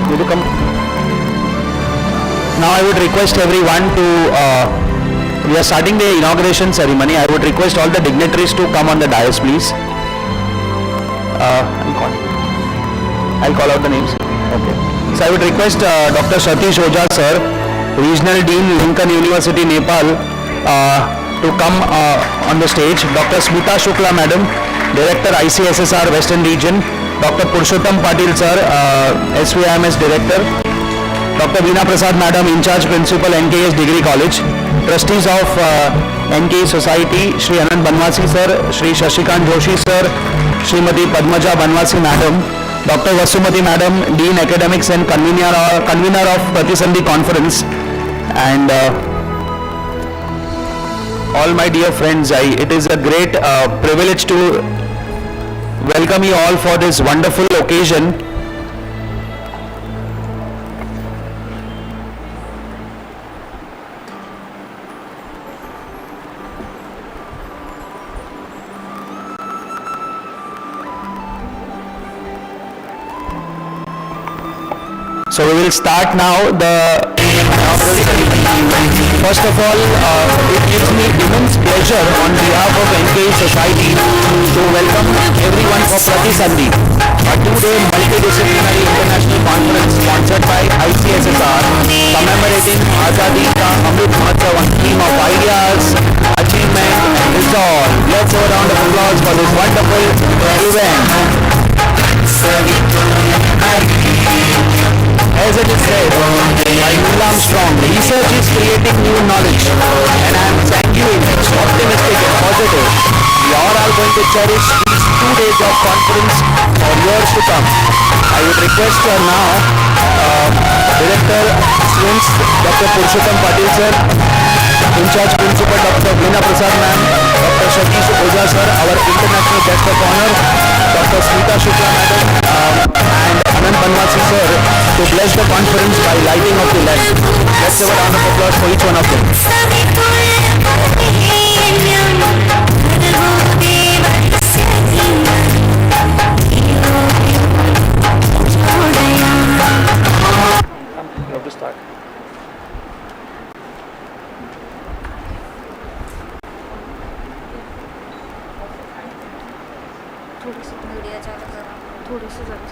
You to come. Now I would request everyone to, we are starting the inauguration ceremony. I would request all the dignitaries to come on the dais, please. I'll call out the names. Okay. So I would request Dr. Satish Ojha sir, Regional Dean, Lincoln University, Nepal, to come on the stage. Dr. Smitha Shukla madam, Director ICSSR Western Region. Dr. Purushottam Patil sir, SVIMS Director. Dr. Veena Prasad madam, In charge Principal, NKS Degree College. Trustees of NK Society, Shri Anand Banwasi sir, Shri Shashikant Joshi sir, Srimati Padmaja Banwasi madam, Dr. Vasumati madam, Dean Academics and convener of PRATISANDHI Conference, and all my dear friends, it is a great privilege to welcome you all for this wonderful occasion. So we will start now the inaugural ceremony. First of all, it gives me immense pleasure on behalf of NK Society to welcome everyone for PRATISANDHI, a two-day multidisciplinary international conference sponsored by ICSSR, commemorating Azadi Ka Amrit Mahotsav on theme of ideas, achievement and resolve. Let's have a round of applause for this wonderful event. As it is said by Neil Armstrong, research is creating new knowledge, and I am sanguine, optimistic and positive. We are all going to cherish these 2 days of conference for years to come. I would request now Director SWIMS, Dr. Purushottam Patil sir, In charge Principal Dr. Veena Prasad ma'am, Dr. Satish Ojha sir, our International Guest of Honor, Dr. Smitha Shukla madam, and Anand Banwasi sir, to bless the conference by lighting of the lamp. Let's have a round of applause for each one of them. You have to start. Media चालू करा थोड़ी सी बस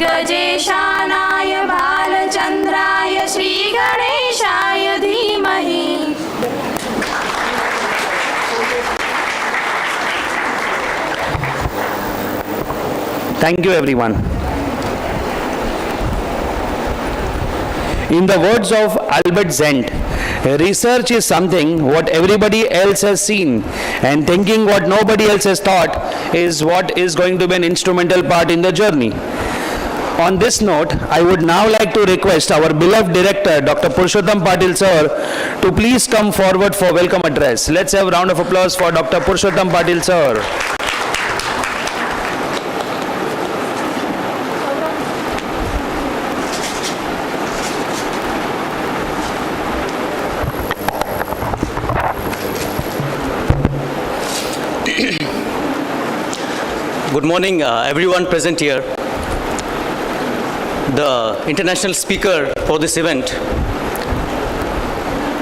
गजेशानाय बालचन्द्राय श्रीगणेशाय धीमहि। Thank you, everyone. In the words of Albert Zent, research is something what everybody else has seen, and thinking what nobody else has thought is what is going to be an instrumental part in the journey. On this note, I would now like to request our beloved director, Dr. Purushottam Patil sir, to please come forward for welcome address. Let's have a round of applause for Dr. Purushottam Patil sir. Good morning, everyone present here. The international speaker for this event,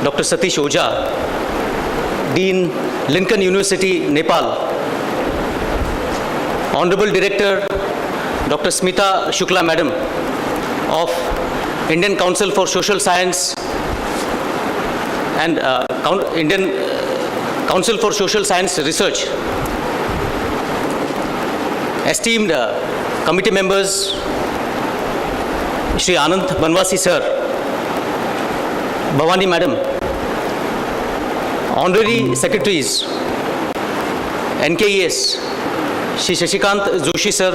Dr. Satish Ojha, Dean, Lincoln University, Nepal. Honorable Director, Dr. Smitha Shukla, Madam, of Indian Council for Social Science and Indian Council for Social Science Research. Esteemed committee members, Shri Anand Banwasi sir, Bhavani madam, honorary secretaries, NKES, Shri Shashikant Joshi sir,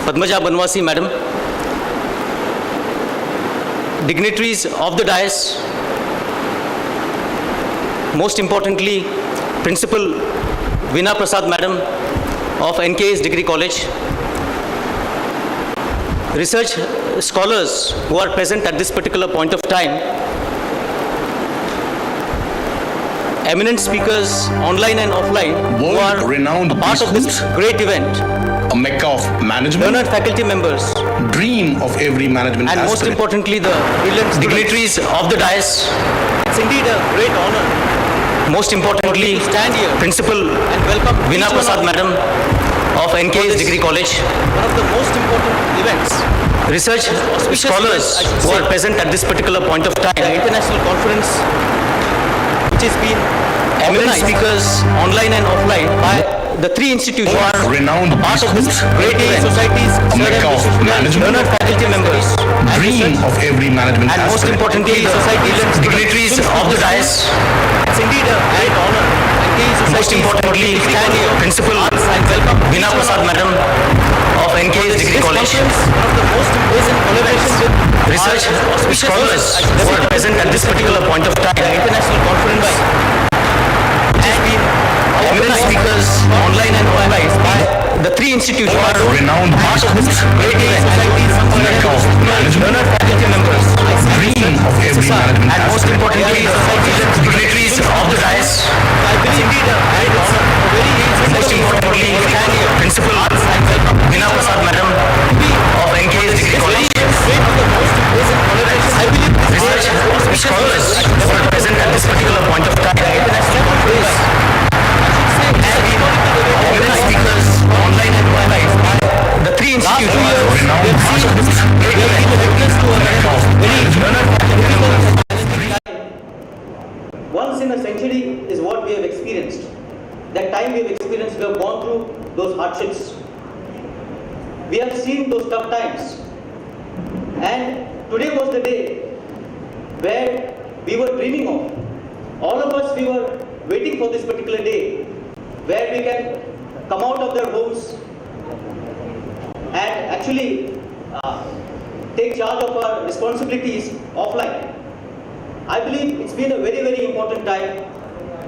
Padmaja Banwasi madam, dignitaries of the dais, most importantly, Principal Veena Prasad madam of NKS Degree College, research scholars who are present at this particular point of time, eminent speakers online and offline who are World-renowned part of this great event, a mecca of management, learned faculty members, dream of every management and most aspirant. importantly the brilliant dignitaries of the dais. It's indeed a great honor. Most importantly, stand here, Principal and welcome Veena Prasad Madam of NKS Degree College. One of the most important events. Research scholars who are present at this particular point of time. The international conference, which has been eminent speakers online and offline by the three institutions who are Renowned part of this great event. Societies, a mecca of management, learned faculty members, dream of every management and most aspirant. importantly, societies and dignitaries of the dais. It's indeed a great honor. Most importantly, stand here, Principal and welcome Veena Prasad Madam of NKS Degree College. One of the most important collaborations with research scholars who are present at this particular point of time. The international conference has been eminent speakers online and offline by the three institutions who are Renowned part of this great event. Societies, mecca of management, learned faculty members, dream of every management and most aspirant. importantly, societies and dignitaries of the dais. I believe indeed a great honor. Most importantly, Principal Veena Prasad Madam of NKS Degree College. I believe research scholars who are present at this particular point of time. International conference and eminent speakers online and offline. The three institutions who are Renowned part of this great event. Once in a century is what we have experienced. That time we have experienced, we have gone through those hardships. We have seen those tough times. And today was the day where we were dreaming of. All of us, we were waiting for this particular day where we can come out of their homes and actually take charge of our responsibilities offline. I believe it's been a very, very important time.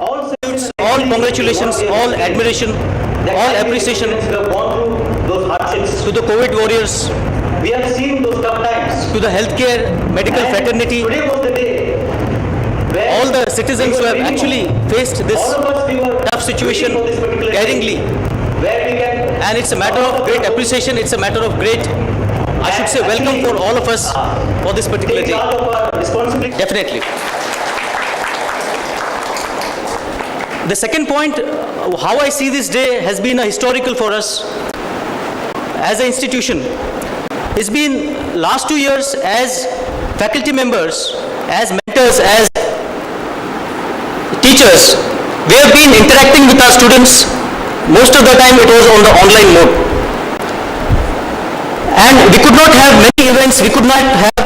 All congratulations, all admiration, all appreciation we have gone through those hardships. to the COVID warriors, We have seen those tough times. to the healthcare, medical And fraternity, Today was the day where all the citizens who have actually faced this all of us we were tough situation waiting for this particular day caringly. where we can And it's a matter of great appreciation, it's a matter of great, I should say, welcome for all of us for this particular take day. charge of our responsibilities. Definitely. The second point, how I see this day has been a historical for us as an institution. It's been last 2 years as faculty members, as mentors, as teachers, we have been interacting with our students. Most of the time it was on the online mode. And we could not have many events, we could not have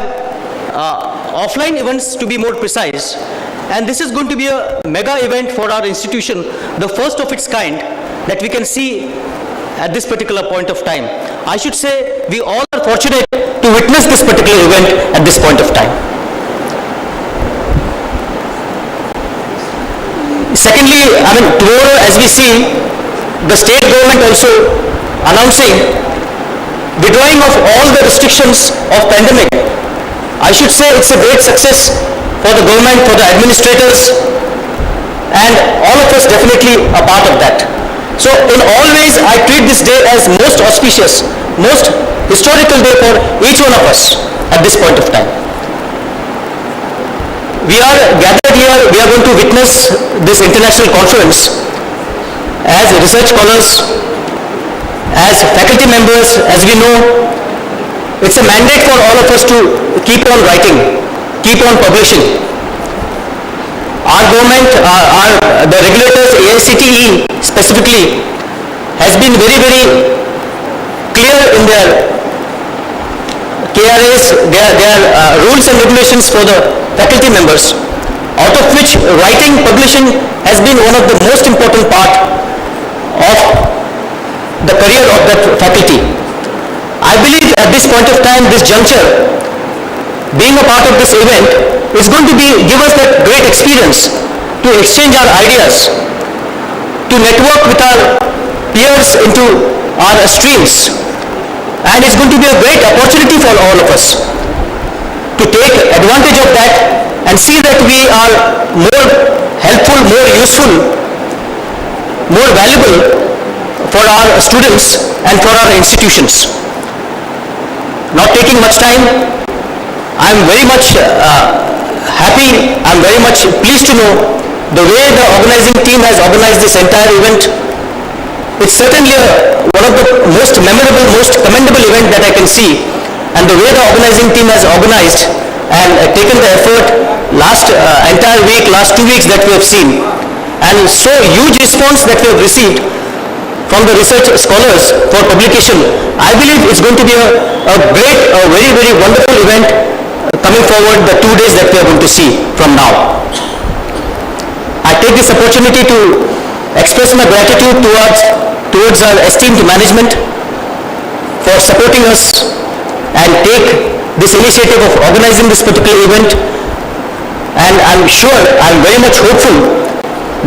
offline events to be more precise. And this is going to be a mega event for our institution, the first of its kind that we can see at this particular point of time. I should say we all are fortunate to witness this particular event at this point of time. Secondly, tomorrow as we see, the state government also announcing withdrawing of all the restrictions of pandemic. I should say it's a great success for the government, for the administrators, and all of us definitely a part of that. So in all ways, I treat this day as most auspicious, most historical day for each one of us at this point of time. We are gathered here, we are going to witness this international conference as research scholars, as faculty members. As we know, it's a mandate for all of us to keep on writing, keep on publishing. Our government, the regulators, AICTE specifically, has been very, very clear in their KRAs, their rules and regulations for the faculty members, out of which writing, publishing has been one of the most important part of the career of that faculty. I believe at this point of time, this juncture, being a part of this event is going to give us that great experience to exchange our ideas, to network with our peers into our streams, and it's going to be a great opportunity for all of us to take advantage of that and see that we are more helpful, more useful, more valuable for our students and for our institutions. Not taking much time, I am very much happy, I am very much pleased to know the way the organizing team has organized this entire event. It's certainly one of the most memorable, most commendable event that I can see, and the way the organizing team has organized and taken the effort last entire week, last 2 weeks that we have seen, and so huge response that we have received from the research scholars for publication. I believe it's going to be a great, a very, very wonderful event coming forward the 2 days that we are going to see from now. I take this opportunity to express my gratitude towards our esteemed management for supporting us and take this initiative of organizing this particular event. And I'm sure, I'm very much hopeful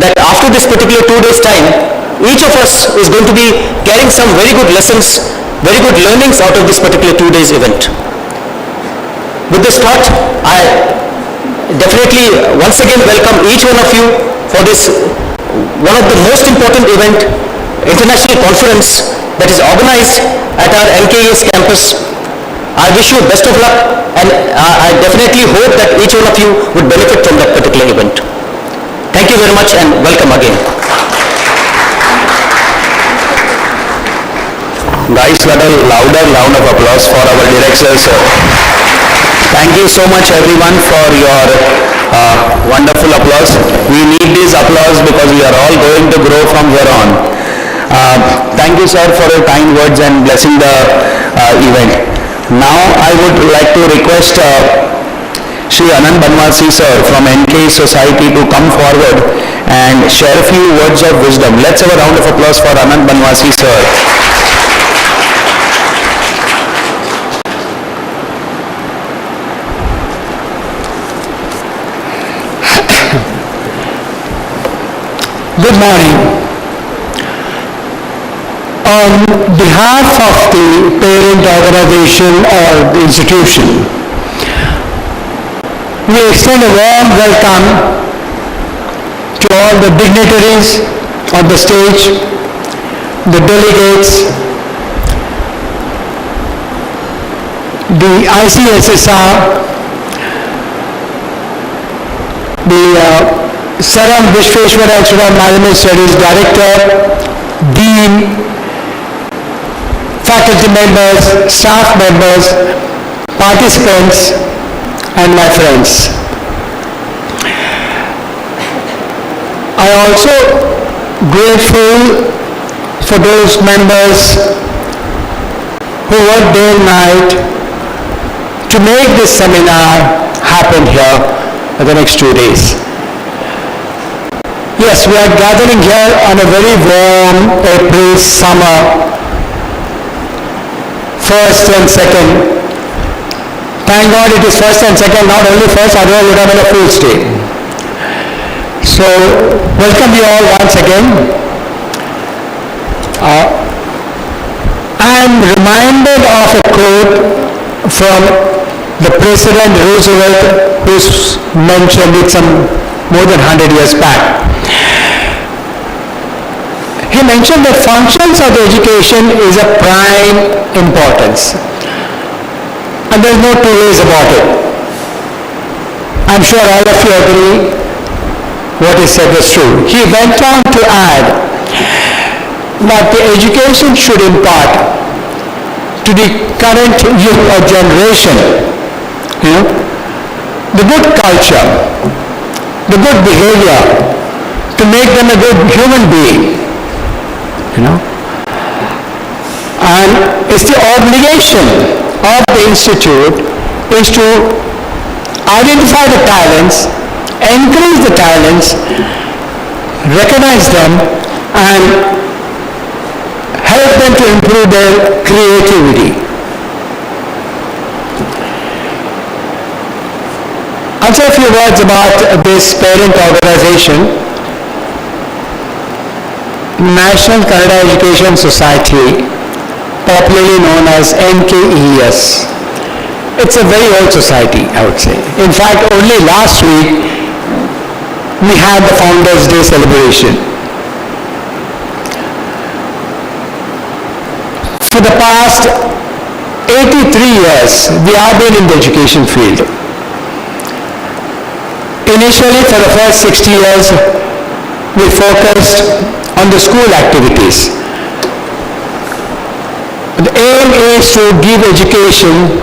that after this particular 2 days time, each of us is going to be carrying some very good lessons, very good learnings out of this particular 2 days event. With this thought, I definitely once again welcome each one of you for this one of the most important event, international conference that is organized at our NKES campus. I wish you best of luck, and I definitely hope that each one of you would benefit from that particular event. Thank you very much and welcome again. Guys, let a louder round of applause for our director, sir. Thank you so much everyone for your wonderful applause. We need this applause because we are all going to grow from here on. Thank you, sir, for your kind words and blessing the event. Now I would like to request Shri Anand Banwasi sir from NK Society to come forward and share a few words of wisdom. Let's have a round of applause for Anand Banwasi sir. Good morning. On behalf of the parent organization or the institution, we extend a warm welcome to all the dignitaries on the stage, the delegates, the ICSSR, the Saram Vishweshwara Management Studies Director, Dean, faculty members, staff members, participants, and my friends. I am also grateful for those members who worked day and night to make this seminar happen here for the next 2 days. Yes, we are gathering here on a very warm April summer, 1st and 2nd. Thank God it is 1st and 2nd, not only 1st, otherwise it would have been a fool's day. So, welcome you all once again. I am reminded of a quote from the President Roosevelt, who's mentioned it some more than 100 years back. He mentioned that functions of the education is of prime importance. And there's no two ways about it. I'm sure all of you agree what he said was true. He went on to add that the education should impart to the current youth or generation, the good culture, the good behavior, to make them a good human being, And it's the obligation of the institute is to identify the talents, encourage the talents, recognize them, and help them to improve their creativity. I'll say a few words about this parent organization, National Kannada Education Society, popularly known as NKES. It's a very old society, I would say. In fact, only last week we had the Founders' Day celebration. For the past 83 years, we have been in the education field. Initially, for the first 60 years, we focused on the school activities. The aim is to give education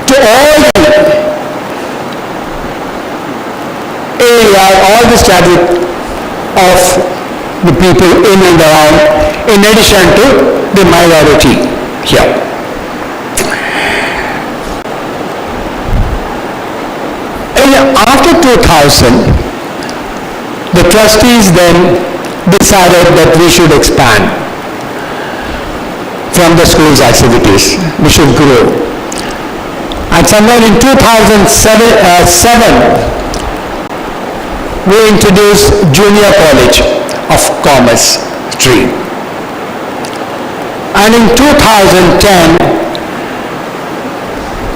to all the area, all the strata of the people in and around, in addition to the minority here. After 2000, the trustees then decided that we should expand from the school's activities. We should grow. And somewhere in 2007, we introduced Junior College of Commerce stream. And in 2010,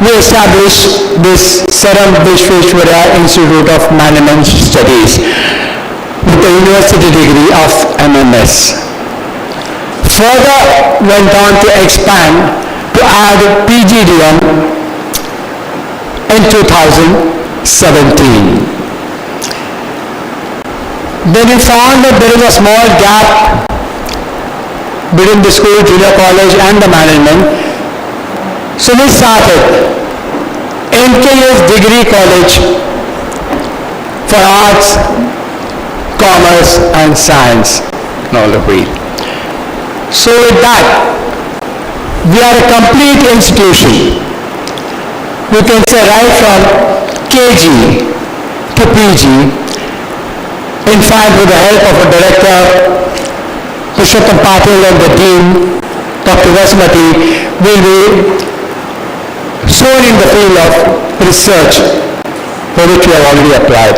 we established this Saram Vishweshwarya Institute of Management Studies with the university degree of MMS. Further went on to expand to add PGDM in 2017. Then we found that there is a small gap between the school, junior college and the management. So we started NKS Degree College for Arts, Commerce and Science in all the way. So with that, we are a complete institution. We can say right from KG to PG. In fact, with the help of a director, Purushottam Patil, and the dean, Dr. Vasmati, will be soon in the field of research for which we have already applied.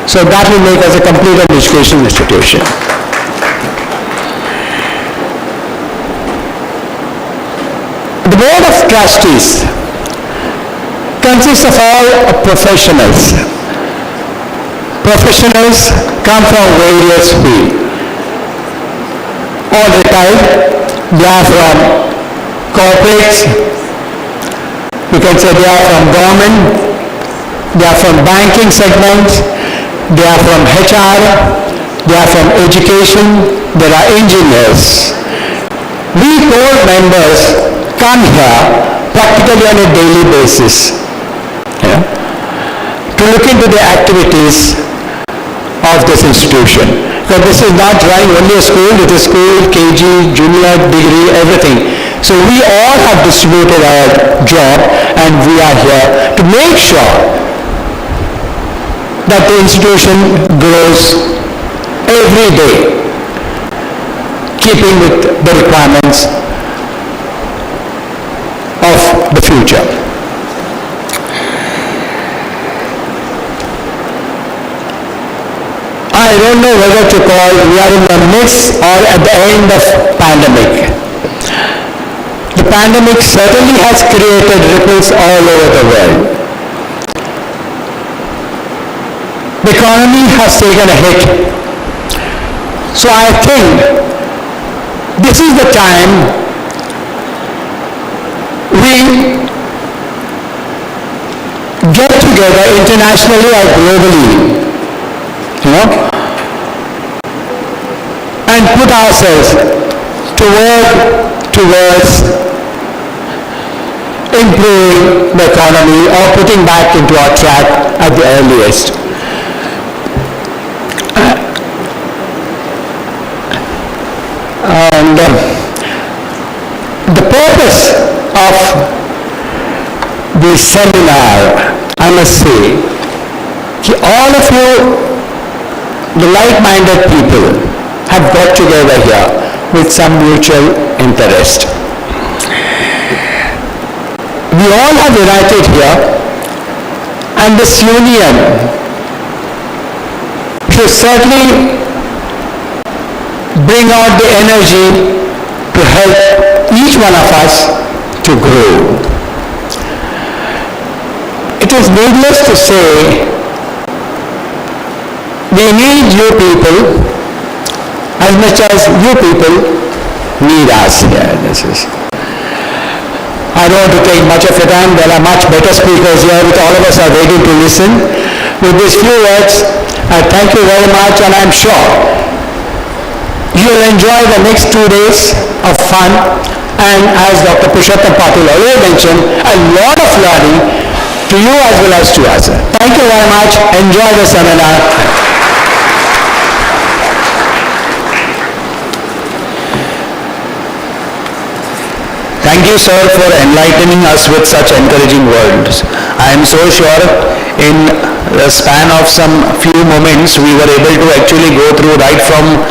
So that will make us a complete education institution. The Board of Trustees consists of all professionals. Professionals come from various fields. All retired, they are from corporates, you can say they are from government, they are from banking segments, they are from HR, they are from education, there are engineers. We board members come here practically on a daily basis to look into the activities of this institution. Because this is not running only a school, it is school, KG, junior, degree, everything. So we all have distributed our job, and we are here to make sure that the institution grows every day, keeping with the requirements of the future. I don't know whether to call we are in the midst or at the end of pandemic. The pandemic certainly has created ripples all over the world. The economy has taken a hit. So I think this is the time we get together internationally or globally, and put ourselves to work towards improving the economy or putting back into our track at the earliest. And the purpose of this seminar, I must say, all of you, the like-minded people, have got together here with some mutual interest. We all have united here, and this union should certainly bring out the energy to help each one of us to grow. It is needless to say, we need you people as much as you people need us here. I don't want to take much of your time. There are much better speakers here which all of us are waiting to listen. With these few words, I thank you very much, and I'm sure you'll enjoy the next 2 days of fun, and as Dr. Purushottam Patil already mentioned, a lot of learning to you as well as to us. Thank you very much. Enjoy the seminar. Thank you, sir, for enlightening us with such encouraging words. I am so sure in the span of some few moments we were able to actually go through right from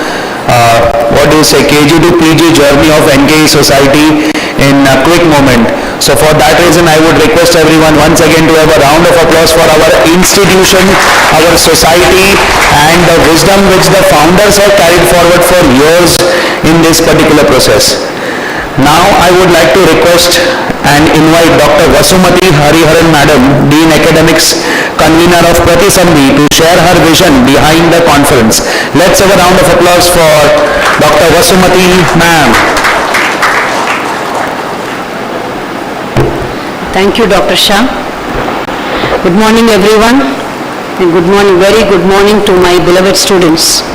KG to PG journey of NKE society in a quick moment. So for that reason I would request everyone once again to have a round of applause for our institution, our society, and the wisdom which the founders have carried forward for years in this particular process. Now I would like to request and invite Dr. Vasumati Hariharan Madam, Dean Academics, Convener of PRATISANDHI, to share her vision behind the conference. Let's have a round of applause for Dr. Vasumati Ma'am. Thank you, Dr. Shah. Good morning, everyone, and good morning, very good morning to my beloved students.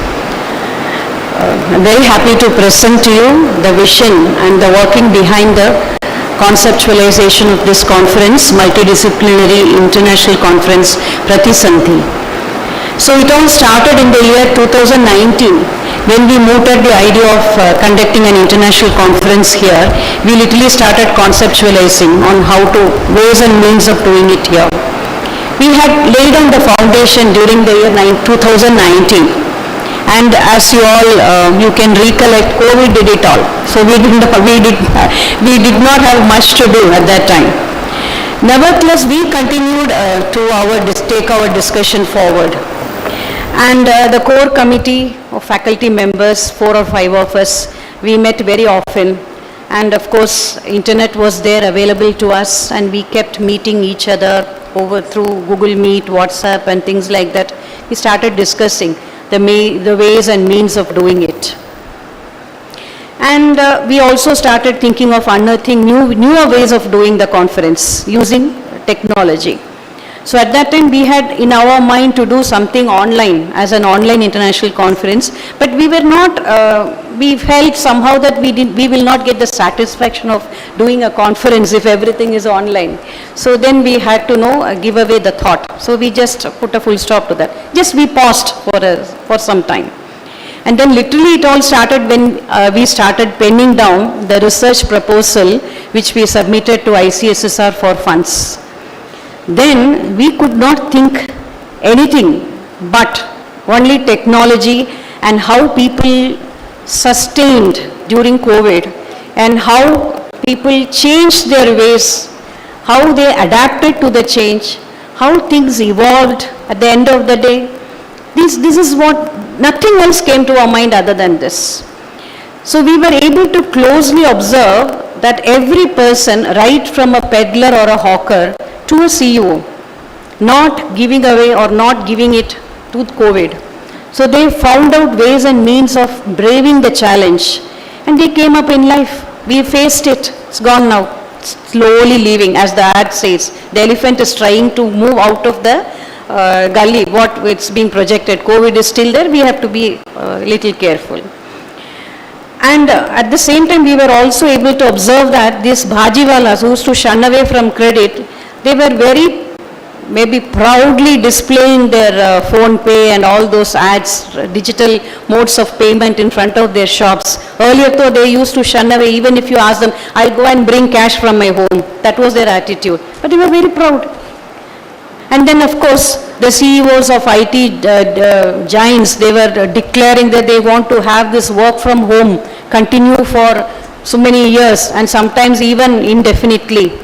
I'm very happy to present to you the vision and the working behind the conceptualization of this conference, Multidisciplinary International Conference, PRATISANDHI. So it all started in the year 2019 when we mooted the idea of conducting an international conference here. We literally started conceptualizing on how to, ways and means of doing it here. We had laid on the foundation during the year 2019. And as you all, you can recollect, COVID did it all. So we did not have much to do at that time. Nevertheless, we continued to take our discussion forward. And the core committee of faculty members, 4 or 5 of us, we met very often. And of course, internet was there available to us, and we kept meeting each other over through Google Meet, WhatsApp, and things like that. We started discussing the ways and means of doing it. And we also started thinking of unearthing newer ways of doing the conference using technology. So at that time we had in our mind to do something online as an online international conference, but we were not, we felt somehow that we will not get the satisfaction of doing a conference if everything is online. So then we had to give away the thought. So we just put a full stop to that. Just we paused for some time. And then literally it all started when we started penning down the research proposal which we submitted to ICSSR for funds. Then we could not think anything but only technology and how people sustained during COVID and how people changed their ways, how they adapted to the change, how things evolved at the end of the day. This is what, nothing else came to our mind other than this. So we were able to closely observe that every person, right from a peddler or a hawker to a CEO, not giving away or not giving it to COVID. So they found out ways and means of braving the challenge and they came up in life. We faced it. It's gone now. It's slowly leaving, as the ad says. The elephant is trying to move out of the gully, what it's being projected. COVID is still there. We have to be a little careful. And at the same time, we were also able to observe that these bhajiwalas who used to shun away from credit, they were very maybe proudly displaying their phone pay and all those ads, digital modes of payment in front of their shops. Earlier though, they used to shun away. Even if you ask them, I'll go and bring cash from my home. That was their attitude. But they were very proud. And then of course, the CEOs of IT giants, they were declaring that they want to have this work from home continue for so many years and sometimes even indefinitely.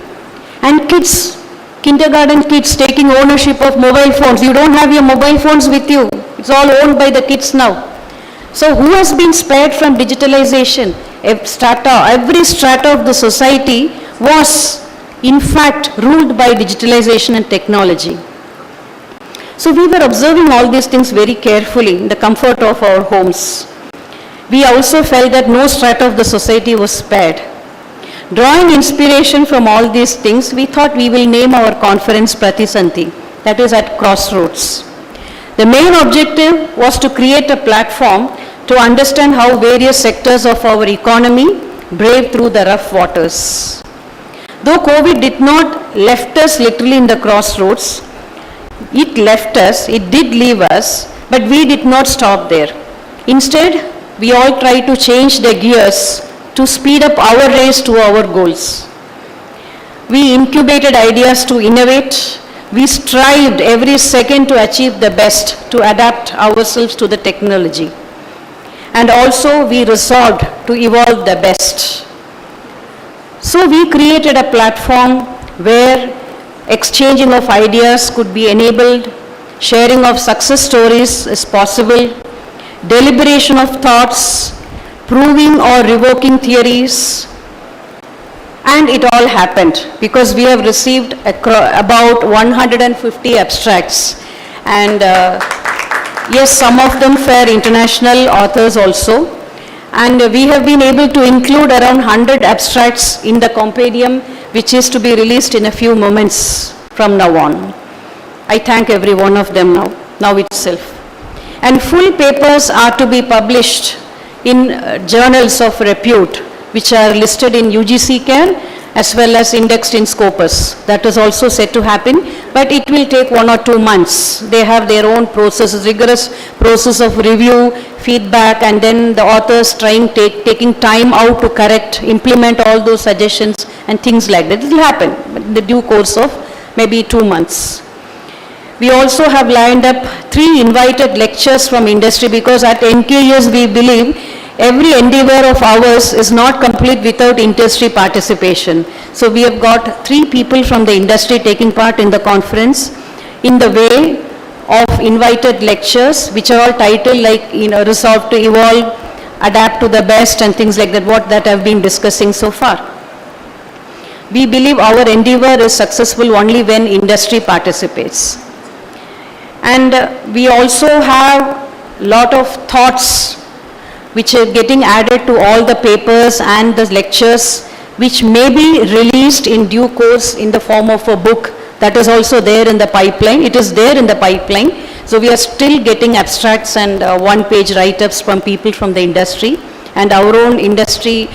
And kids, kindergarten kids taking ownership of mobile phones. You don't have your mobile phones with you. It's all owned by the kids now. So who has been spared from digitalization? Every strata of the society was in fact ruled by digitalization and technology. So we were observing all these things very carefully in the comfort of our homes. We also felt that no strata of the society was spared. Drawing inspiration from all these things, we thought we will name our conference PRATISANDHI, that is at crossroads. The main objective was to create a platform to understand how various sectors of our economy braved through the rough waters. Though COVID did not left us literally in the crossroads, it did leave us, but we did not stop there. Instead, we all tried to change the gears to speed up our race to our goals. We incubated ideas to innovate. We strived every second to achieve the best, to adapt ourselves to the technology. And also we resolved to evolve the best. So we created a platform where exchanging of ideas could be enabled, sharing of success stories is possible, deliberation of thoughts, proving or revoking theories, and it all happened because we have received about 150 abstracts, and yes, some of them for international authors also, and we have been able to include around 100 abstracts in the compendium, which is to be released in a few moments from now on. I thank every one of them now itself. And full papers are to be published in journals of repute, which are listed in UGC CARE as well as indexed in Scopus. That is also set to happen, but it will take 1 or 2 months. They have their own process, rigorous process of review, feedback, and then the authors taking time out to correct, implement all those suggestions and things like that. It will happen in the due course of maybe 2 months. We also have lined up 3 invited lectures from industry because at NKS we believe every endeavor of ours is not complete without industry participation. So we have got 3 people from the industry taking part in the conference in the way of invited lectures, which are all titled like, resolve to evolve, adapt to the best and things like that, what that I've been discussing so far. We believe our endeavor is successful only when industry participates. And we also have lot of thoughts which are getting added to all the papers and the lectures, which may be released in due course in the form of a book. That is also there in the pipeline. It is there in the pipeline. So we are still getting abstracts and one-page write-ups from people from the industry, and our own industry,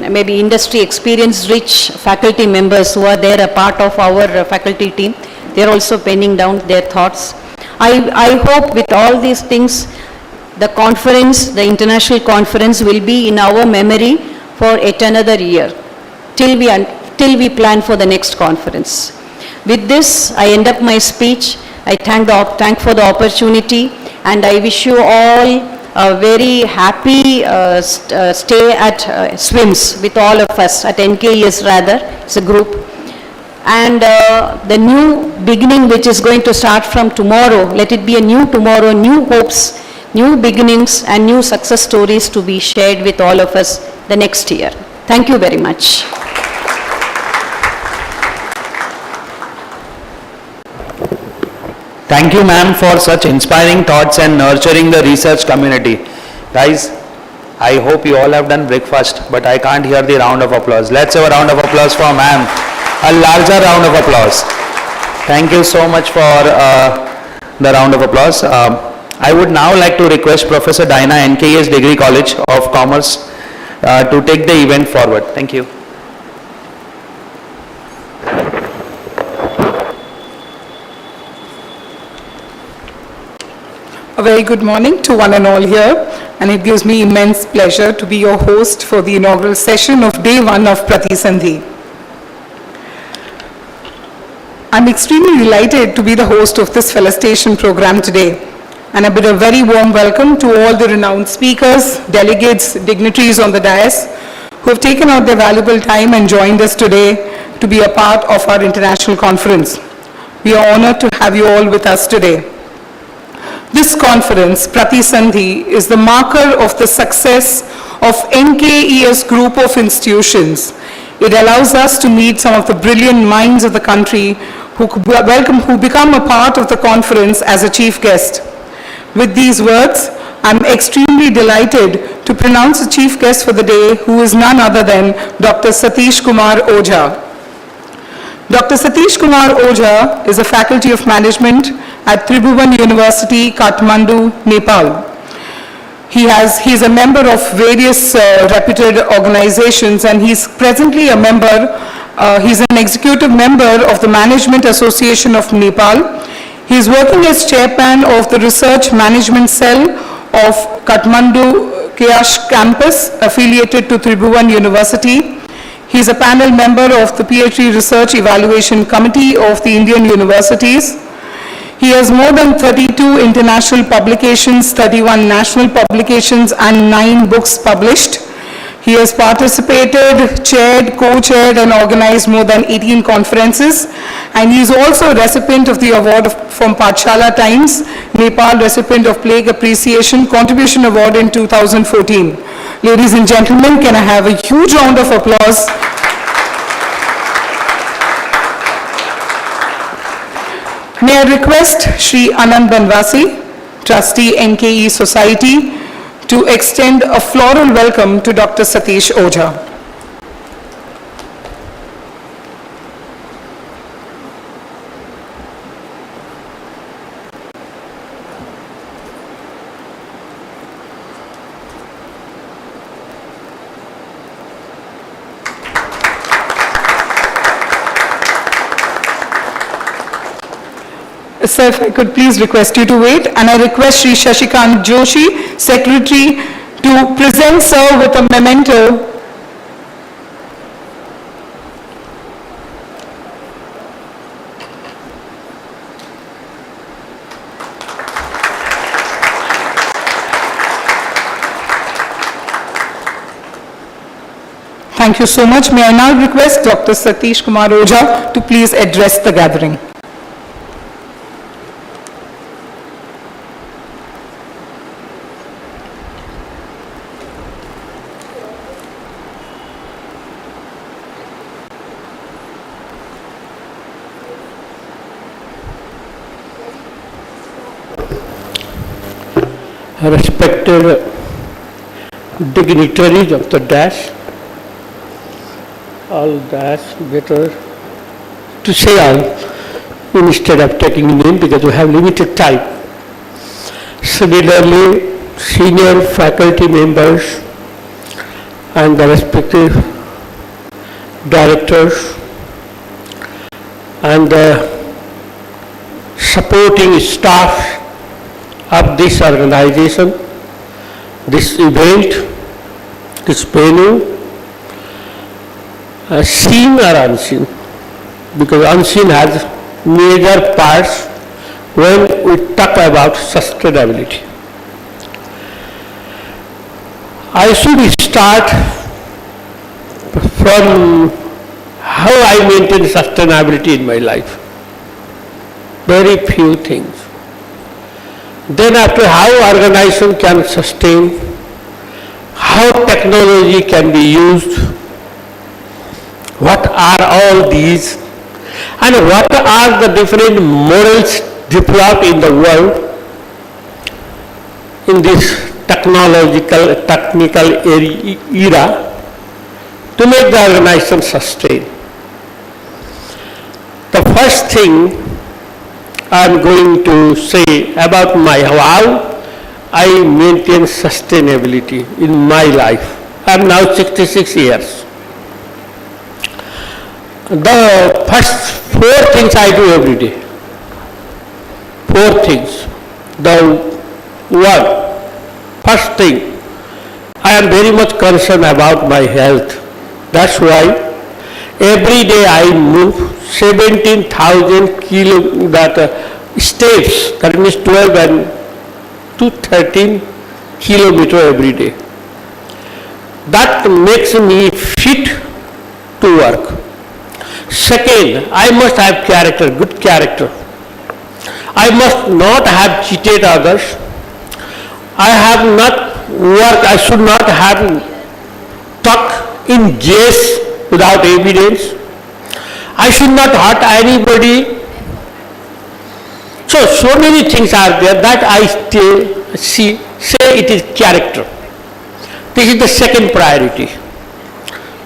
maybe industry experience-rich faculty members who are there, a part of our faculty team. They are also penning down their thoughts. I hope with all these things, the conference, the international conference will be in our memory for yet another year, till we plan for the next conference. With this, I end up my speech. I thank for the opportunity, and I wish you all a very happy stay at SWIMS with all of us, at NKES rather, it's a group. And the new beginning which is going to start from tomorrow, let it be a new tomorrow, new hopes, new beginnings and new success stories to be shared with all of us the next year. Thank you very much. Thank you, ma'am, for such inspiring thoughts and nurturing the research community. Guys, I hope you all have done breakfast, but I can't hear the round of applause. Let's have a round of applause for ma'am. A larger round of applause. Thank you so much for the round of applause. I would now like to request Professor Diana, NKES Degree College of Commerce, to take the event forward. Thank you. A very good morning to one and all here, and it gives me immense pleasure to be your host for the inaugural session of Day 1 of PRATISANDHI. I'm extremely delighted to be the host of this felicitation program today, and I bid a very warm welcome to all the renowned speakers, delegates, dignitaries on the dais who have taken out their valuable time and joined us today to be a part of our international conference. We are honored to have you all with us today. This conference, PRATISANDHI, is the marker of the success of NKES group of institutions. It allows us to meet some of the brilliant minds of the country who become a part of the conference as a chief guest. With these words, I'm extremely delighted to pronounce the chief guest for the day, who is none other than Dr. Satish Kumar Ojha. Dr. Satish Kumar Ojha is a faculty of management at Tribhuvan University, Kathmandu, Nepal. He is a member of various reputed organizations, and he's presently a member, he's an executive member of the Management Association of Nepal. He's working as chairman of the Research Management Cell of Kathmandu Kyash Campus, affiliated to Tribhuvan University. He's a panel member of the PhD Research Evaluation Committee of the Indian Universities. He has more than 32 international publications, 31 national publications, and 9 books published. He has participated, chaired, co-chaired, and organized more than 18 conferences. And he is also a recipient of the award from Pathshala Times, Nepal recipient of Plague Appreciation Contribution Award in 2014. Ladies and gentlemen, can I have a huge round of applause? May I request Shri Anand Banwasi, Trustee NKE Society, to extend a floral welcome to Dr. Satish Ojha. Sir, if I could please request you to wait, and I request Shri Shashikant Joshi, Secretary, to present Sir with a memento. Thank you so much. May I now request Dr. Satish Kumar Ojha to please address the gathering. Respected dignitaries of the dash, all dash, better to say all instead of taking name because we have limited time. Similarly, senior faculty members and the respective directors and the supporting staff of this organization, this event, this venue, seen or unseen, because unseen has major parts when we talk about sustainability. I should start from how I maintain sustainability in my life. Very few things. Then after how organization can sustain, how technology can be used, what are all these, and what are the different models developed in the world in this technical era to make the organization sustain. The first thing I am going to say about how I maintain sustainability in my life. I am now 66 years. The first 4 things I do every day. 4 things. First thing, I am very much concerned about my health. That's why every day I move 17,000 steps, that means 12 and to 13 kilometers every day. That makes me fit to work. Second, I must have character, good character. I must not have cheated others. I should not have talked in jest without evidence. I should not hurt anybody. So many things are there that I say it is character. This is the second priority.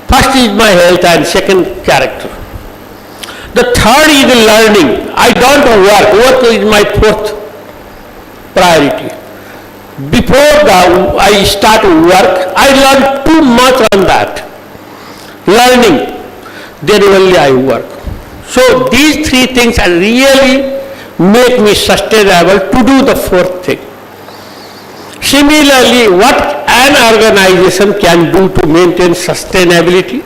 First is my health and second character. The third is learning. I don't work. Work is my fourth priority. Before I start work, I learn too much on that. Learning, then only I work. So these 3 things are really make me sustainable to do the fourth thing. Similarly, what an organization can do to maintain sustainability?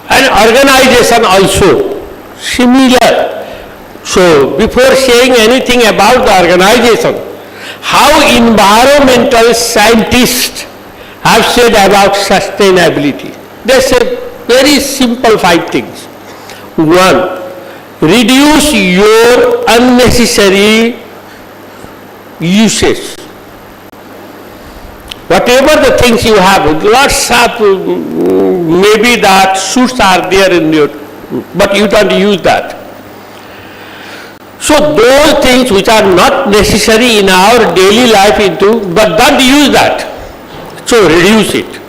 An organization also similar. So before saying anything about the organization, how environmental scientists have said about sustainability. They say very simple 5 things. 1, reduce your unnecessary usage. Whatever the things you have, lots of maybe that suits are there in your, but you don't use that. So those things which are not necessary in our daily life but don't use that. So reduce it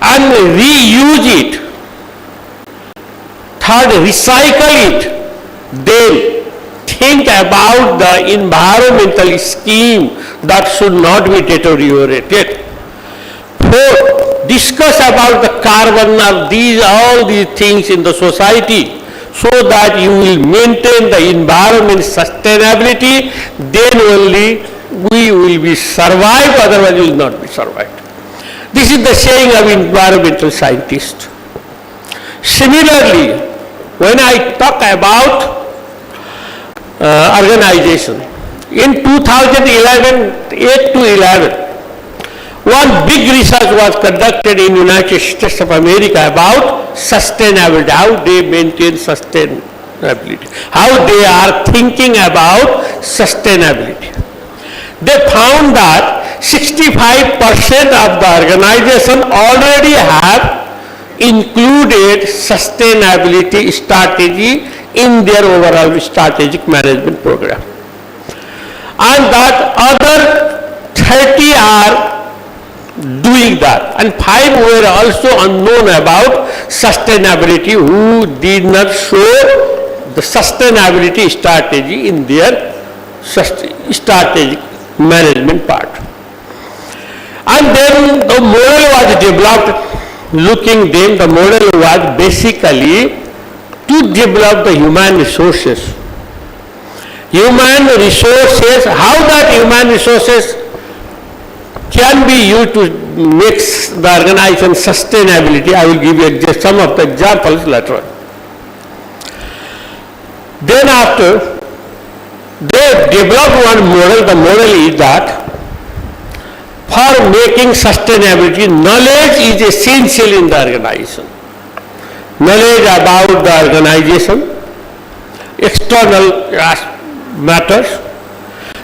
and reuse it. Third, recycle it. Then think about the environmental scheme that should not be deteriorated. Fourth, discuss about the carbon of all these things in the society, so that you will maintain the environment sustainability, then only we will be survived, otherwise we will not be survived. This is the saying of environmental scientists. Similarly, when I talk about organization, in 2011, 8 to 11, one big research was conducted in United States of America about sustainability, how they maintain sustainability, how they are thinking about sustainability. They found that 65% of the organization already have included sustainability strategy in their overall strategic management program. And that other 30 are doing that, and 5 were also unknown about sustainability, who did not show the sustainability strategy in their strategic management part. And then the model was developed. Looking then, the model was basically to develop the human resources. Human resources, how that human resources can be used to make the organization sustainability. I will give you just some of the examples later on. Then after, they developed one model. The model is that for making sustainability, knowledge is essential in the organization. Knowledge about the organization, external matters,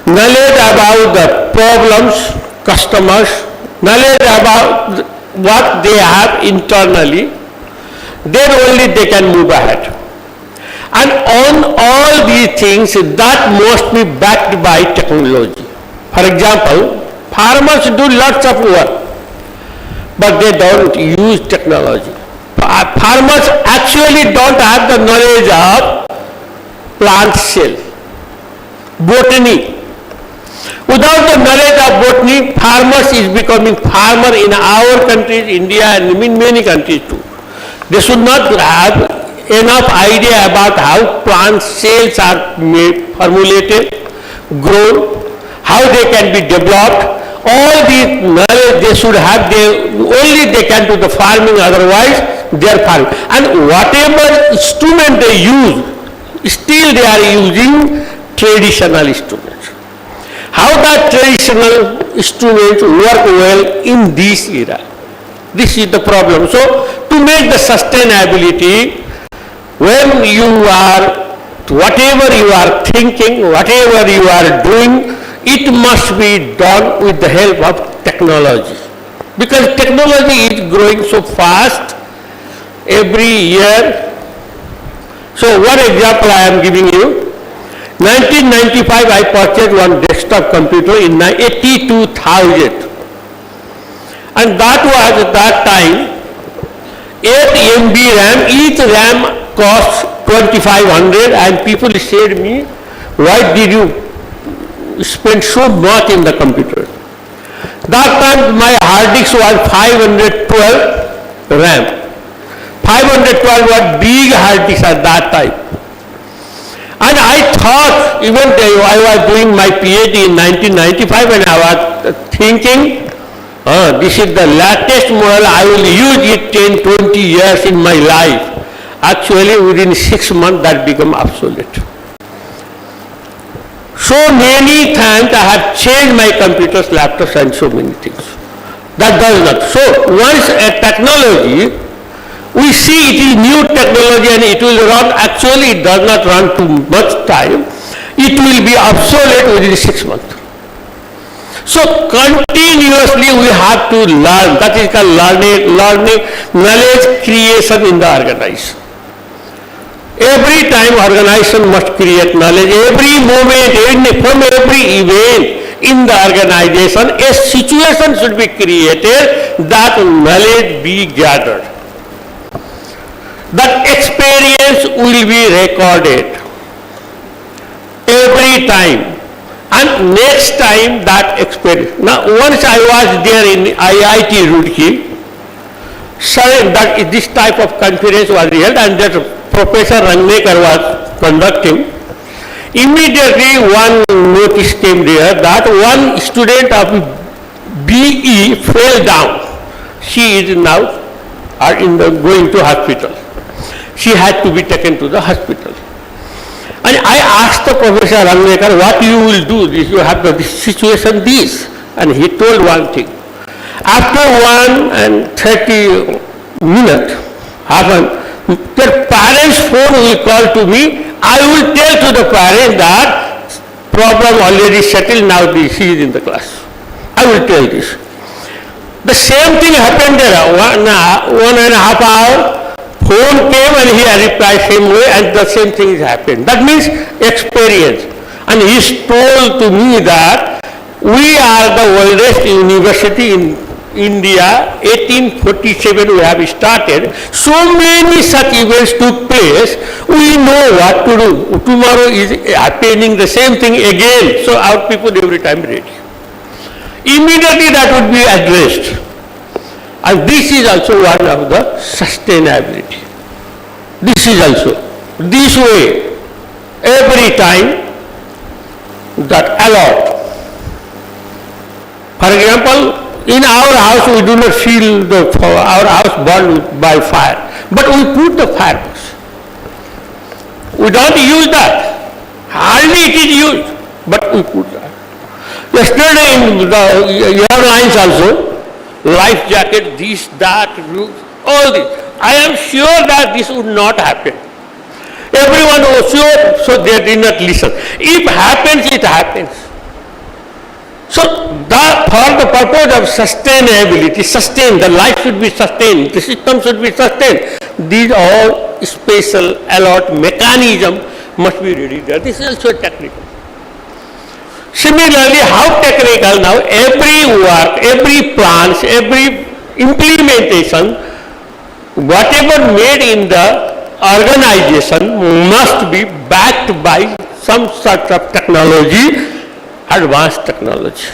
knowledge about the problems, customers, knowledge about what they have internally, then only they can move ahead. And on all these things, that must be backed by technology. For example, farmers do lots of work, but they don't use technology. Farmers actually don't have the knowledge of plant cell, botany. Without the knowledge of botany, farmers is becoming farmer in our countries, India, and in many countries too. They should not have enough idea about how plant cells are made, formulated, grown, how they can be developed. All these knowledge they should have, only they can do the farming, otherwise they are farming. And whatever instrument they use, still they are using traditional instruments. How that traditional instruments work well in this era? This is the problem. So to make the sustainability, when you are, whatever you are thinking, whatever you are doing, it must be done with the help of technology. Because technology is growing so fast every year. So one example I am giving you. 1995 I purchased one desktop computer in 82,000. And that was at that time 8 MB RAM, each RAM costs 2,500, and people said me, why did you spend so much in the computer? That time my hard disk was 512 RAM. 512 was big hard disk at that time. And I thought, even I was doing my PhD in 1995, and I was thinking, this is the latest model, I will use it 10, 20 years in my life. Actually, within 6 months that became obsolete. So many times I have changed my computers, laptops, and so many things. That does not. So once a technology, we see it is new technology and it will run, actually it does not run too much time. It will be obsolete within 6 months. So continuously we have to learn. That is called learning, knowledge creation in the organization. Every time organization must create knowledge. Every moment, from every event in the organization, a situation should be created that knowledge be gathered. That experience will be recorded every time, and next time that experience. Now once I was there in IIT Roorkee, this type of conference was held, and that Professor Rangnekar was conducting. Immediately one notice came there that one student of BE fell down. She is now going to hospital. She had to be taken to the hospital. And I asked the Professor Rangnekar, what you will do? You have this situation, this. And he told one thing. After 1:30 minutes, their parents' phone will call to me. I will tell to the parents that problem already settled, now she is in the class. I will tell this. The same thing happened there. 1.5 hours. Phone came and he replied same way, and the same thing has happened. That means experience. And he told to me that we are the oldest university in India. 1847 we have started. So many such events took place. We know what to do. Tomorrow is happening the same thing again. So our people every time ready. Immediately that would be addressed. And this is also one of the sustainability. This is also, this way, every time that allowed. For example, In our house, we do not feel our house burned by fire, but we put the firebox. We don't use that. Hardly it is used, but we put that. Yesterday in the airlines also, life jacket, this, that, all this. I am sure that this would not happen. Everyone was sure, so they did not listen. If happens, it happens. So for the purpose of sustainability, the life should be sustained, the system should be sustained. These all special alert mechanism must be ready there. This is also technical. Similarly, how technical now? Every work, every plans, every implementation, whatever made in the organization must be backed by some sort of technology, advanced technology.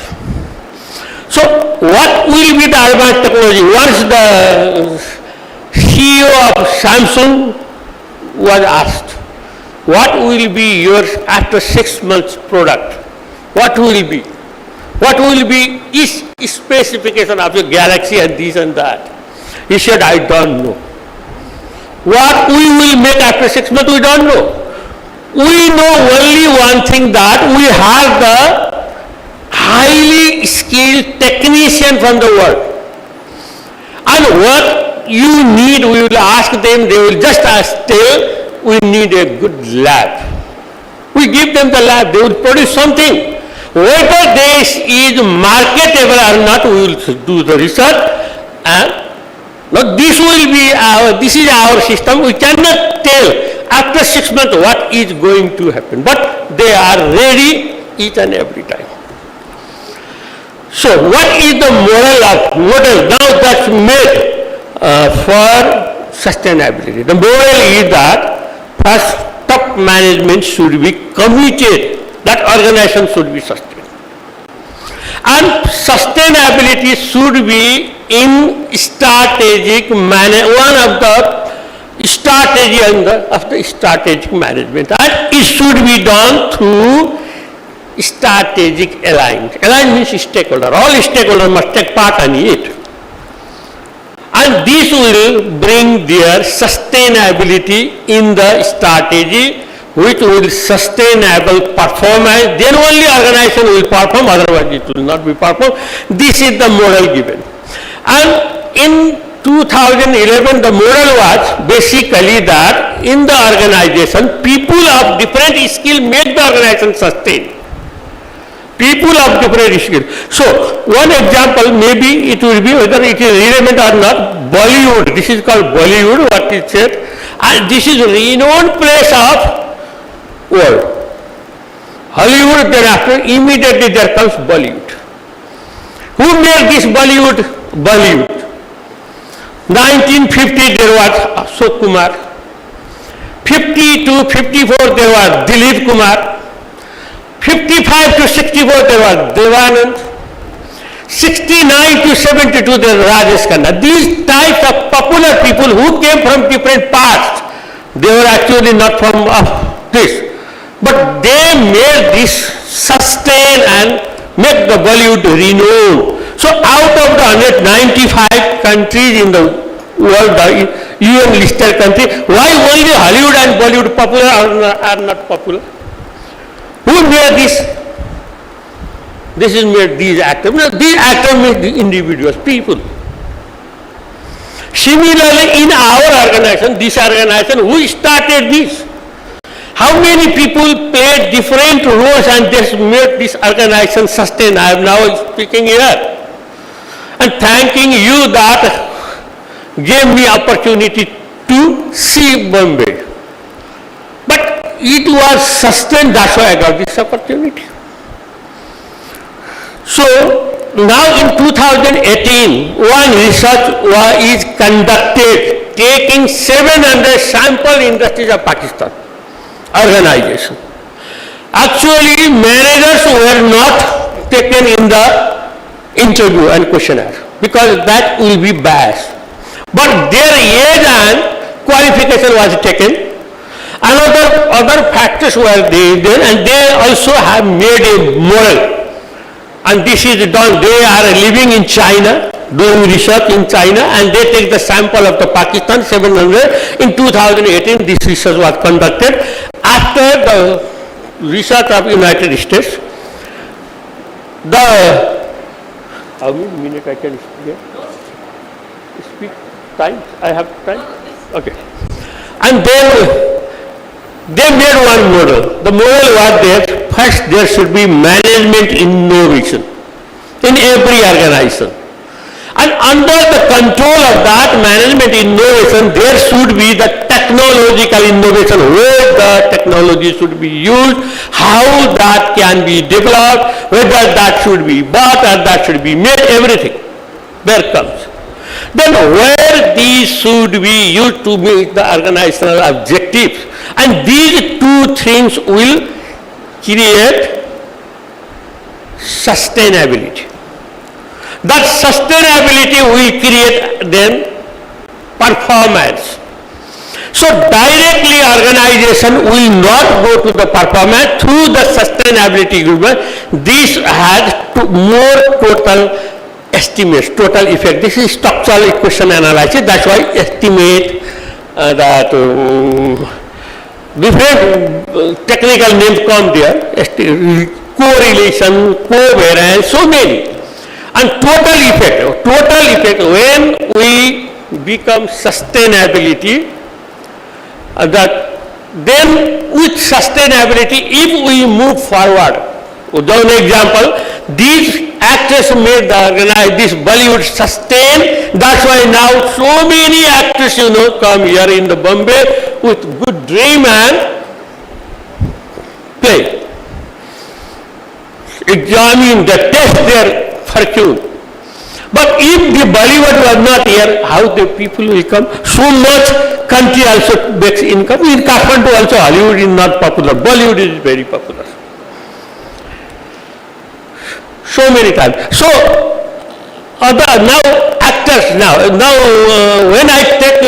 So what will be the advanced technology? Once the CEO of Samsung was asked, what will be your after 6 months product? What will be? What will be each specification of your galaxy and this and that? He said, I don't know. What we will make after 6 months, we don't know. We know only one thing, that we have the highly skilled technician from the world. And what you need, we will ask them, they will just tell, we need a good lab. We give them the lab, they will produce something. Whether this is marketable or not, we will do the research. And now this is our system. We cannot tell after 6 months what is going to happen. But they are ready each and every time. So what is the model now that's made for sustainability? The model is that first top management should be committed, that organization should be sustained. And sustainability should be in strategic one of the strategy of the strategic management, and it should be done through strategic alignment. Alignment means stakeholder. All stakeholders must take part in it. And this will bring their sustainability in the strategy, which will sustainable performance. Then only organization will perform, otherwise it will not be performed. This is the model given. And in 2011, the model was basically that in the organization, people of different skill make the organization sustain. People of different skill. So, one example, maybe it will be whether it is relevant or not, Bollywood. This is called Bollywood, what is said. And this is a renowned place of world. Hollywood, thereafter, immediately there comes Bollywood. Who made this Bollywood? Bollywood. 1950 there was Ashok Kumar. 50 to 54 there was Dilip Kumar. 55 to 64 there was Devanand. 69 to 72 there was Rajesh Khanna. These types of popular people who came from different parts, they were actually not from this. But they made this sustain and make the Bollywood renowned. So out of the 195 countries in the world, the UN listed country, why only Hollywood and Bollywood popular are not popular? Who made this? This is made these actors. These actors made the individuals, people. Similarly, in our organization, this organization, who started this? How many people played different roles and this made this organization sustain? I am now speaking here. And thanking you that gave me opportunity to see Bombay. But it was sustained, that's why I got this opportunity. So now in 2018, one research is conducted taking 700 sample industries of Pakistan organization. Actually, managers were not taken in the interview and questionnaire because that will be biased. But their age and qualification was taken. Other factors were there, and they also have made a model And this is done, they are living in China, doing research in China, and they take the sample of the Pakistan 700. In 2018, this research was conducted. After the research of United States, how many minutes I can speak? Time? I have time? Okay. And then they made one model. The model was that first there should be management innovation in every organization. And under the control of that management innovation, there should be the technological innovation, where the technology should be used, how that can be developed, whether that should be bought or that should be made, everything. There comes. Then where these should be used to meet the organizational objectives. And these two things will create sustainability. That sustainability will create then performance. So directly organization will not go to the performance through the sustainability group. This has more total estimates, total effect. This is structural equation analysis. That's why estimate that different technical names come there. Correlation, covariance, so many. And total effect, when we become sustainability, then with sustainability, if we move forward, one example, these actors made this Bollywood sustain. That's why now so many actors, come here in the Bombay with good dream and play. Examine, they test their fortune. But if the Bollywood was not here, how the people will come? So much country also makes income. In Kathmandu also Hollywood is not popular. Bollywood is very popular. So many times. So now actors when I take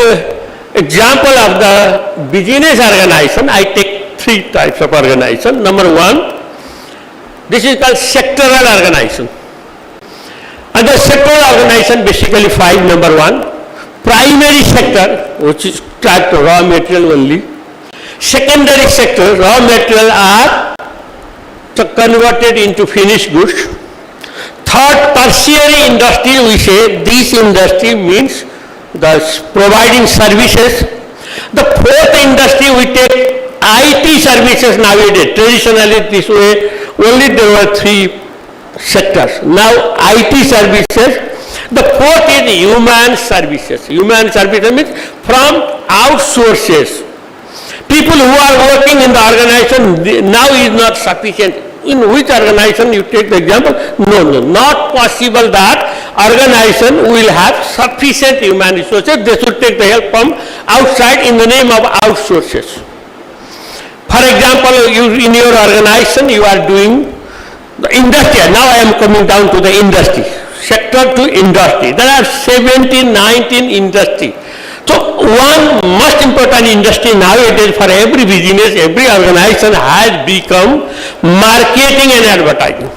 example of the business organization, I take three types of organization. Number one, this is called sectoral organization. And the sectoral organization basically five. Number one, primary sector, which is tracked to raw material only. Secondary sector, raw material are converted into finished goods. Third, tertiary industry, we say this industry means the providing services. The fourth industry, we take IT services nowadays. Traditionally this way, only there were three sectors. Now IT services. The fourth is human services. Human services means from outsources. People who are working in the organization now is not sufficient. In which organization you take the example? No, not possible that organization will have sufficient human resources. They should take the help from outside in the name of outsources. For example, in your organization you are doing the industry. Now I am coming down to the industry. Sector to industry. There are 17, 19 industry. So one most important industry nowadays for every business, every organization has become marketing and advertising.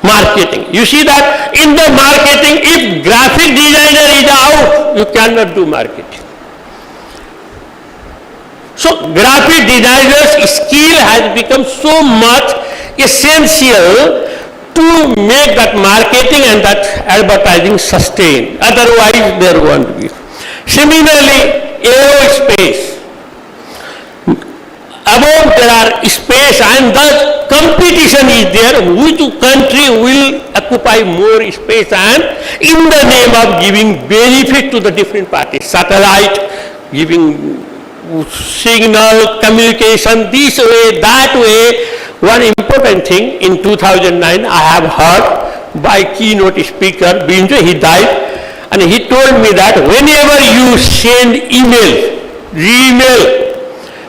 Marketing. You see that in the marketing, if graphic designer is out, you cannot do marketing. So graphic designer's skill has become so much essential to make that marketing and that advertising sustain. Otherwise, there won't be. Similarly, aerospace. Above there are space and the competition is there. Which country will occupy more space and in the name of giving benefit to the different parties. Satellite, giving signal, communication, this way, that way. One important thing, in 2009, I have heard by keynote speaker, he died, and he told me that whenever you send email, Gmail,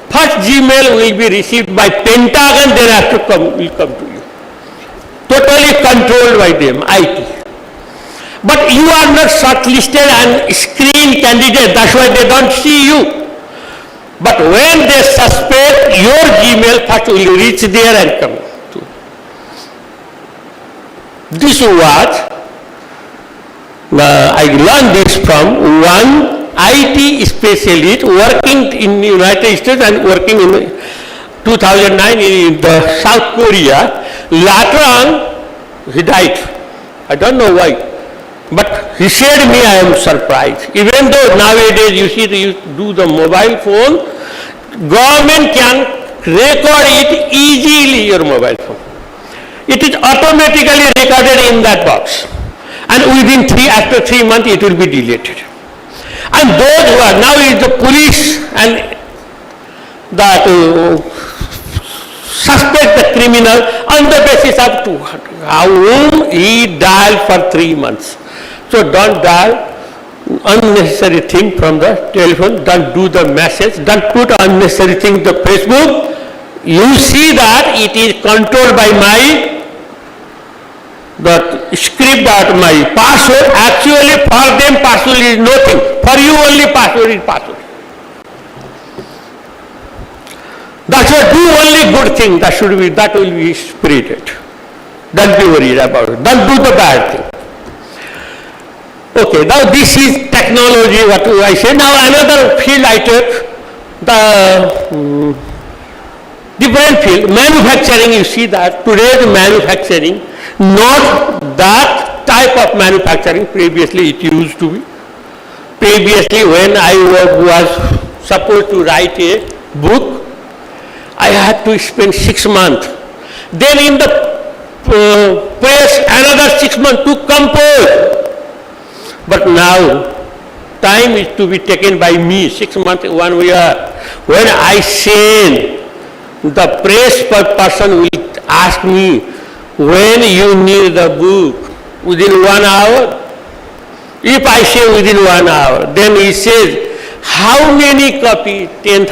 first Gmail will be received by Pentagon, then after will come to you. Totally controlled by them, IT. But you are not shortlisted and screened candidate, that's why they don't see you. But when they suspect your Gmail, first will reach there and come to. This was, I learned this from one IT specialist working in the United States and working in 2009 in the South Korea. Later on, he died. I don't know why. But he said me, I am surprised. Even though nowadays you see you do the mobile phone, government can record it easily, your mobile phone. It is automatically recorded in that box. And after 3 months it will be deleted. And those who are, now is the police and that suspect the criminal on the basis of whom he dialed for 3 months. So don't dial unnecessary thing from the telephone, don't do the message, don't put unnecessary thing to Facebook. You see that it is controlled by the script that my password. Actually for them password is nothing. For you only password is password. That's why do only good thing that will be spreaded. Don't be worried about it. Don't do the bad thing. Okay, now this is technology, what I say. Now another field I took, the different field, manufacturing. You see that today's manufacturing, not that type of manufacturing previously it used to be. Previously when I was supposed to write a book, I had to spend 6 months. Then in the press another 6 months to compose. But now time is to be taken by me, 6 months, 1 year. When I send, the press person will ask me, when you need the book, within 1 hour? If I say within 1 hour, then he says, how many copies? 10,000?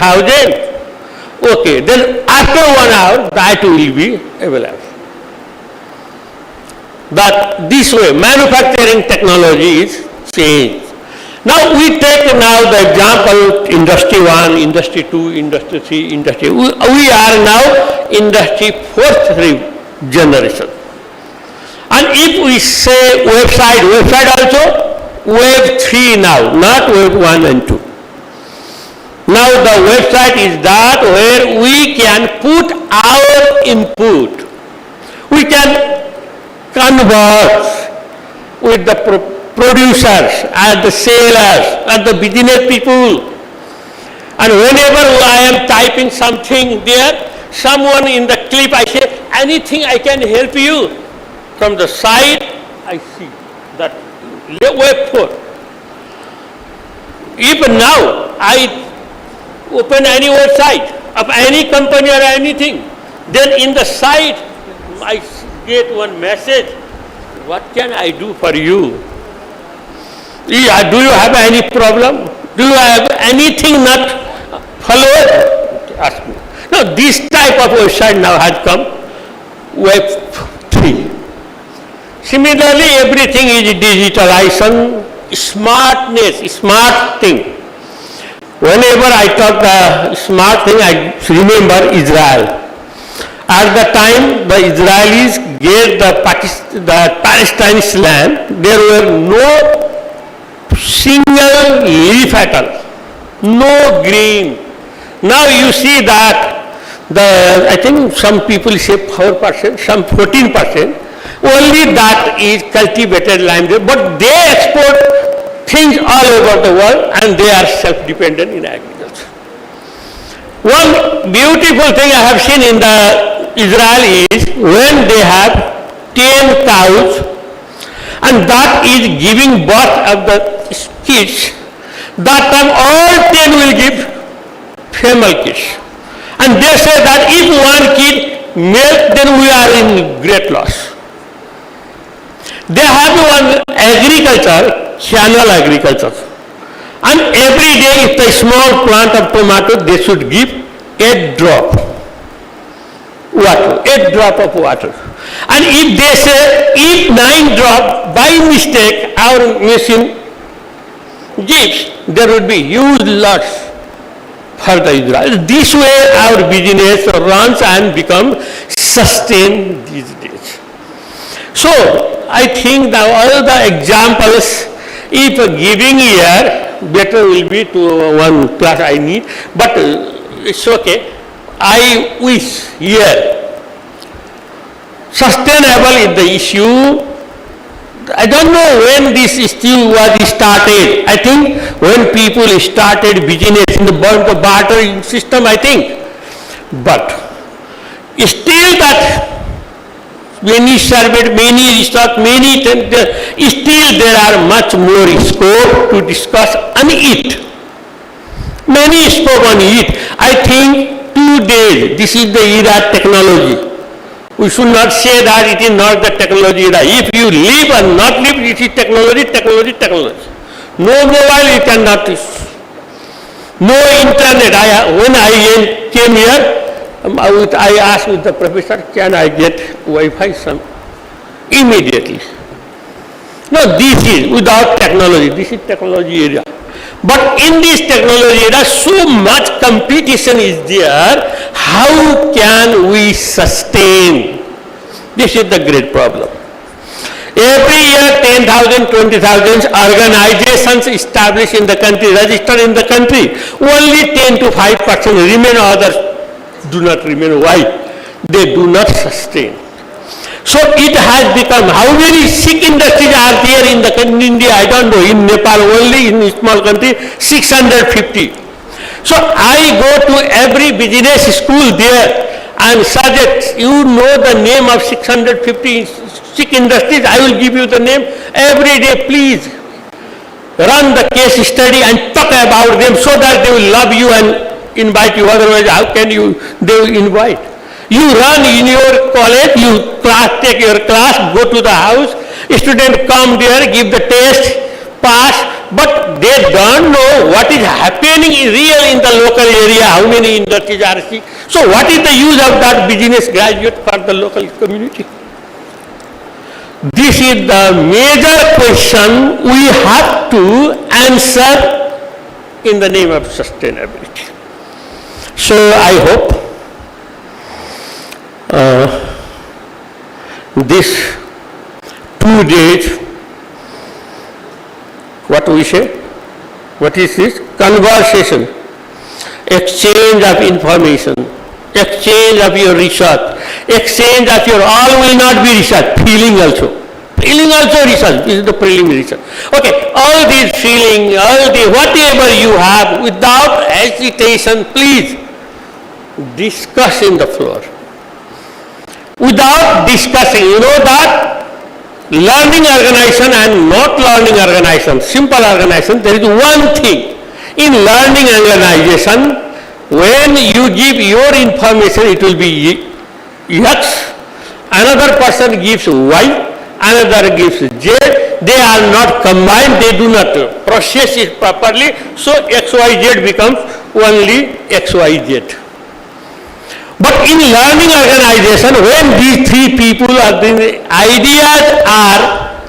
Okay, then after 1 hour, that will be available. That this way, manufacturing technology is changed. Now we take now the example, industry 1, industry 2, industry 3, industry. We are now industry 4th generation. And if we say website also, web 3 now, not web 1 and 2. Now the website is that where we can put our input. We can converse with the producers and the sellers and the business people. And whenever I am typing something there, someone in the clip I say, anything I can help you. From the side I see that web 4. If now I open any website of any company or anything, then in the site I get one message, what can I do for you? Do you have any problem? Do you have anything not followed? Ask me. Now this type of website now has come, web 3. Similarly, everything is digitalization, smartness, smart thing. Whenever I talk the smart thing, I remember Israel. At the time the Israelis gave the Palestine's land, there were no single leaf at all, no green. Now you see that I think some people say 4%, some 14%, only that is cultivated land, but they export things all over the world and they are self-dependent in agriculture. One beautiful thing I have seen in the Israel is when they have 10 cows and that is giving birth of the kids, that time all 10 will give female kids. And they say that if one kid male, then we are in great loss. They have one agriculture, channel agriculture. And every day if the small plant of tomato, they should give 8 drop water, 8 drop of water. And if they say, if 9 drop by mistake our machine gives, there would be huge loss for the Israel. This way our business runs and become sustained these days. So I think that all the examples, if giving here, better will be to one class I need, but it's okay. I wish here, sustainable is the issue. I don't know when this issue was started. I think when people started business in the barter system, I think. But still that many surveyed, many research, still there are much more scope to discuss on it. Many spoke on it. I think 2 days, this is the era technology. We should not say that it is not the technology era. If you live or not live, it is technology, technology, technology. No mobile you cannot use. No internet. When I came here, I asked with the professor, can I get Wi-Fi some? Immediately. No, this is without technology. This is technology area. But in this technology area, so much competition is there. How can we sustain? This is the great problem. Every year 10,000, 20,000 organizations established in the country, registered in the country. Only 10 to 5% remain, others do not remain. Why? They do not sustain. So it has become, how many Sikh industries are there in India? I don't know. In Nepal only, in a small country, 650. So I go to every business school there and suggest, you know the name of 650 Sikh industries, I will give you the name. Every day, please run the case study and talk about them so that they will love you and invite you. Otherwise, how can they will invite? You run in your college, you take your class, go to the house, students come there, give the test, pass, but they don't know what is happening real in the local area, how many industries are sick. So what is the use of that business graduate for the local community? This is the major question we have to answer in the name of sustainability. So I hope this 2 days, what we say, what is this? Conversation, exchange of information, exchange of your research, exchange of your, all will not be research, feeling also. Feeling also research, this is the preliminary research. Okay, all these feeling, all the whatever you have, without hesitation, please discuss in the floor. Without discussing, you know that learning organization and not learning organization, simple organization, there is one thing. In learning organization, when you give your information, it will be X, another person gives Y, another gives Z, they are not combined, they do not process it properly, so XYZ becomes only XYZ. But in learning organization, when these three people are doing, ideas are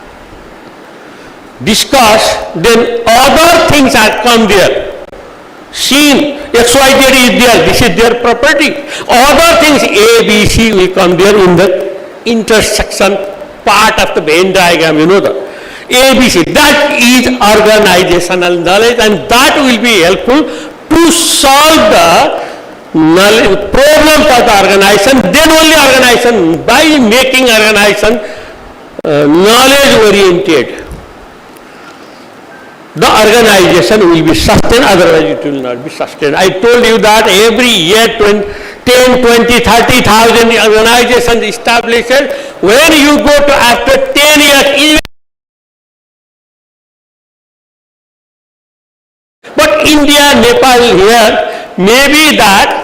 discussed, then other things are come there. Seen, XYZ is there, this is their property. Other things, A, B, C will come there in the intersection part of the Venn diagram, you know that. A, B, C, that is organizational knowledge, and that will be helpful to solve the problems of the organization. Then only organization, by making organization knowledge oriented, the organization will be sustained, otherwise it will not be sustained. I told you that every year 10, 20, 30,000 organizations established. When you go to after 10 years, but India, Nepal here, maybe that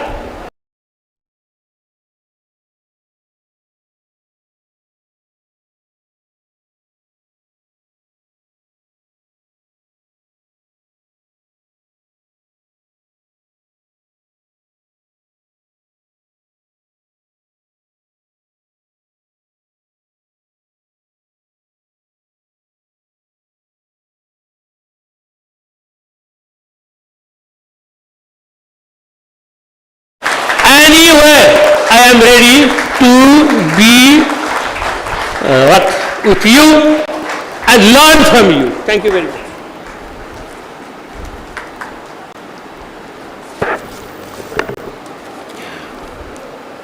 anywhere I am ready to be with you and learn from you. Thank you very much.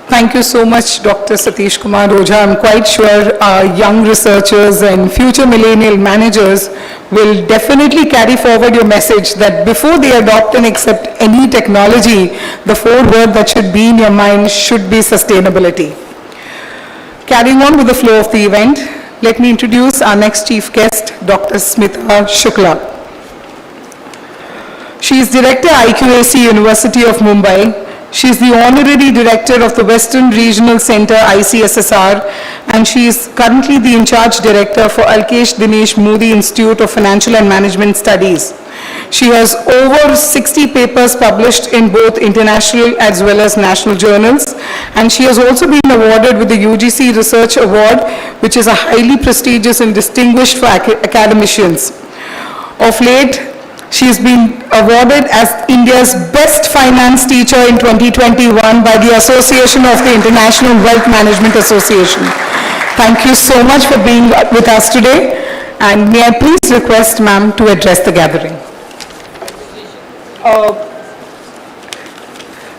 Thank you so much, Dr. Satish Kumar Ojha. I'm quite sure our young researchers and future millennial managers will definitely carry forward your message that before they adopt and accept any technology, the 4 words that should be in your mind should be sustainability. Carrying on with the flow of the event, let me introduce our next chief guest, Dr. Smitha Shukla. She is Director, IQAC, University of Mumbai. She is the Honorary Director of the Western Regional Center, ICSSR, and she is currently the In-Charge Director for Alkesh Dinesh Modi Institute of Financial and Management Studies. She has over 60 papers published in both international as well as national journals, and she has also been awarded with the UGC Research Award, which is a highly prestigious and distinguished for academicians. Of late, she has been awarded as India's best finance teacher in 2021 by the Association of the International Wealth Management Association. Thank you so much for being with us today, and may I please request ma'am to address the gathering.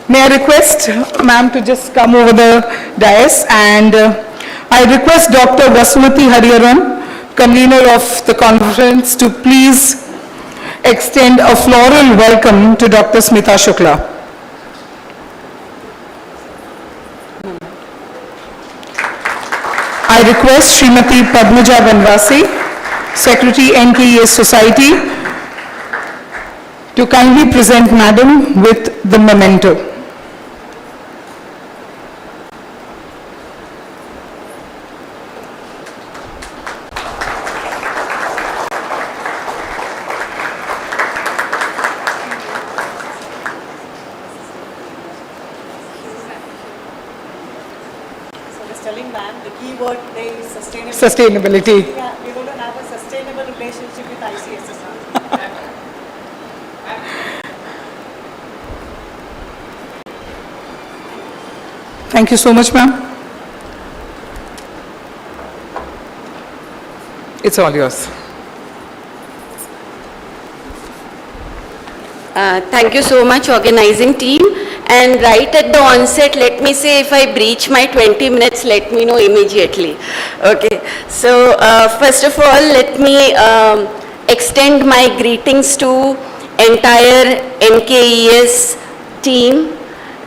May I request ma'am to just come over the dais, and I request Dr. Vasumati Hariharan, convener of the conference, to please extend a floral welcome to Dr. Smitha Shukla. I request Srimati Padmaja Banvasi, Secretary NKES Society, to kindly present Madam with the memento. Telling ma'am, the key word today is sustainability. Sustainability. Yeah, we're going to have a sustainable relationship with ICSSR. Thank you so much, ma'am. It's all yours. Thank you so much, organizing team. And right at the onset, let me say, if I breach my 20 minutes, let me know immediately. Okay. So, first of all, let me extend my greetings to entire NKES team,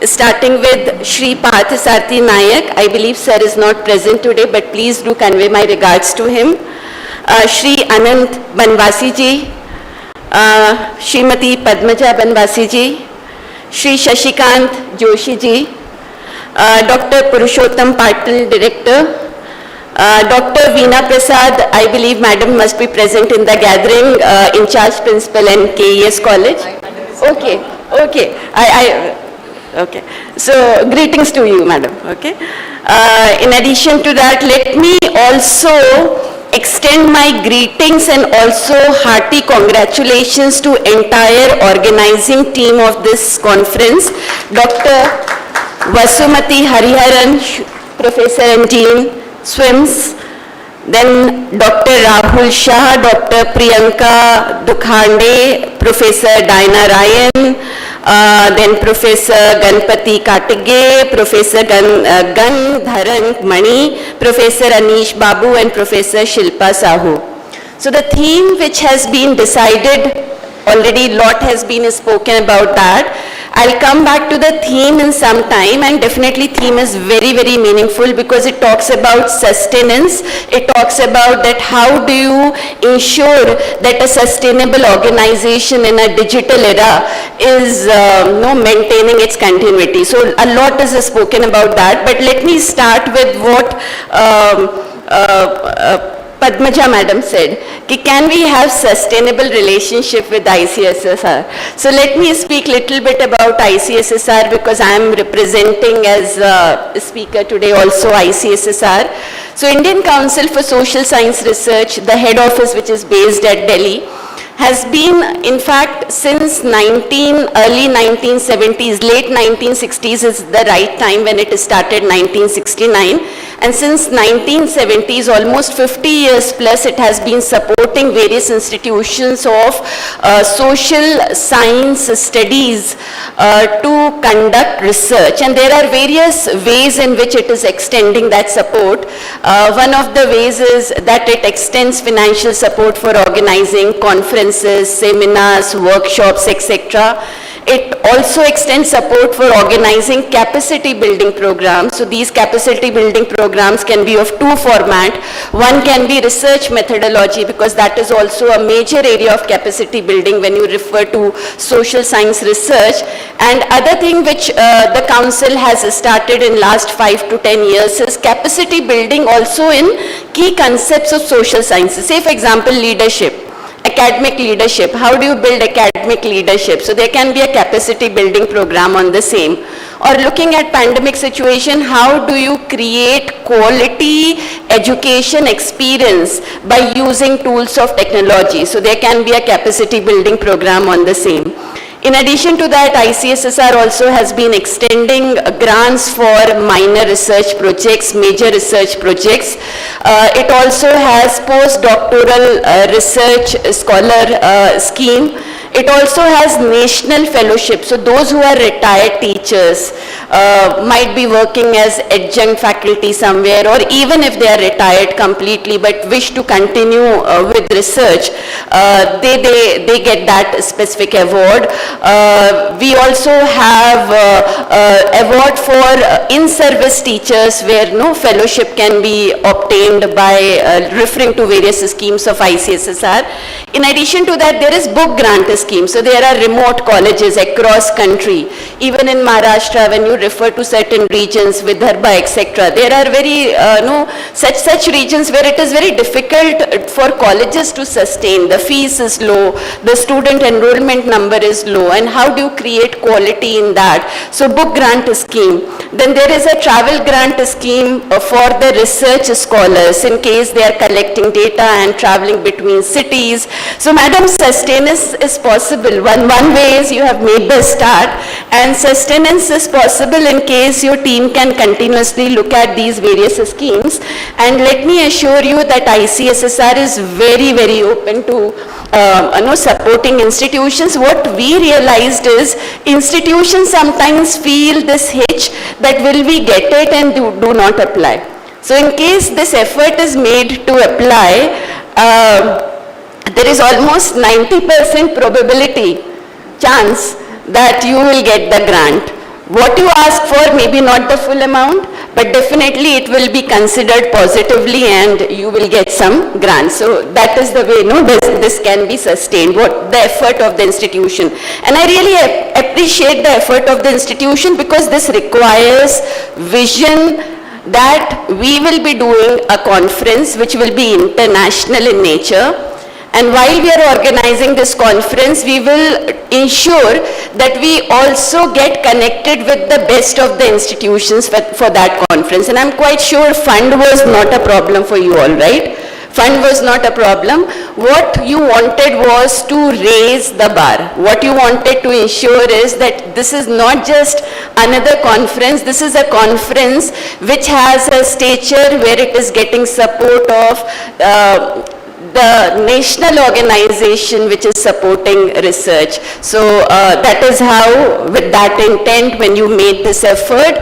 starting with Shri PRATISANDHI Nayak. I believe sir is not present today, but please do convey my regards to him. Shri Anant Banvasi ji, Srimati Padmaja Banvasi ji, Shri Shashikant Joshi ji, Dr. Purushottam Patil, Director, Dr. Veena Prasad, I believe Madam must be present in the gathering, In-Charge Principal and KES College. Okay, okay, okay. So, greetings to you, Madam, okay. In addition to that, let me also extend my greetings and also hearty congratulations to entire organizing team of this conference, Dr. Vasumati Hariharan, Professor and Dean, SWIMS, then Dr. Rahul Shah, Dr. Priyanka Dukhande, Professor Diana Ryan, then Professor Ganpati Katige, Professor Gandharan Mani, Professor Anish Babu, and Professor Shilpa Sahu. So the theme which has been decided, already lot has been spoken about that. I'll come back to the theme in some time, and definitely theme is very, very meaningful because it talks about sustenance. It talks about that how do you ensure that a sustainable organization in a digital era is maintaining its continuity. So a lot is spoken about that, but let me start with what Padmaja Madam said, can we have sustainable relationship with ICSSR? So let me speak little bit about ICSSR because I am representing as a speaker today also ICSSR. So Indian Council for Social Science Research, the head office which is based at Delhi, has been, in fact, since early 1970s, late 1960s is the right time when it started, 1969. and since 1970s, almost 50 years plus, it has been supporting various institutions of social science studies to conduct research, and there are various ways in which it is extending that support. One of the ways is that it extends financial support for organizing conferences, seminars, workshops, etc. It also extends support for organizing capacity building programs. So these capacity building programs can be of two formats. One can be research methodology, because that is also a major area of capacity building when you refer to social science research. And other thing which the council has started in last 5 to 10 years is capacity building also in key concepts of social sciences. Say for example, leadership. Academic leadership. How do you build academic leadership? So there can be a capacity building program on the same. Or looking at pandemic situation, how do you create quality education experience by using tools of technology? So there can be a capacity building program on the same. In addition to that, ICSSR also has been extending grants for minor research projects, major research projects. It also has postdoctoral research scholar scheme. It also has national fellowship. So those who are retired teachers might be working as adjunct faculty somewhere, or even if they are retired completely but wish to continue with research, they get that specific award. We also have award for in-service teachers, where no fellowship can be obtained by referring to various schemes of ICSSR. In addition to that, there is book grant scheme. So there are remote colleges across country. Even in Maharashtra, when you refer to certain regions, Vidarbha, etc., there are very such regions where it is very difficult for colleges to sustain. The fees is low, the student enrollment number is low, and how do you create quality in that? So book grant scheme. Then there is a travel grant scheme for the research scholars in case they are collecting data and traveling between cities. So madam, sustenance is possible. One way is you have made the start, and sustenance is possible in case your team can continuously look at these various schemes. And let me assure you that ICSSR is very, very open to supporting institutions. What we realized is institutions sometimes feel this hitch that will we get it and do not apply. So in case this effort is made to apply, there is almost 90% probability chance that you will get the grant. What you ask for may be not the full amount, but definitely it will be considered positively and you will get some grants. So that is the way this can be sustained, the effort of the institution. And I really appreciate the effort of the institution, because this requires vision that we will be doing a conference which will be international in nature. And while we are organizing this conference, we will ensure that we also get connected with the best of the institutions for that conference. And I'm quite sure fund was not a problem for you all, right? Fund was not a problem. What you wanted was to raise the bar. What you wanted to ensure is that this is not just another conference. This is a conference which has a stature where it is getting support of the national organization which is supporting research. So that is how, with that intent, when you made this effort,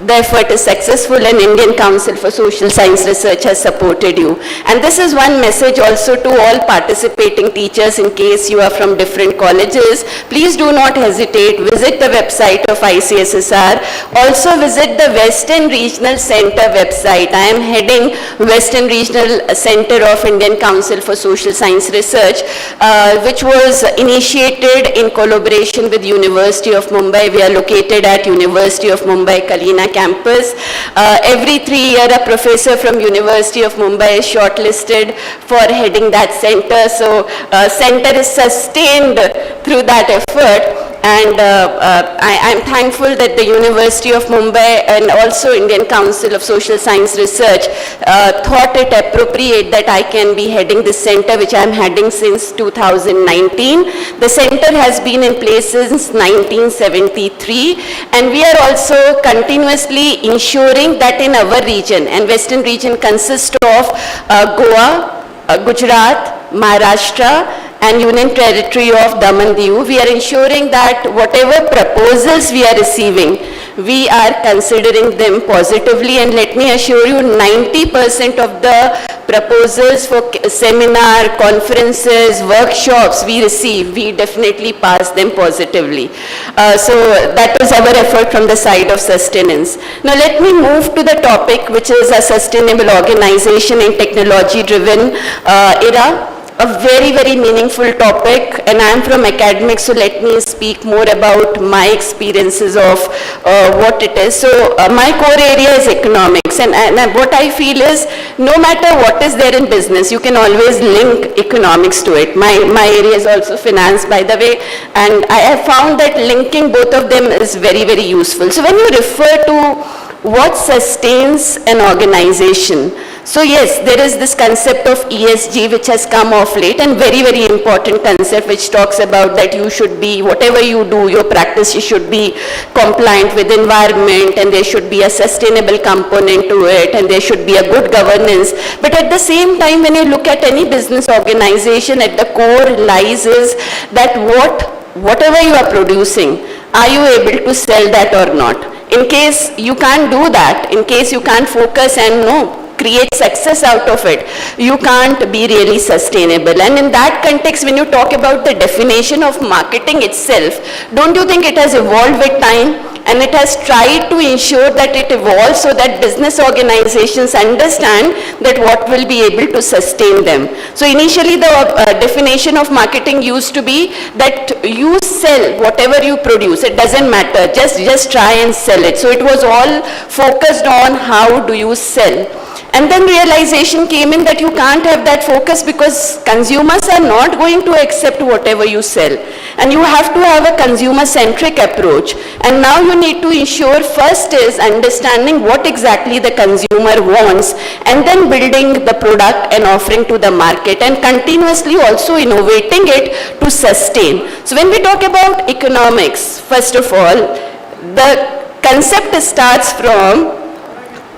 the effort is successful, and Indian Council for Social Science Research has supported you. And this is one message also to all participating teachers. In case you are from different colleges, please do not hesitate. Visit the website of ICSSR. Also visit the Western Regional Center website. I am heading Western Regional Center of Indian Council for Social Science Research, which was initiated in collaboration with University of Mumbai. We are located at University of Mumbai, Kalina campus. Every 3 years, a professor from University of Mumbai is shortlisted for heading that center. So center is sustained through that effort. and I'm thankful that the University of Mumbai and also Indian Council of Social Science Research thought it appropriate that I can be heading this center, which I'm heading since 2019. The center has been in place since 1973, and we are also continuously ensuring that in our region, and Western region consists of Goa, Gujarat, Maharashtra, and Union Territory of Daman Diu, we are ensuring that whatever proposals we are receiving, we are considering them positively, and let me assure you 90% of the proposals for seminar, conferences, workshops we receive, we definitely pass them positively. So that was our effort from the side of sustenance. Now let me move to the topic, which is a sustainable organization in technology-driven era. A very, very meaningful topic, and I am from academics, so let me speak more about my experiences of what it is. So my core area is economics, and what I feel is no matter what is there in business, you can always link economics to it. My area is also finance, by the way, and I have found that linking both of them is very, very useful. So when you refer to what sustains an organization, so yes, there is this concept of ESG which has come of late, and very, very important concept which talks about that you should be, whatever you do, your practice, you should be compliant with environment, and there should be a sustainable component to it, and there should be a good governance. But at the same time, when you look at any business organization, at the core lies is that whatever you are producing, are you able to sell that or not? In case you can't do that, in case you can't focus and create success out of it, you can't be really sustainable. And in that context, when you talk about the definition of marketing itself, don't you think it has evolved with time? And it has tried to ensure that it evolves so that business organizations understand that what will be able to sustain them. So initially the definition of marketing used to be that you sell whatever you produce, it doesn't matter, just try and sell it. So it was all focused on how do you sell. And then realization came in that you can't have that focus because consumers are not going to accept whatever you sell. And you have to have a consumer-centric approach. And now you need to ensure first is understanding what exactly the consumer wants, and then building the product and offering to the market, and continuously also innovating it to sustain. So when we talk about economics, first of all, the concept starts from,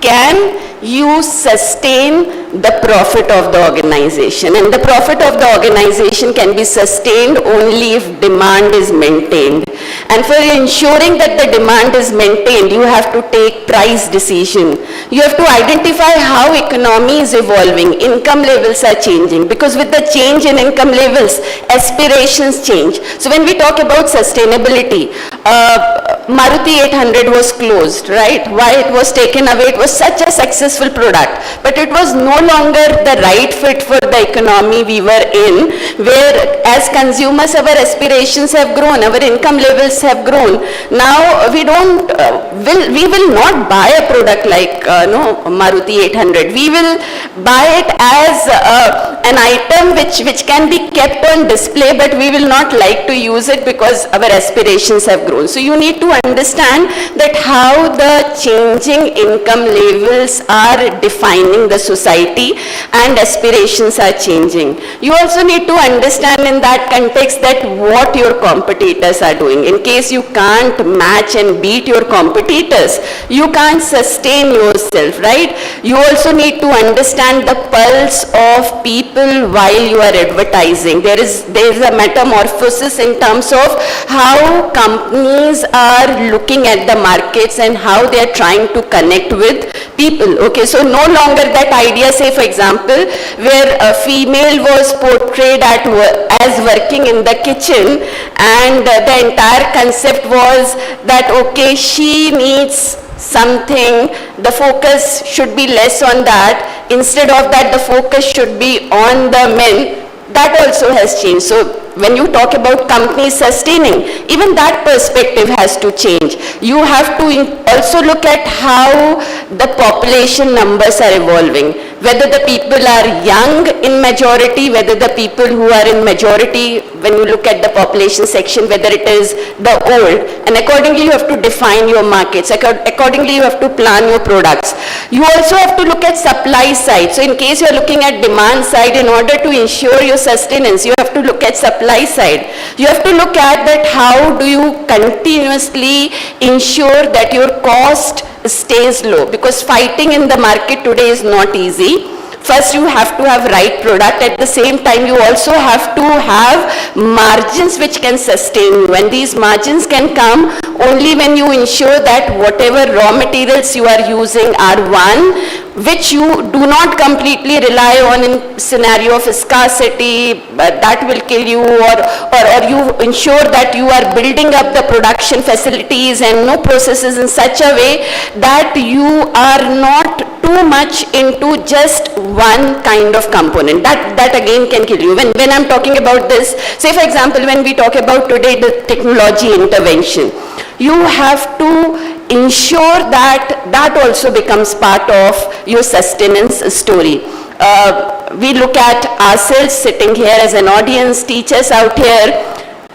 can you sustain the profit of the organization? And the profit of the organization can be sustained only if demand is maintained. And for ensuring that the demand is maintained, you have to take price decision. You have to identify how economy is evolving. Income levels are changing, because with the change in income levels, aspirations change. So when we talk about sustainability, Maruti 800 was closed, right? Why it was taken away? It was such a successful product, but it was no longer the right fit for the economy we were in, where as consumers our aspirations have grown, our income levels have grown. Now we will not buy a product like Maruti 800. We will buy it as an item which can be kept on display, but we will not like to use it because our aspirations have grown. So you need to understand that how the changing income levels are defining the society and aspirations are changing. You also need to understand in that context that what your competitors are doing. In case you can't match and beat your competitors, you can't sustain yourself, right? You also need to understand the pulse of people while you are advertising. There is a metamorphosis in terms of how companies are looking at the markets and how they are trying to connect with people. Okay, so no longer that idea, say for example, where a female was portrayed as working in the kitchen, and the entire concept was that okay, she needs something, the focus should be less on that. Instead of that, the focus should be on the men. That also has changed. So when you talk about companies sustaining, even that perspective has to change. You have to also look at how the population numbers are evolving. whether the people are young in majority, whether the people who are in majority, when you look at the population section, whether it is the old, and accordingly you have to define your markets, accordingly you have to plan your products. You also have to look at supply side. So in case you are looking at demand side, in order to ensure your sustenance, you have to look at supply side. You have to look at that how do you continuously ensure that your cost stays low, because fighting in the market today is not easy. First you have to have right product, at the same time you also have to have margins which can sustain you, and these margins can come only when you ensure that whatever raw materials you are using are one which you do not completely rely on in scenario of scarcity, that will kill you, or you ensure that you are building up the production facilities and no processes in such a way that you are not too much into just one kind of component. That again can kill you. When I'm talking about this, say for example, when we talk about today the technology intervention, you have to ensure that that also becomes part of your sustenance story. We look at ourselves sitting here as an audience, teachers out here.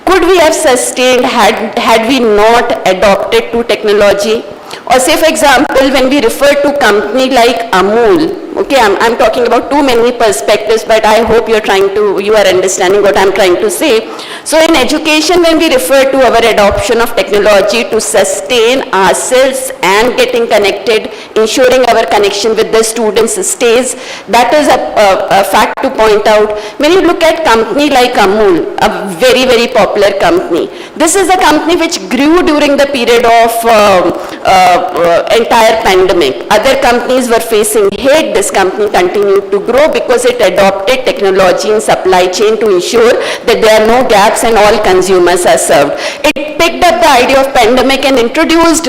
Could we have sustained had we not adopted to technology? Or say for example, when we refer to company like Amul, okay, I'm talking about too many perspectives, but I hope you are understanding what I'm trying to say. So in education, when we refer to our adoption of technology to sustain ourselves and getting connected, ensuring our connection with the students stays, that is a fact to point out. When you look at company like Amul, a very, very popular company, this is a company which grew during the period of entire pandemic. Other companies were facing hit. This company continued to grow because it adopted technology in supply chain to ensure that there are no gaps and all consumers are served. It picked up the idea of pandemic and introduced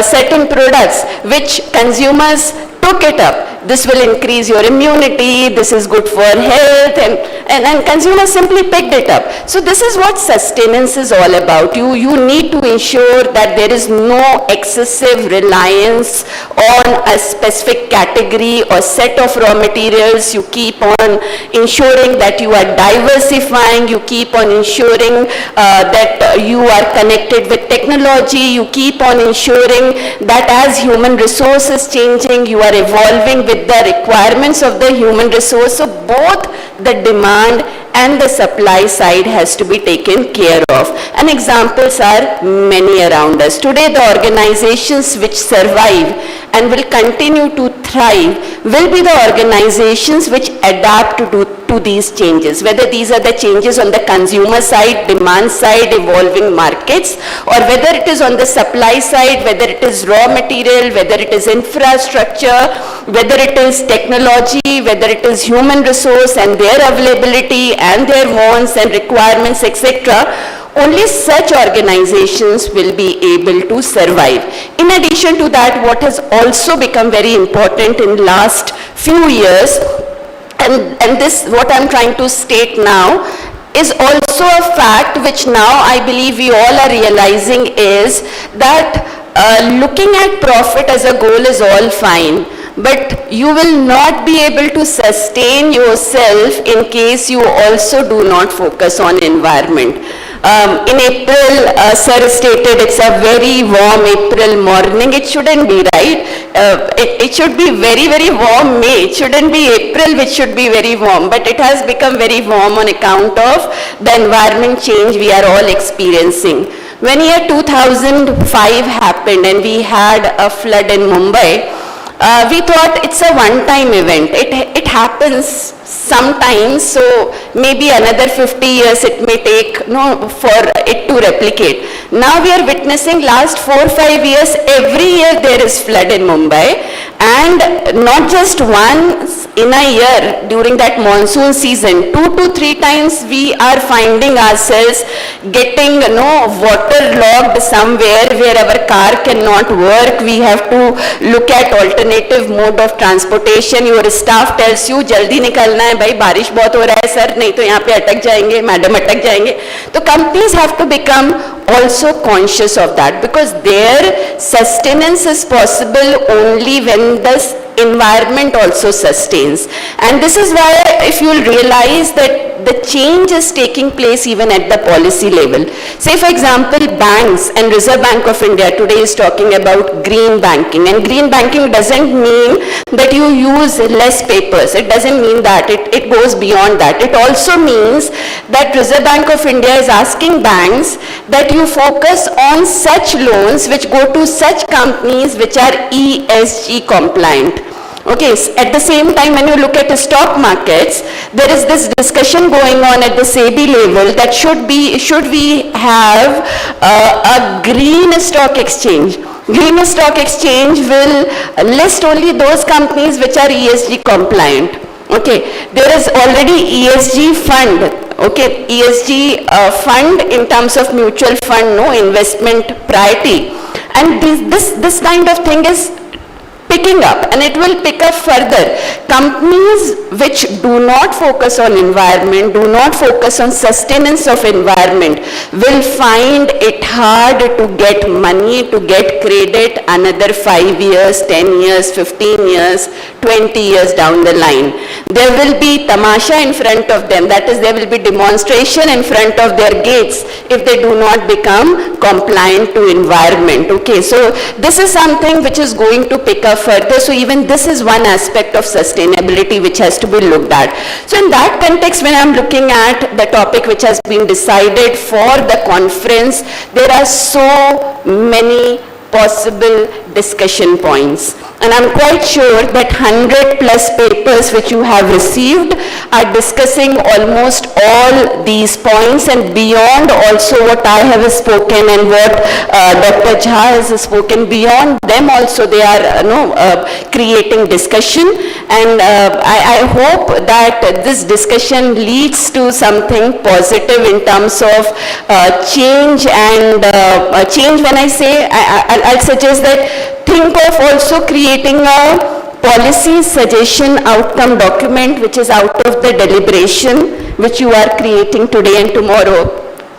certain products which consumers took it up. This will increase your immunity, this is good for health, and consumers simply picked it up. So this is what sustenance is all about. You need to ensure that there is no excessive reliance on a specific category or set of raw materials. You keep on ensuring that you are diversifying, you keep on ensuring that you are connected with technology, you keep on ensuring that as human resource is changing, you are evolving with the requirements of the human resource. So both the demand and the supply side has to be taken care of. And examples are many around us. Today the organizations which survive and will continue to thrive will be the organizations which adapt to these changes, whether these are the changes on the consumer side, demand side, evolving markets, or whether it is on the supply side, whether it is raw material, whether it is infrastructure, whether it is technology, whether it is human resource and their availability and their wants and requirements, etc. Only such organizations will be able to survive. In addition to that, what has also become very important in last few years, and this what I'm trying to state now, is also a fact which now I believe we all are realizing, is that looking at profit as a goal is all fine, but you will not be able to sustain yourself in case you also do not focus on environment. In April, sir stated it's a very warm April morning. It shouldn't be, right? It should be very, very warm May. It shouldn't be April which should be very warm, but it has become very warm on account of the environment change we are all experiencing. When year 2005 happened and we had a flood in Mumbai, we thought it's a one-time event. It happens sometimes, so maybe another 50 years it may take for it to replicate. Now we are witnessing last 4-5 years, every year there is flood in Mumbai, and not just once in a year during that monsoon season, 2 to 3 times we are finding ourselves getting waterlogged somewhere where our car cannot work. We have to look at alternative mode of transportation. Your staff tells you jaldi nikalna hai bhai, बारिश बहुत हो रहा है sir, नहीं तो यहाँ पे अटक जाएंगे, मैडम अटक जाएंगे. तो companies have to become also conscious of that, because their sustenance is possible only when the environment also sustains. And this is why, if you'll realize that the change is taking place even at the policy level. Say for example, banks and Reserve Bank of India today is talking about green banking, and green banking doesn't mean that you use less papers. It doesn't mean that. It goes beyond that. It also means that Reserve Bank of India is asking banks that you focus on such loans which go to such companies which are ESG compliant. Okay, at the same time, when you look at the stock markets, there is this discussion going on at the SEBI level that should we have a green stock exchange. Green stock exchange will list only those companies which are ESG compliant. Okay, there is already ESG fund. Okay, ESG fund in terms of mutual fund, no investment priority, and this kind of thing is picking up, and it will pick up further. Companies which do not focus on environment, do not focus on sustenance of environment, will find it hard to get money, to get credit another 5 years, 10 years, 15 years, 20 years down the line. There will be tamasha in front of them, that is, there will be demonstration in front of their gates if they do not become compliant to environment. Okay, so this is something which is going to pick up further. So even this is one aspect of sustainability which has to be looked at. So in that context, when I'm looking at the topic which has been decided for the conference, there are so many possible discussion points. And I'm quite sure that 100+ papers which you have received are discussing almost all these points and beyond also what I have spoken and what Dr. Jha has spoken. Beyond them also they are creating discussion, and I hope that this discussion leads to something positive in terms of change. And change, when I say, I'll suggest that think of also creating a policy suggestion outcome document which is out of the deliberation which you are creating today and tomorrow,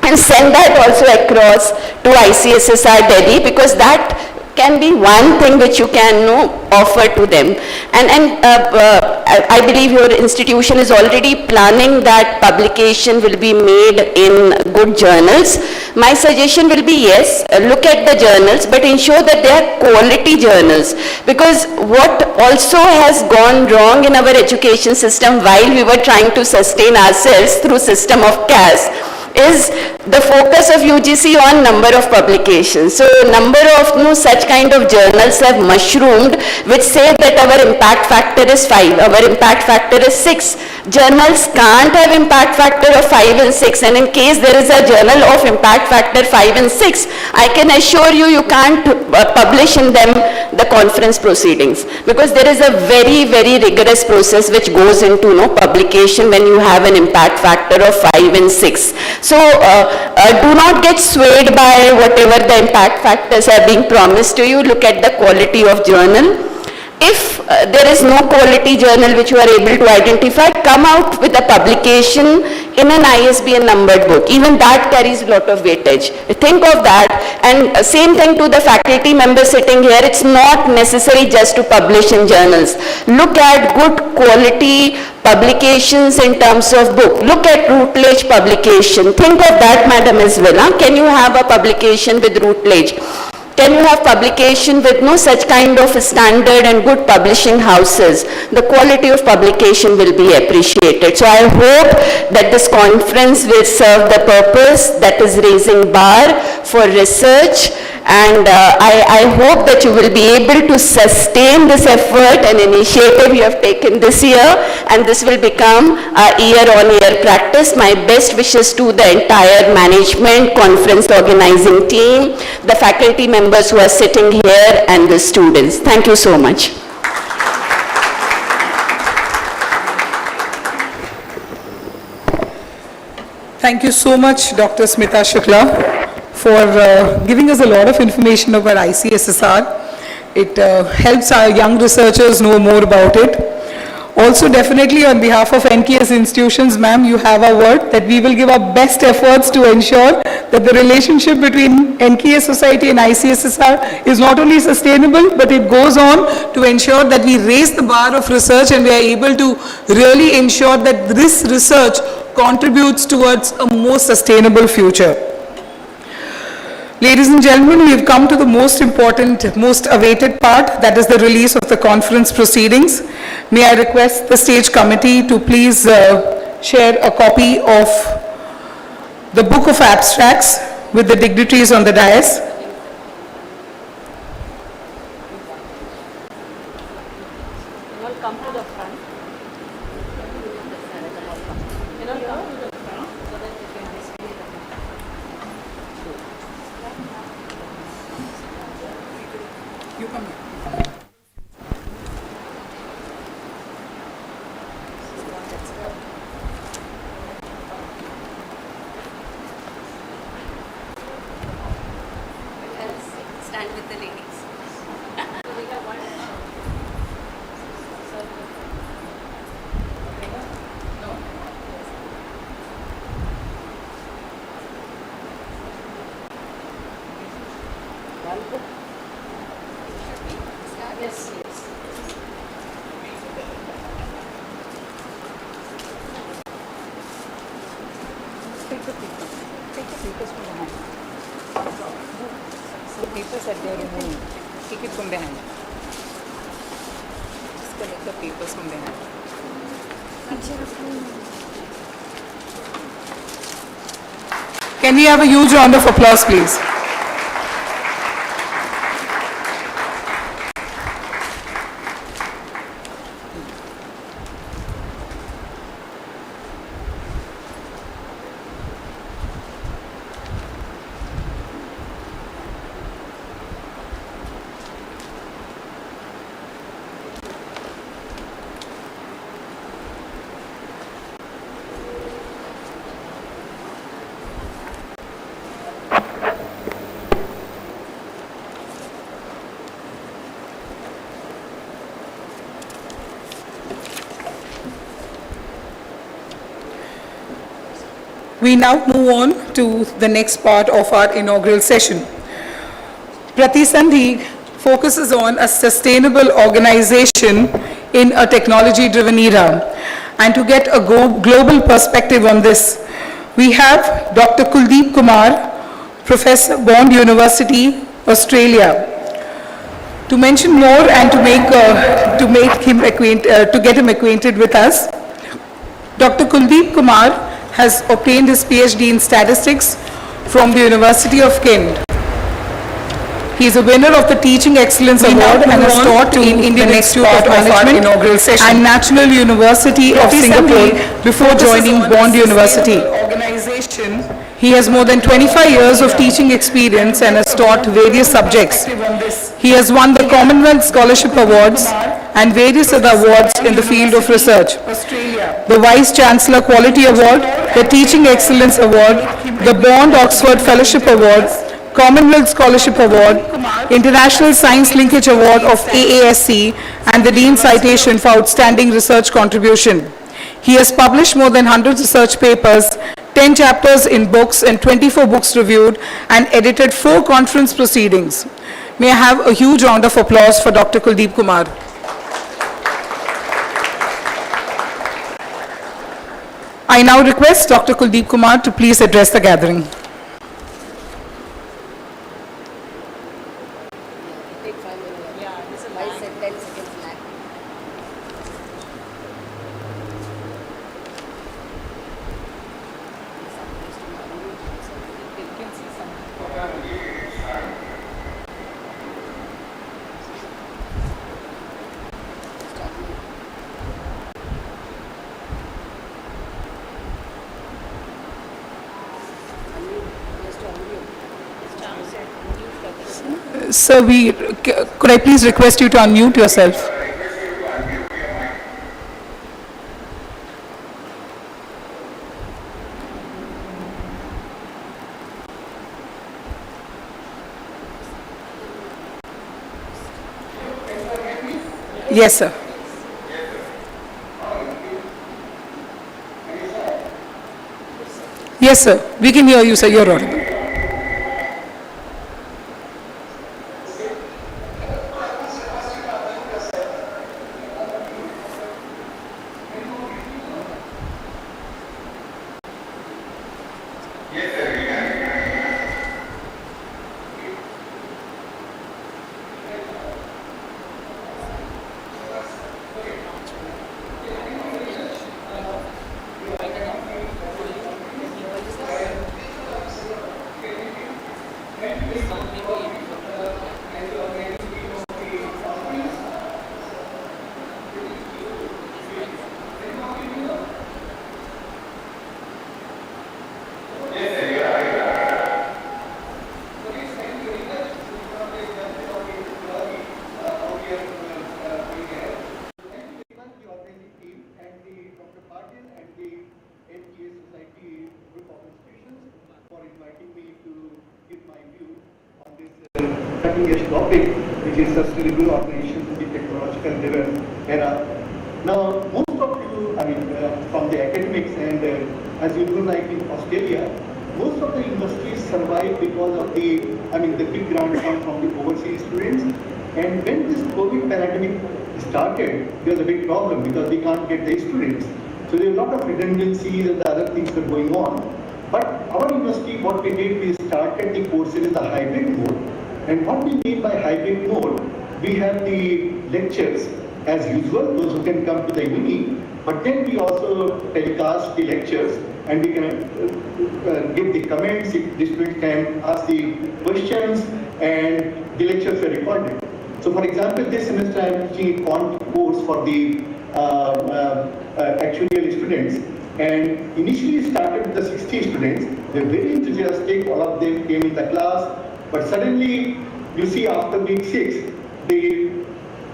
and send that also across to ICSSR Delhi, because that can be one thing which you can offer to them. And I believe your institution is already planning that publication will be made in good journals. My suggestion will be, yes, look at the journals, but ensure that they are quality journals, because what also has gone wrong in our education system while we were trying to sustain ourselves through system of caste is the focus of UGC on number of publications. So number of such kind of journals have mushroomed which say that our impact factor is 5, our impact factor is 6. Journals can't have impact factor of 5 and 6, and in case there is a journal of impact factor 5 and 6, I can assure you, you can't publish in them the conference proceedings, because there is a very, very rigorous process which goes into publication when you have an impact factor of 5 and 6. So do not get swayed by whatever the impact factors are being promised to you. Look at the quality of journal. If there is no quality journal which you are able to identify, come out with a publication in an ISBN numbered book. Even that carries a lot of weightage. Think of that. And same thing to the faculty members sitting here. It's not necessary just to publish in journals. Look at good quality publications in terms of book. Look at routledge publication. Think of that, madam, as well. Can you have a publication with routledge? Can you have publication with such kind of standard and good publishing houses? The quality of publication will be appreciated. So I hope that this conference will serve the purpose, that is raising bar for research, and I hope that you will be able to sustain this effort and initiative you have taken this year, and this will become a year-on-year practice. My best wishes to the entire management, conference organizing team, the faculty members who are sitting here, and the students. Thank you so much. Thank you so much, Dr. Smitha Shukla, for giving us a lot of information about ICSSR. It helps our young researchers know more about it. Also, definitely on behalf of NKS institutions, ma'am, you have our word that we will give our best efforts to ensure that the relationship between NKS Society and ICSSR is not only sustainable, but it goes on to ensure that we raise the bar of research and we are able to really ensure that this research contributes towards a more sustainable future. Ladies and gentlemen, we have come to the most important, most awaited part, that is the release of the conference proceedings. May I request the stage committee to please share a copy of the book of abstracts with the dignitaries on the dais. Stand with the ladies. Yes, yes. Take the papers from behind. The papers that they are removing, take it from behind. Just collect the papers from behind. Can we have a huge round of applause, please? We now move on to the next part of our inaugural session. PRATISANDHI focuses on a sustainable organization in a technology-driven era. And to get a global perspective on this, we have Dr. Kuldeep Kumar, Professor, Bond University, Australia. To mention more and to get him acquainted with us, Dr. Kuldeep Kumar has obtained his PhD in statistics from the University of Kent. He is a winner of the Teaching Excellence Award and has taught in Indian Institute of Management and National University of Singapore before joining Bond University. He has more than 25 years of teaching experience and has taught various subjects. He has won the Commonwealth Scholarship Awards and various other awards in the field of research. The Vice Chancellor Quality Award, the Teaching Excellence Award, the Bond Oxford Fellowship Award, Commonwealth Scholarship Award, International Science Linkage Award of AASC, and the Dean Citation for Outstanding Research Contribution. He has published more than 100 research papers, 10 chapters in books and 24 books reviewed, and edited 4 conference proceedings. May I have a huge round of applause for Dr. Kuldeep Kumar. I now request Dr. Kuldeep Kumar to please address the gathering. Sir, could I please request you to unmute yourself? Yes, sir. Yes, sir. We can hear you, sir. You're audible. cutting-edge topic, which is sustainable organization in the technological era. Now, most of you, from the academics and as you know, like in Australia, most of the industries survive because of the big grants come from the overseas students. And when this COVID pandemic started, there was a big problem because we can't get the students. So there are a lot of redundancies and the other things were going on. But our university, what we did, we started the courses in the hybrid mode. And what we mean by hybrid mode, we have the lectures as usual, those who can come to the uni, but then we also telecast the lectures and we can give the comments, if the students can ask the questions, and the lectures are recorded. So for example, this semester I am teaching a quant course for the actuarial students, and initially started with the 60 students. They were very enthusiastic, all of them came in the class, but suddenly you see after week 6,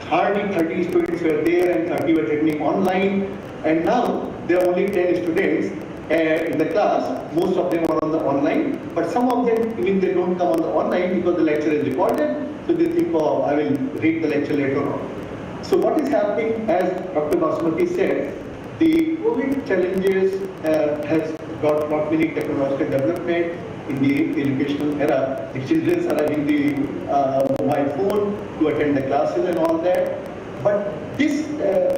hardly 30 students were there and 30 were attending online, and now there are only 10 students in the class. Most of them are on the online, but some of them, even they don't come on the online because the lecture is recorded, so they think, oh, I will read the lecture later on. So what is happening, as Dr. Basmati said, the COVID challenges has got not many technological development in the educational era. The children are having the mobile phone to attend the classes and all that. But this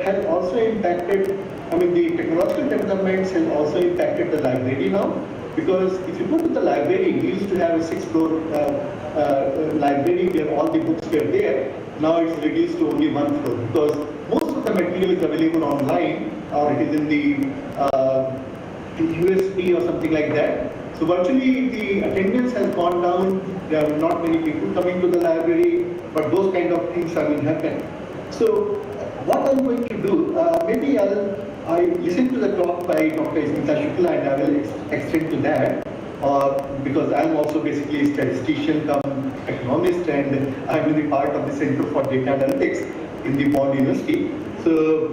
has also impacted, the technological developments has also impacted the library now. Because if you go to the library, we used to have a 6-floor library where all the books were there. Now it's reduced to only 1 floor because most of the material is available online, or it is in the USB or something like that. So virtually the attendance has gone down. There are not many people coming to the library, but those kind of things happen. So what I'm going to do, maybe I listened to the talk by Dr. Smitha Shukla and I will extend to that, because I'm also basically a statistician come economist, and I'm in the part of the Center for Data Analytics in the Bond University. So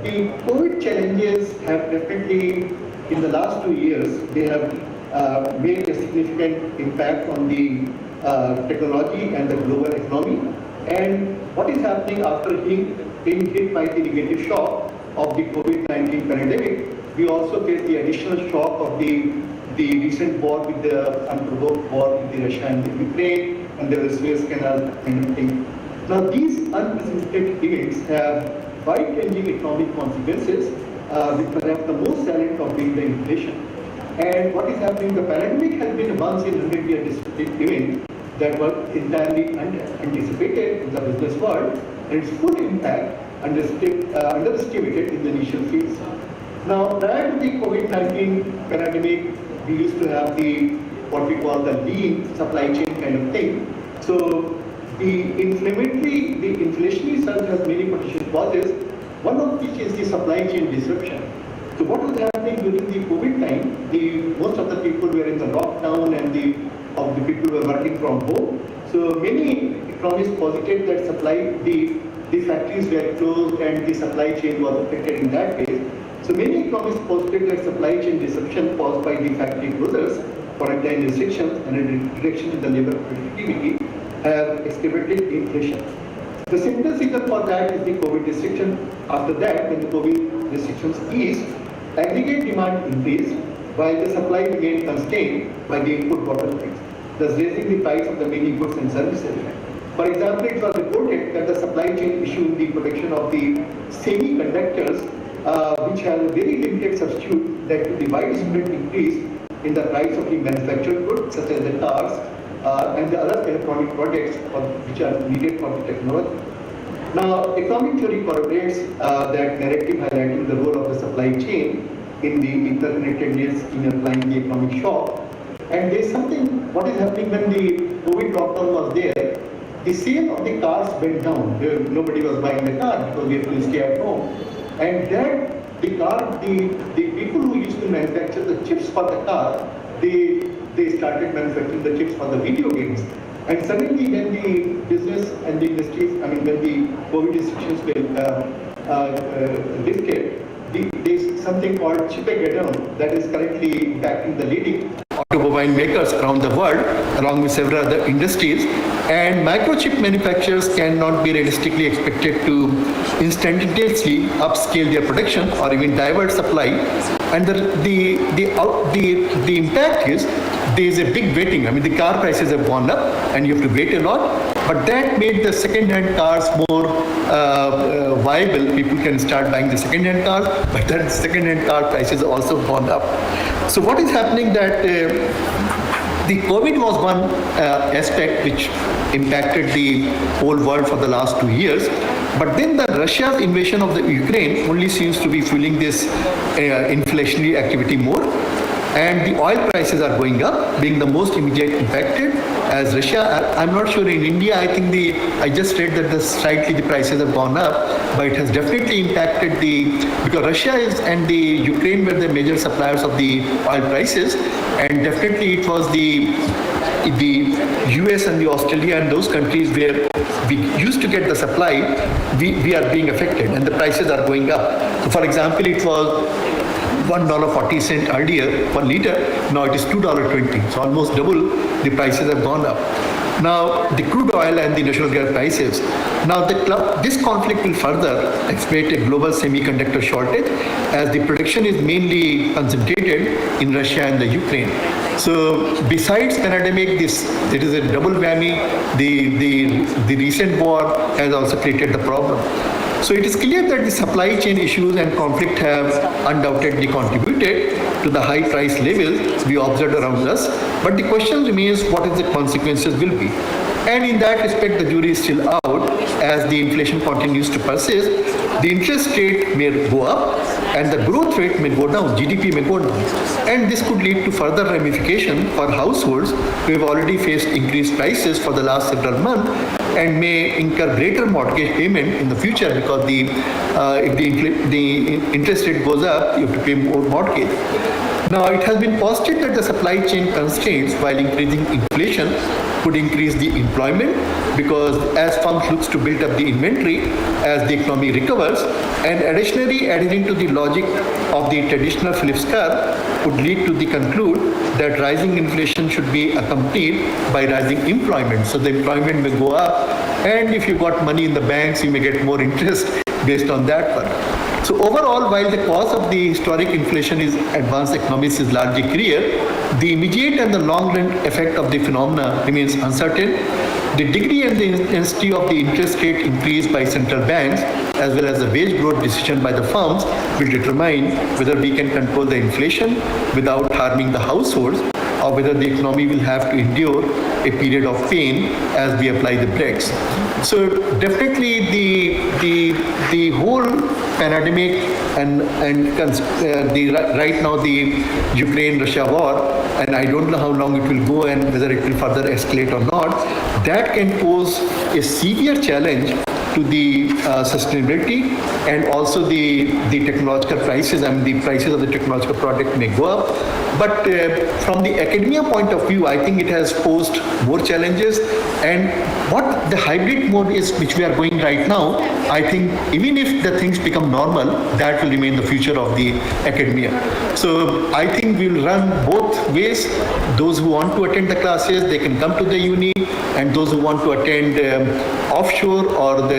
the COVID challenges have definitely, in the last 2 years, they have made a significant impact on the technology and the global economy. And what is happening after being hit by the negative shock of the COVID-19 pandemic, we also face the additional shock of the recent war with the unprovoked war with the Russia and the Ukraine and the Suez Canal kind of thing. Now these unprecedented events have wide-ranging economic consequences, with perhaps the most salient of being the inflation. And what is happening, the pandemic has been a once in 100-year event that was entirely anticipated in the business world, and its full impact underestimated in the initial phase. Now, prior to the COVID-19 pandemic, we used to have what we call the lean supply chain kind of thing. So the inflationary surge has many potential causes, one of which is the supply chain disruption. So what was happening during the COVID time, most of the people were in the lockdown and the people were working from home. So many economists posited that the factories were closed and the supply chain was affected in that way. So many economists posited that supply chain disruption caused by the factory closures, quarantine restrictions, and a reduction in the labor productivity have exacerbated inflation. The simplest reason for that is the COVID restriction. After that, when the COVID restrictions eased, aggregate demand increased while the supply remained constrained by the input bottlenecks, thus raising the price of the many goods and services. For example, it was reported that the supply chain issue in the production of the semiconductors, which have a very limited substitute, led to the widespread increase in the price of the manufactured goods such as the cars and the other electronic products which are needed for the technology. Now, economic theory corroborates that narrative highlighting the role of the supply chain in the interconnectedness in applying the economic shock. And there's something, what is happening when the COVID lockdown was there, the sale of the cars went down. Nobody was buying the car because we have to stay at home. And that the people who used to manufacture the chips for the car, they started manufacturing the chips for the video games. And suddenly when the business and the industries, when the COVID restrictions were lifted, there's something called Chipegeddon that is currently impacting the leading automobile makers around the world, along with several other industries. And microchip manufacturers cannot be realistically expected to instantaneously upscale their production or even divert supply. And the impact is there is a big waiting. The car prices have gone up and you have to wait a lot. But that made the second-hand cars more viable. People can start buying the second-hand cars, but then second-hand car prices have also gone up. So what is happening that the COVID was one aspect which impacted the whole world for the last 2 years. But then the Russia's invasion of the Ukraine only seems to be fueling this inflationary activity more. And the oil prices are going up, being the most immediate impacted. As Russia, I'm not sure in India, I think I just read that slightly the prices have gone up, but it has definitely impacted because Russia and the Ukraine were the major suppliers of the oil prices, and definitely it was the US and the Australia and those countries where we used to get the supply, we are being affected and the prices are going up. So for example, it was $1.40 earlier per liter, now it is $2.20. So almost double the prices have gone up. Now the crude oil and the natural gas prices. Now this conflict will further exploit a global semiconductor shortage as the production is mainly concentrated in Russia and the Ukraine. So besides pandemic, there is a double whammy. The recent war has also created the problem. So it is clear that the supply chain issues and conflict have undoubtedly contributed to the high price levels we observed around us. But the question remains what is the consequences will be. And in that respect, the jury is still out as the inflation continues to persist. The interest rate may go up and the growth rate may go down, GDP may go down. And this could lead to further ramification for households who have already faced increased prices for the last several months and may incur greater mortgage payment in the future because if the interest rate goes up, you have to pay more mortgage. Now, it has been posited that the supply chain constraints while increasing inflation could increase the employment because as firms look to build up the inventory as the economy recovers, and additionally adhering to the logic of the traditional Phillips curve would lead to the conclude that rising inflation should be accompanied by rising employment. So the employment may go up, and if you got money in the banks, you may get more interest based on that one. So overall, while the cause of the historic inflation is advanced economics is largely clear, the immediate and the long-run effect of the phenomena remains uncertain. The degree and the intensity of the interest rate increase by central banks as well as the wage growth decision by the firms will determine whether we can control the inflation without harming the households or whether the economy will have to endure a period of pain as we apply the brakes. So definitely the whole pandemic and right now the Ukraine-Russia war, and I don't know how long it will go and whether it will further escalate or not, that can pose a severe challenge to the sustainability and also the technological prices. The prices of the technological product may go up. But from the academia point of view, I think it has posed more challenges. And what the hybrid mode is, which we are going right now, I think even if the things become normal, that will remain the future of the academia. So I think we will run both ways. Those who want to attend the classes, they can come to the uni, and those who want to attend offshore or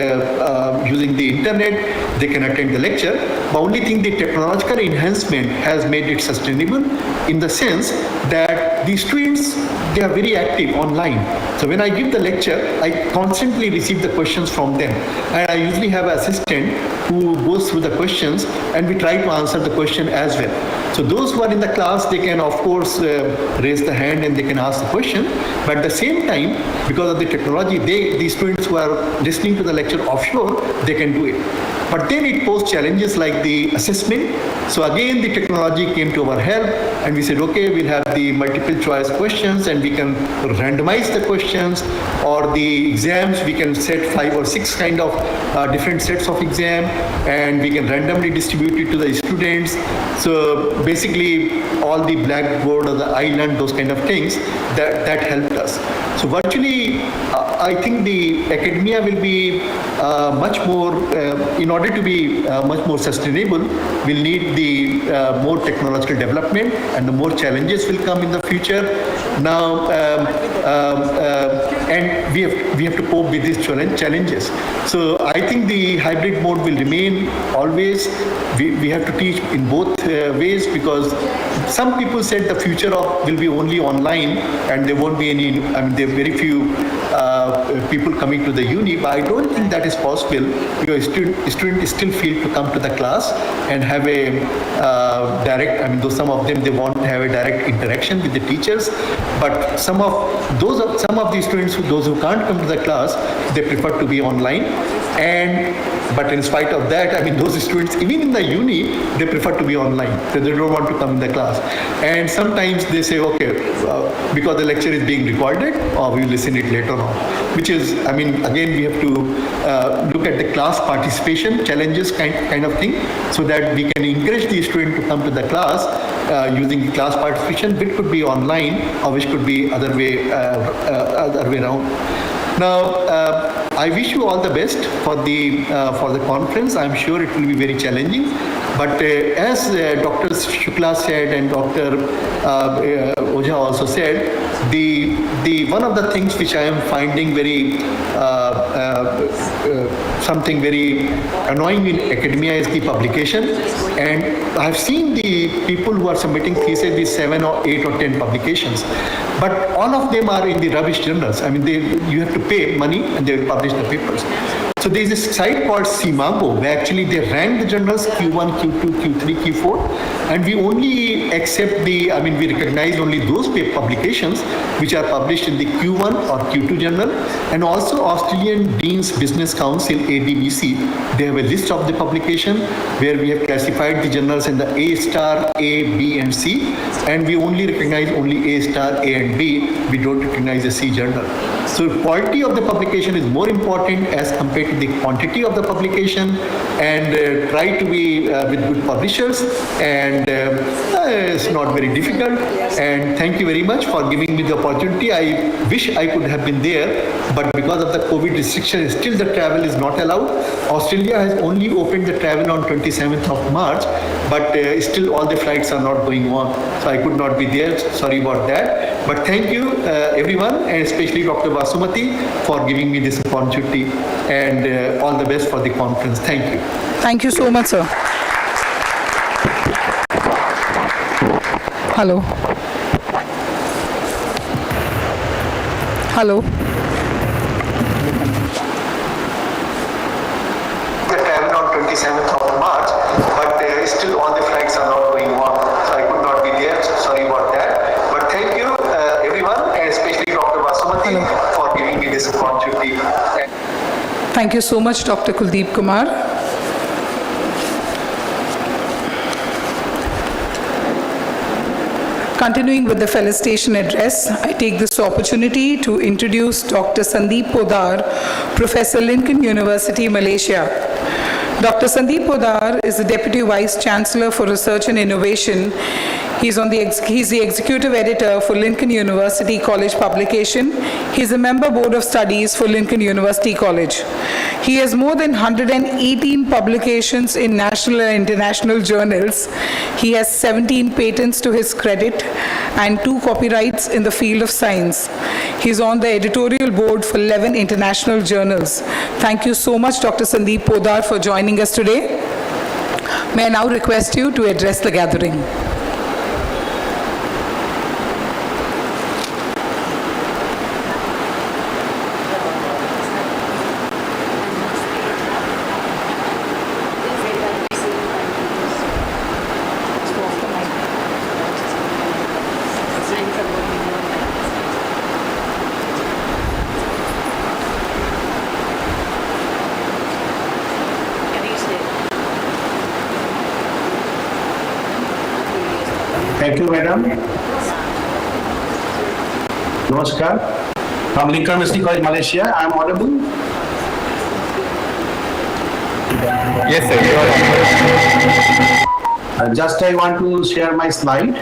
using the internet, they can attend the lecture. The only thing, the technological enhancement has made it sustainable in the sense that the students, they are very active online. So when I give the lecture, I constantly receive the questions from them. And I usually have an assistant who goes through the questions, and we try to answer the question as well. So those who are in the class, they can of course raise the hand and they can ask the question, but at the same time, because of the technology, the students who are listening to the lecture offshore, they can do it. But then it posed challenges like the assessment. So again, the technology came to our help, and we said, okay, we'll have the multiple choice questions, and we can randomize the questions, or the exams, we can set 5 or 6 kind of different sets of exam, and we can randomly distribute it to the students. So basically, all the blackboard or the island, those kind of things, that helped us. So virtually, I think the academia will be much more, in order to be much more sustainable, we'll need the more technological development, and the more challenges will come in the future. Now, and we have to cope with these challenges. So I think the hybrid mode will remain always. We have to teach in both ways, because some people said the future will be only online, and there won't be any, there are very few people coming to the uni, but I don't think that is possible, because students still feel to come to the class and have a direct, though some of them, they want to have a direct interaction with the teachers, but some of these students, those who can't come to the class, they prefer to be online. But in spite of that, those students, even in the uni, they prefer to be online. So they don't want to come in the class. And sometimes they say, okay, because the lecture is being recorded, or we will listen it later on. Which is, again, we have to look at the class participation challenges kind of thing, so that we can encourage the student to come to the class using the class participation, which could be online, or which could be other way around. Now, I wish you all the best for the conference. I'm sure it will be very challenging. But as Dr. Shukla said, and Dr. Ojha also said, the one of the things which I am finding very something very annoying in academia is the publication. And I've seen the people who are submitting thesis with 7 or 8 or 10 publications, but all of them are in the rubbish journals. You have to pay money and they will publish the papers. So there is a site called CIMAGO, where actually they rank the journals Q1, Q2, Q3, Q4, and we only accept we recognize only those publications which are published in the Q1 or Q2 journal. And also Australian Dean's Business Council, ADBC, they have a list of the publication where we have classified the journals in the A star, A, B, and C, and we only recognize only A star, A, and B. We don't recognize a C journal. So quality of the publication is more important as compared to the quantity of the publication, and try to be with good publishers, and it's not very difficult. And thank you very much for giving me the opportunity. I wish I could have been there, but because of the COVID restrictions, still the travel is not allowed. Australia has only opened the travel on 27th of March, but still all the flights are not going on. So I could not be there. Sorry about that. But thank you everyone, and especially Dr. Vasumati for giving me this opportunity, and all the best for the conference. Thank you. Thank you so much, sir. Hello. Hello. The travel on 27th of March, but still all the flights are not going on. So I could not be there. So sorry about that. But thank you everyone, and especially Dr. Vasumati for giving me this opportunity. Thank you so much, Dr. Kuldeep Kumar. Continuing with the felicitation address, I take this opportunity to introduce Dr. Sandeep Podar, Professor, Lincoln University, Malaysia. Dr. Sandeep Podar is the Deputy Vice Chancellor for Research and Innovation. He's the Executive Editor for Lincoln University College Publication. He's a member Board of Studies for Lincoln University College. He has more than 118 publications in national and international journals. He has 17 patents to his credit and 2 copyrights in the field of science. He's on the editorial board for 11 international journals. Thank you so much, Dr. Sandeep Podar, for joining us today. May I now request you to address the gathering. Thank you, madam. Namaskar. From Lincoln University College, Malaysia. I am audible? Yes, sir. You are Just I want to share my slide.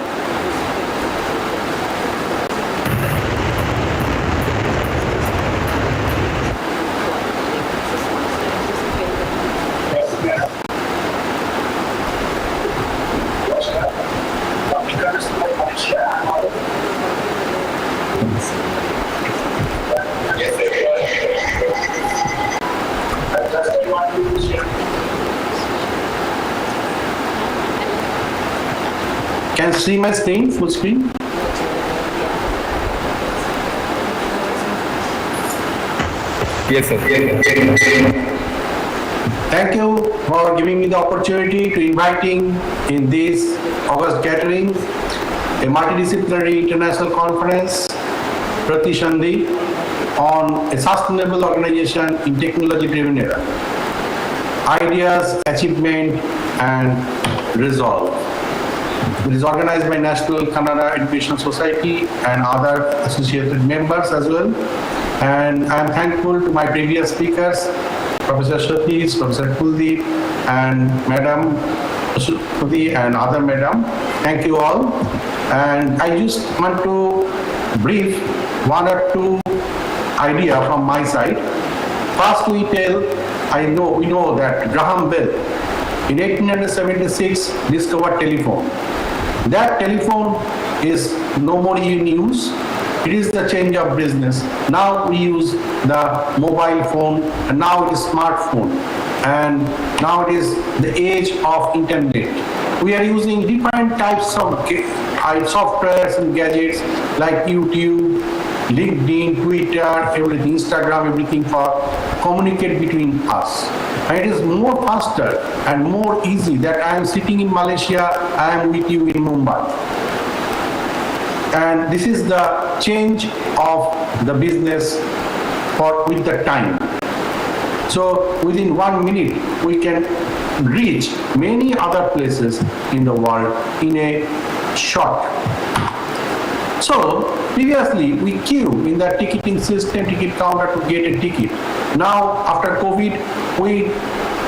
Can you see my screen, full screen? Yes, sir. Thank you for giving me the opportunity to inviting in this August gathering, a multidisciplinary international conference, PRATISANDHI, on a sustainable organization in technology-driven era. Ideas, achievement, and resolve. It is organized by National Kannada Education Society and other associated members as well. And I am thankful to my previous speakers, Professor Satish, Professor Kuldeep, and Madam Shruti and other madam. Thank you all. And I just want to brief one or two idea from my side. First, we know that Graham Bell in 1876 discovered telephone. That telephone is no more in use. It is the change of business. Now we use the mobile phone, and now it is smartphone, and now it is the age of internet. We are using different types of softwares and gadgets like YouTube, LinkedIn, Twitter, everything, Instagram, everything for communicate between us. And it is more faster and more easy that I am sitting in Malaysia, I am with you in Mumbai. And this is the change of the business with the time. So within 1 minute, we can reach many other places in the world in a short. So previously, we queue in the ticketing system, ticket counter to get a ticket. Now, after COVID, we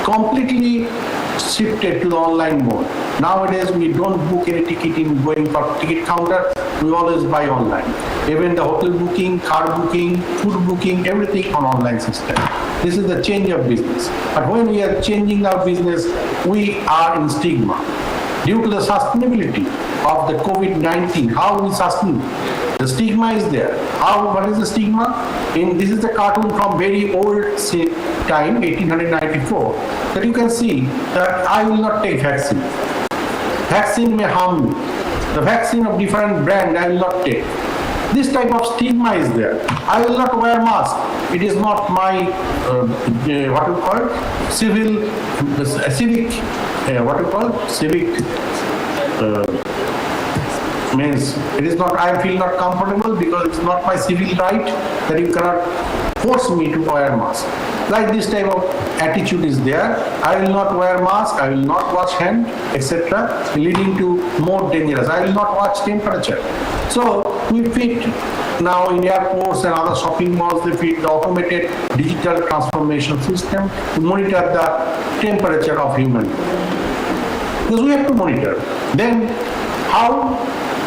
completely shifted to the online mode. Nowadays, we don't book any ticket in going for ticket counter. We always buy online. Even the hotel booking, car booking, food booking, everything on online system. This is the change of business. But when we are changing our business, we are in stigma. Due to the sustainability of the COVID-19, how we sustain? The stigma is there. What is the stigma? This is the cartoon from very old time, 1894, that you can see that I will not take vaccine. Vaccine may harm me. The vaccine of different brand I will not take. This type of stigma is there. I will not wear mask. It is not my, what you call it? Civic, means it is not, I feel not comfortable because it's not my civil right that you cannot force me to wear mask. Like this type of attitude is there. I will not wear mask, I will not wash hand, etc., leading to more dangerous. I will not watch temperature. So we fit now in airports and other shopping malls, they fit the automated digital transformation system to monitor the temperature of human. Because we have to monitor. Then how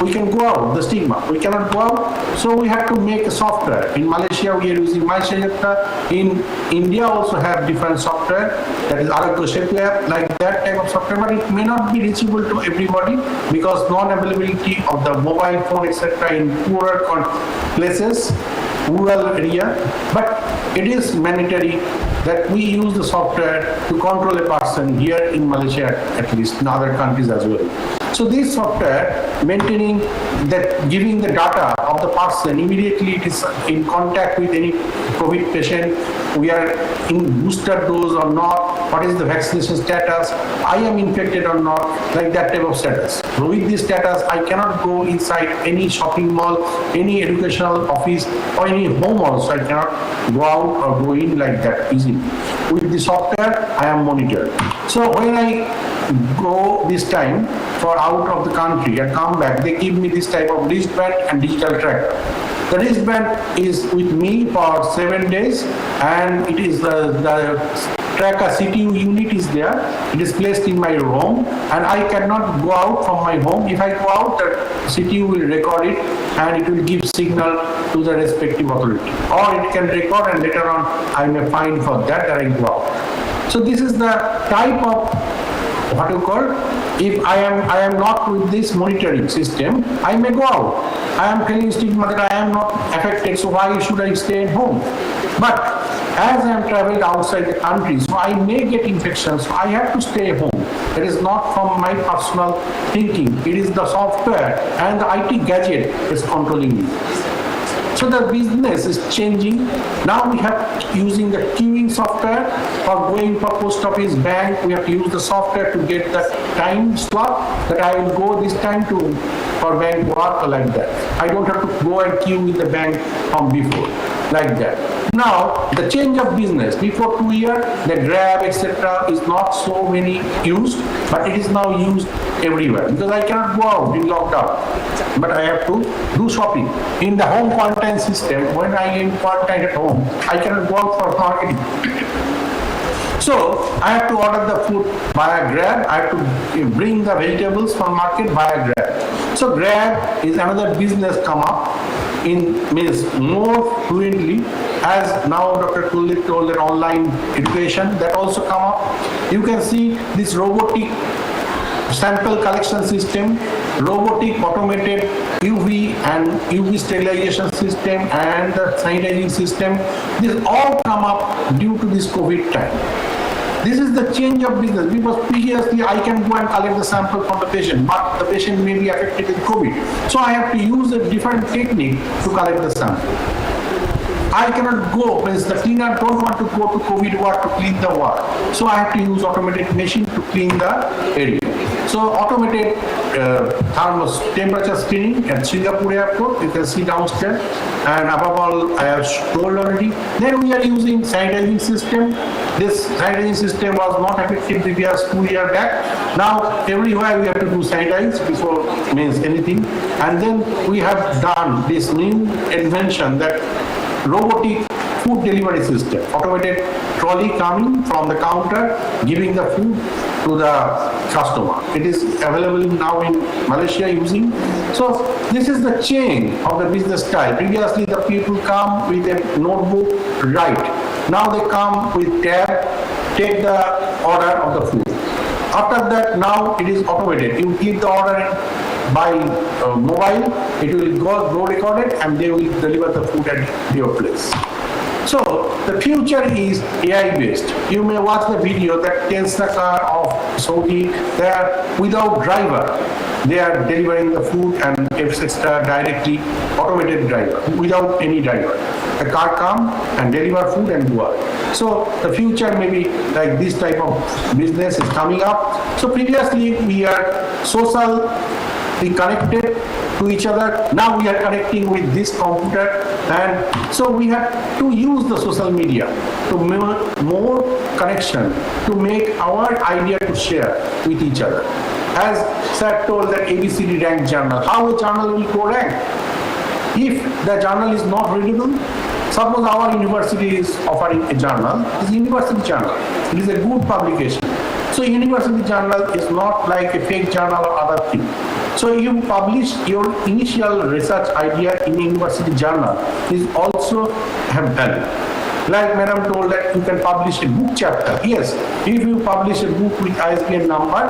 we can go out, the stigma. We cannot go out, so we have to make a software. In Malaysia, we are using MyShayatra. In India, also have different software, that is Aragya, like that type of software, but it may not be reachable to everybody because non-availability of the mobile phone, etc., in poorer places, rural area. But it is mandatory that we use the software to control a person here in Malaysia, at least in other countries as well. So this software maintaining that, giving the data of the person immediately, it is in contact with any COVID patient, we are in booster dose or not, what is the vaccination status, I am infected or not, like that type of status. So with this status, I cannot go inside any shopping mall, any educational office, or any home also. I cannot go out or go in like that easily. With the software, I am monitored. So when I go this time for out of the country and come back, they give me this type of wristband and digital tracker. The wristband is with me for 7 days, and it is the tracker CTU unit is there. It is placed in my home, and I cannot go out from my home. If I go out, the CTU will record it, and it will give signal to the respective authority. Or it can record, and later on I may fine for that I go out. So this is the type of what you call, if I am not with this monitoring system, I may go out. I am telling stigma that I am not affected, so why should I stay at home? But as I am traveled outside the country, so I may get infections, so I have to stay home. It is not from my personal thinking. It is the software and the IT gadget is controlling me. So the business is changing. Now we have using the queuing software for going for post office, bank. We have to use the software to get the time slot that I will go this time to for bank work or like that. I don't have to go and queue in the bank from before, like that. Now the change of business. Before 2 years, the Grab etc. is not so many used, but it is now used everywhere because I cannot go out in lockdown. But I have to do shopping. In the home quarantine system, when I am quarantined at home, I cannot go out for marketing. So I have to order the food via Grab. I have to bring the vegetables from market via Grab. So Grab is another business come up in means more fluently, as now Dr. Kullit told that online education that also come up. You can see this robotic sample collection system, robotic automated UV and UV sterilization system and the sanitizing system. This all come up due to this COVID time. This is the change of business because previously I can go and collect the sample from the patient, but the patient may be affected with COVID. So I have to use a different technique to collect the sample. I cannot go, because the cleaner don't want to go to COVID ward to clean the ward. So I have to use automated machine to clean the area. So automated temperature screening at Singapore airport, you can see downstairs, and above all I have told already. Then we are using sanitizing system. This sanitizing system was not effective previous 2 years back. Now everywhere we have to do sanitize before means anything. And then we have done this new invention that robotic food delivery system, automated trolley coming from the counter, giving the food to the customer. It is available now in Malaysia using. So this is the change of the business style. Previously the people come with a notebook, write. Now they come with tab, take the order of the food. After that, now it is automated. You give the order by mobile, it will go recorded and they will deliver the food at your place. So the future is AI based. You may watch the video that tells the car of Saudi, they are without driver. They are delivering the food and etc. directly, automated driver, without any driver. The car come and deliver food and go out. So the future may be like this type of business is coming up. So previously we are socially connected to each other. Now we are connecting with this computer, and so we have to use the social media to make more connection, to make our idea to share with each other. As Sir told that ABCD rank journal, how a journal will go rank? If the journal is not readable, suppose our university is offering a journal, it is a university journal, it is a good publication. So university journal is not like a fake journal or other thing. So you publish your initial research idea in university journal is also have value. Like Madam told that you can publish a book chapter. Yes, if you publish a book with ISBN number,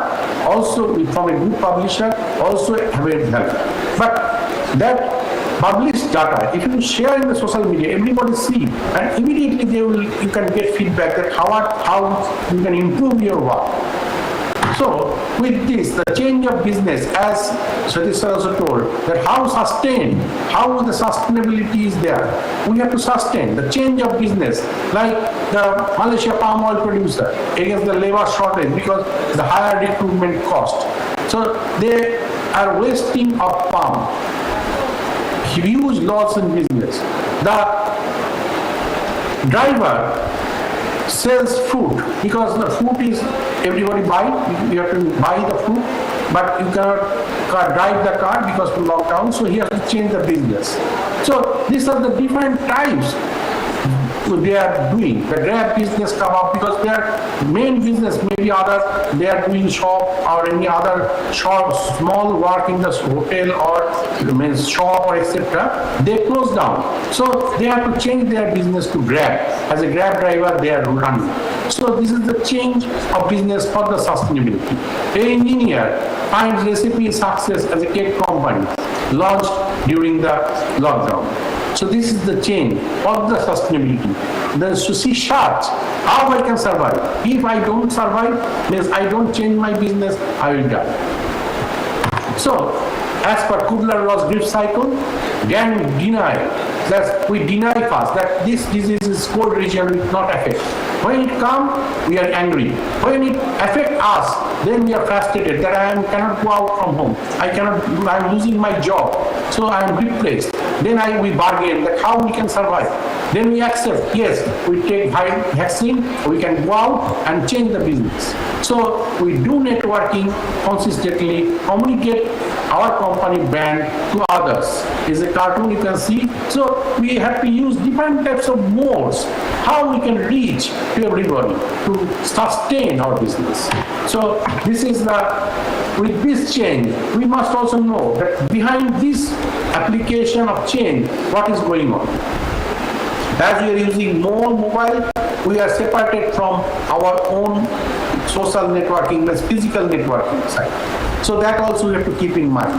also from a good publisher, also have a value. But that published data, if you share in the social media, everybody see, and immediately you can get feedback that how you can improve your work. So with this, the change of business, as Satish sir also told, that how the sustainability is there. We have to sustain the change of business, like the Malaysia palm oil producer against the labor shortage because the higher recruitment cost. So they are wasting of palm. Huge loss in business. The driver sells fruit, because the fruit is everybody buy, you have to buy the fruit, but you cannot drive the car because of lockdown, so he has to change the business. So these are the different types they are doing. The Grab business come up because their main business, maybe other, they are doing shop or any other shop, small work in the hotel or means shop or etc. They close down. So they have to change their business to Grab. As a Grab driver, they are running. So this is the change of business for the sustainability. An engineer finds recipe success as a cake company launched during the lockdown. So this is the change of the sustainability. The Sushi charts how I can survive. If I don't survive, means I don't change my business, I will die. So, as per Kubler-Ross drift cycle, then deny that we deny first that this disease is cold region will not affect. When it comes, we are angry. When it affects us, then we are frustrated that I cannot go out from home. I am losing my job. So I am replaced. Then we bargain that how we can survive. Then we accept, yes, we take vaccine, we can go out and change the business. So we do networking consistently, communicate our company brand to others. Is a cartoon you can see. So we have to use different types of modes, how we can reach to everybody to sustain our business. So this is with this change, we must also know that behind this application of change, what is going on. As we are using more mobile, we are separated from our own social networking, the physical networking side. So that also we have to keep in mind.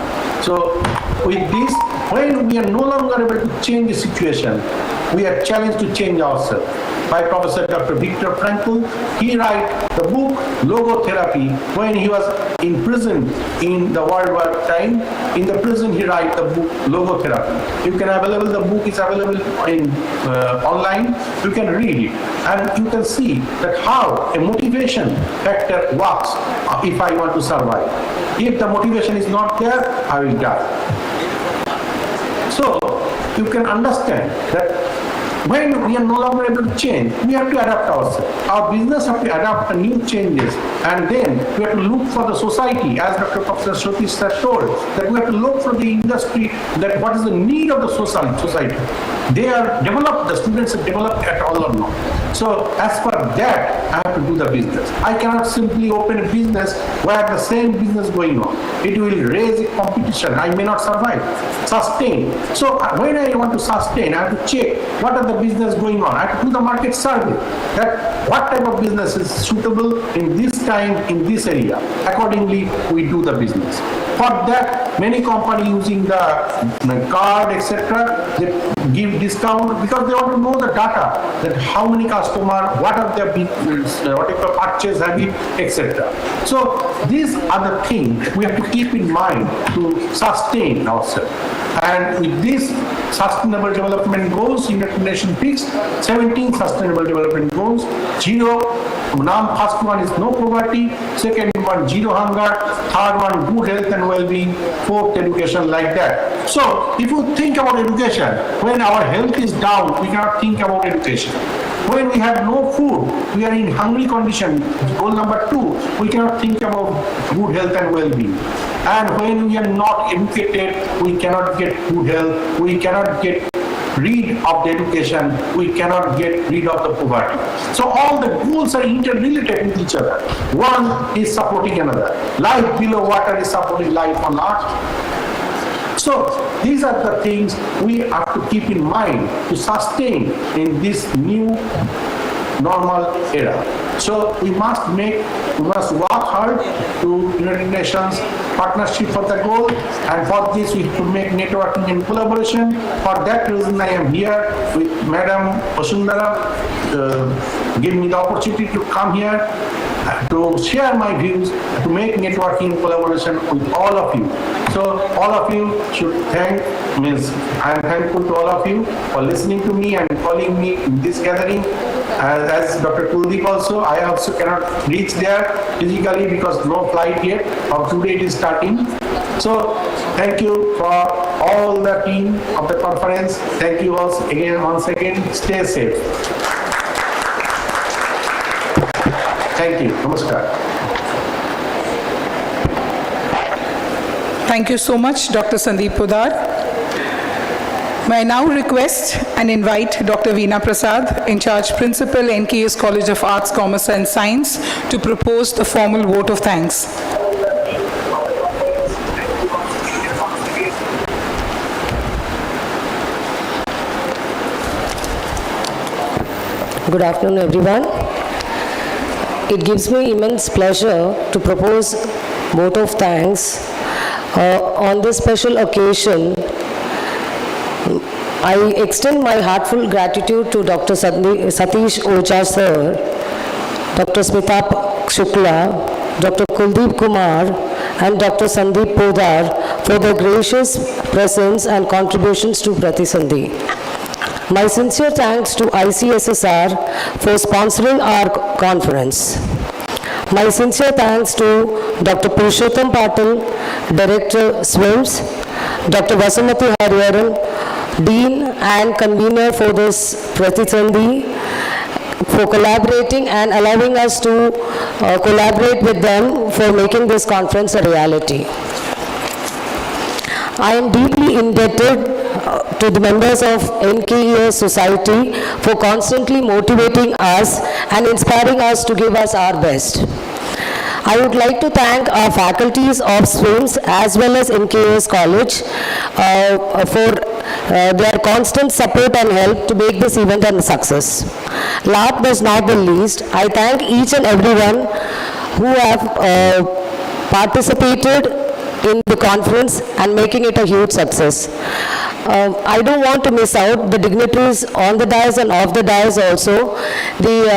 So with this, when we are no longer able to change the situation, we are challenged to change ourselves. By Professor Dr. Viktor Frankl, he wrote the book Logotherapy when he was in prison in the World War time. In the prison, he wrote the book Logotherapy. You can available, the book is available in online. You can read it and you can see that how a motivation factor works if I want to survive. If the motivation is not there, I will die. So you can understand that when we are no longer able to change, we have to adapt ourselves. Our business have to adapt to new changes, and then we have to look for the society, as Dr. Professor Satish has told, that we have to look for the industry, that what is the need of the society. They are developed, the students are developed at all or not. So as per that, I have to do the business. I cannot simply open a business where the same business going on. It will raise a competition. I may not survive. Sustain. So when I want to sustain, I have to check what are the business going on. I have to do the market survey. That what type of business is suitable in this time, in this area. Accordingly, we do the business. For that, many companies using the card, etc., they give discount because they want to know the data, that how many customer, what are their whatever purchase habit, etc. So these are the things we have to keep in mind to sustain ourselves. And with this Sustainable Development Goals, United Nations fixed 17 Sustainable Development Goals. First one is no poverty, second one zero hunger, third one good health and well-being, fourth education, like that. So if you think about education, when our health is down, we cannot think about education. When we have no food, we are in hungry condition. Goal number 2, we cannot think about good health and well-being. And when we are not educated, we cannot get good health, we cannot get rid of the education, we cannot get rid of the poverty. So all the goals are interrelated with each other. One is supporting another. Life below water is supporting life on earth. So these are the things we have to keep in mind to sustain in this new normal era. So we must work hard to United Nations partnership for the goal, and for this we have to make networking and collaboration. For that reason I am here with Madam Vasundhara, give me the opportunity to come here to share my views, to make networking collaboration with all of you. So all of you should I am thankful to all of you for listening to me and calling me in this gathering. As Dr. Kuldeep also, I also cannot reach there physically because no flight yet. Of today it is starting. So thank you for all the team of the conference. Thank you once again. Stay safe. Thank you. Namaskar. Thank you so much, Dr. Sandeep Podar. May I now request and invite Dr. Veena Prasad, in charge Principal, NKS College of Arts, Commerce and Science, to propose the formal vote of thanks. Good afternoon, everyone. It gives me immense pleasure to propose vote of thanks on this special occasion. I extend my heartfelt gratitude to Dr. Satish Ojha sir, Dr. Smitha Shukla, Dr. Kuldeep Kumar, and Dr. Sandeep Podar for their gracious presence and contributions to PRATISANDHI. My sincere thanks to ICSSR for sponsoring our conference. My sincere thanks to Dr. Purushottam Patil, Director SWIMS, Dr. Vasamati Hariharan, Dean and Convener for this PRATISANDHI, for collaborating and allowing us to collaborate with them for making this conference a reality. I am deeply indebted to the members of NKES Society for constantly motivating us and inspiring us to give us our best. I would like to thank our faculties of SWIMS as well as NKES College for their constant support and help to make this event a success. Last but not the least, I thank each and everyone who have participated in the conference and making it a huge success. I don't want to miss out the dignitaries on the dais and off the dais also, the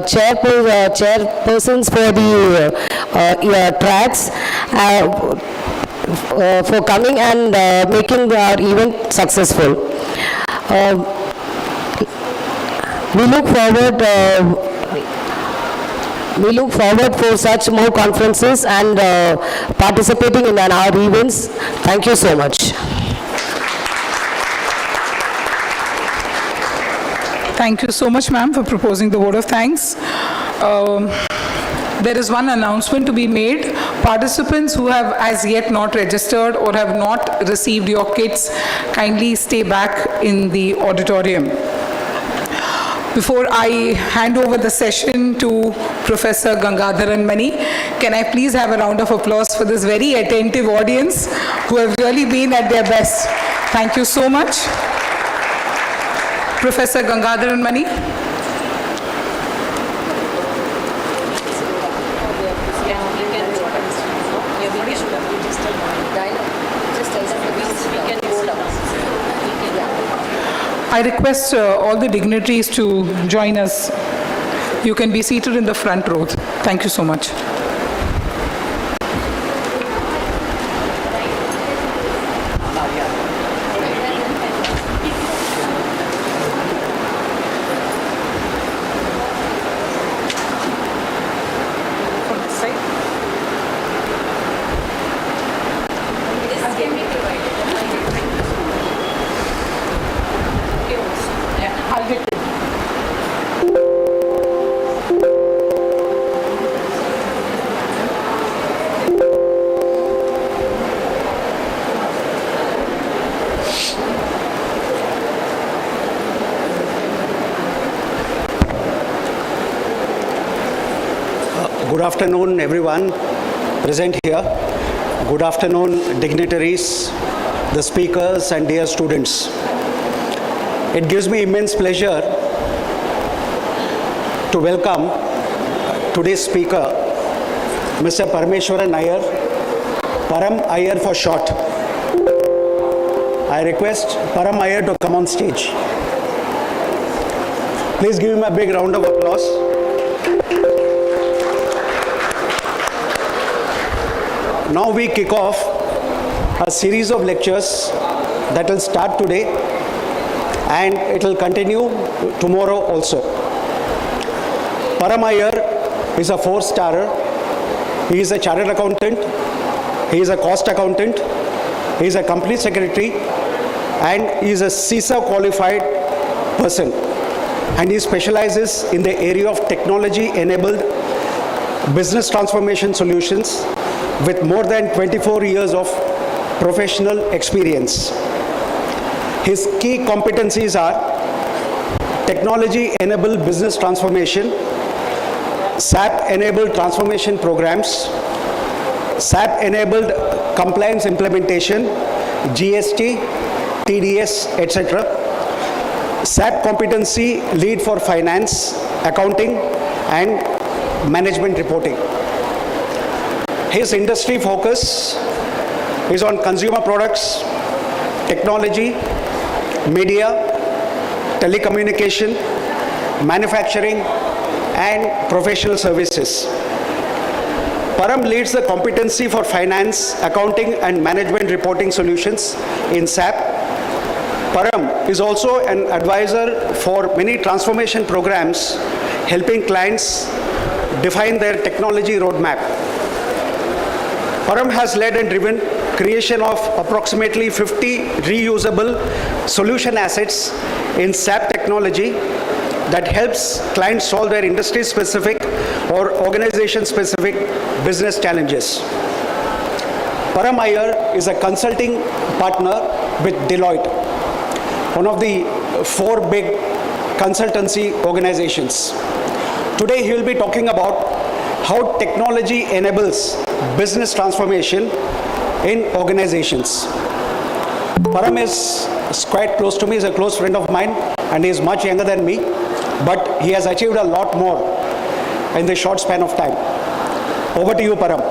chairpersons for the tracks for coming and making our event successful. We look forward for such more conferences and participating in our events. Thank you so much. Thank you so much, ma'am, for proposing the vote of thanks. There is one announcement to be made. Participants who have as yet not registered or have not received your kits, kindly stay back in the auditorium. Before I hand over the session to Professor Gangadharan Mani, can I please have a round of applause for this very attentive audience who have really been at their best. Thank you so much. Professor Gangadharan Mani. I request all the dignitaries to join us. You can be seated in the front row. Thank you so much. Good afternoon, everyone present here. Good afternoon, dignitaries, the speakers, and dear students. It gives me immense pleasure to welcome today's speaker, Mr. Parameshwaran Iyer, Param Iyer for short. I request Param Iyer to come on stage. Please give him a big round of applause. Now we kick off a series of lectures that will start today and it will continue tomorrow also. Param Iyer is a 4-starer. He is a chartered accountant. He is a cost accountant. He is a company secretary and he is a CISA qualified person. And he specializes in the area of technology-enabled business transformation solutions with more than 24 years of professional experience. His key competencies are technology-enabled business transformation, SAP-enabled transformation programs, SAP-enabled compliance implementation, GST, TDS, etc. SAP competency lead for finance, accounting, and management reporting. His industry focus is on consumer products, technology, media, telecommunication, manufacturing, and professional services. Param leads the competency for finance, accounting, and management reporting solutions in SAP. Param is also an advisor for many transformation programs, helping clients define their technology roadmap. Param has led and driven creation of approximately 50 reusable solution assets in SAP technology that helps clients solve their industry-specific or organization-specific business challenges. Param Iyer is a consulting partner with Deloitte, one of the 4 big consultancy organizations. Today he will be talking about how technology enables business transformation in organizations. Param is quite close to me, he's a close friend of mine, and he is much younger than me, but he has achieved a lot more in the short span of time. Over to you, Param.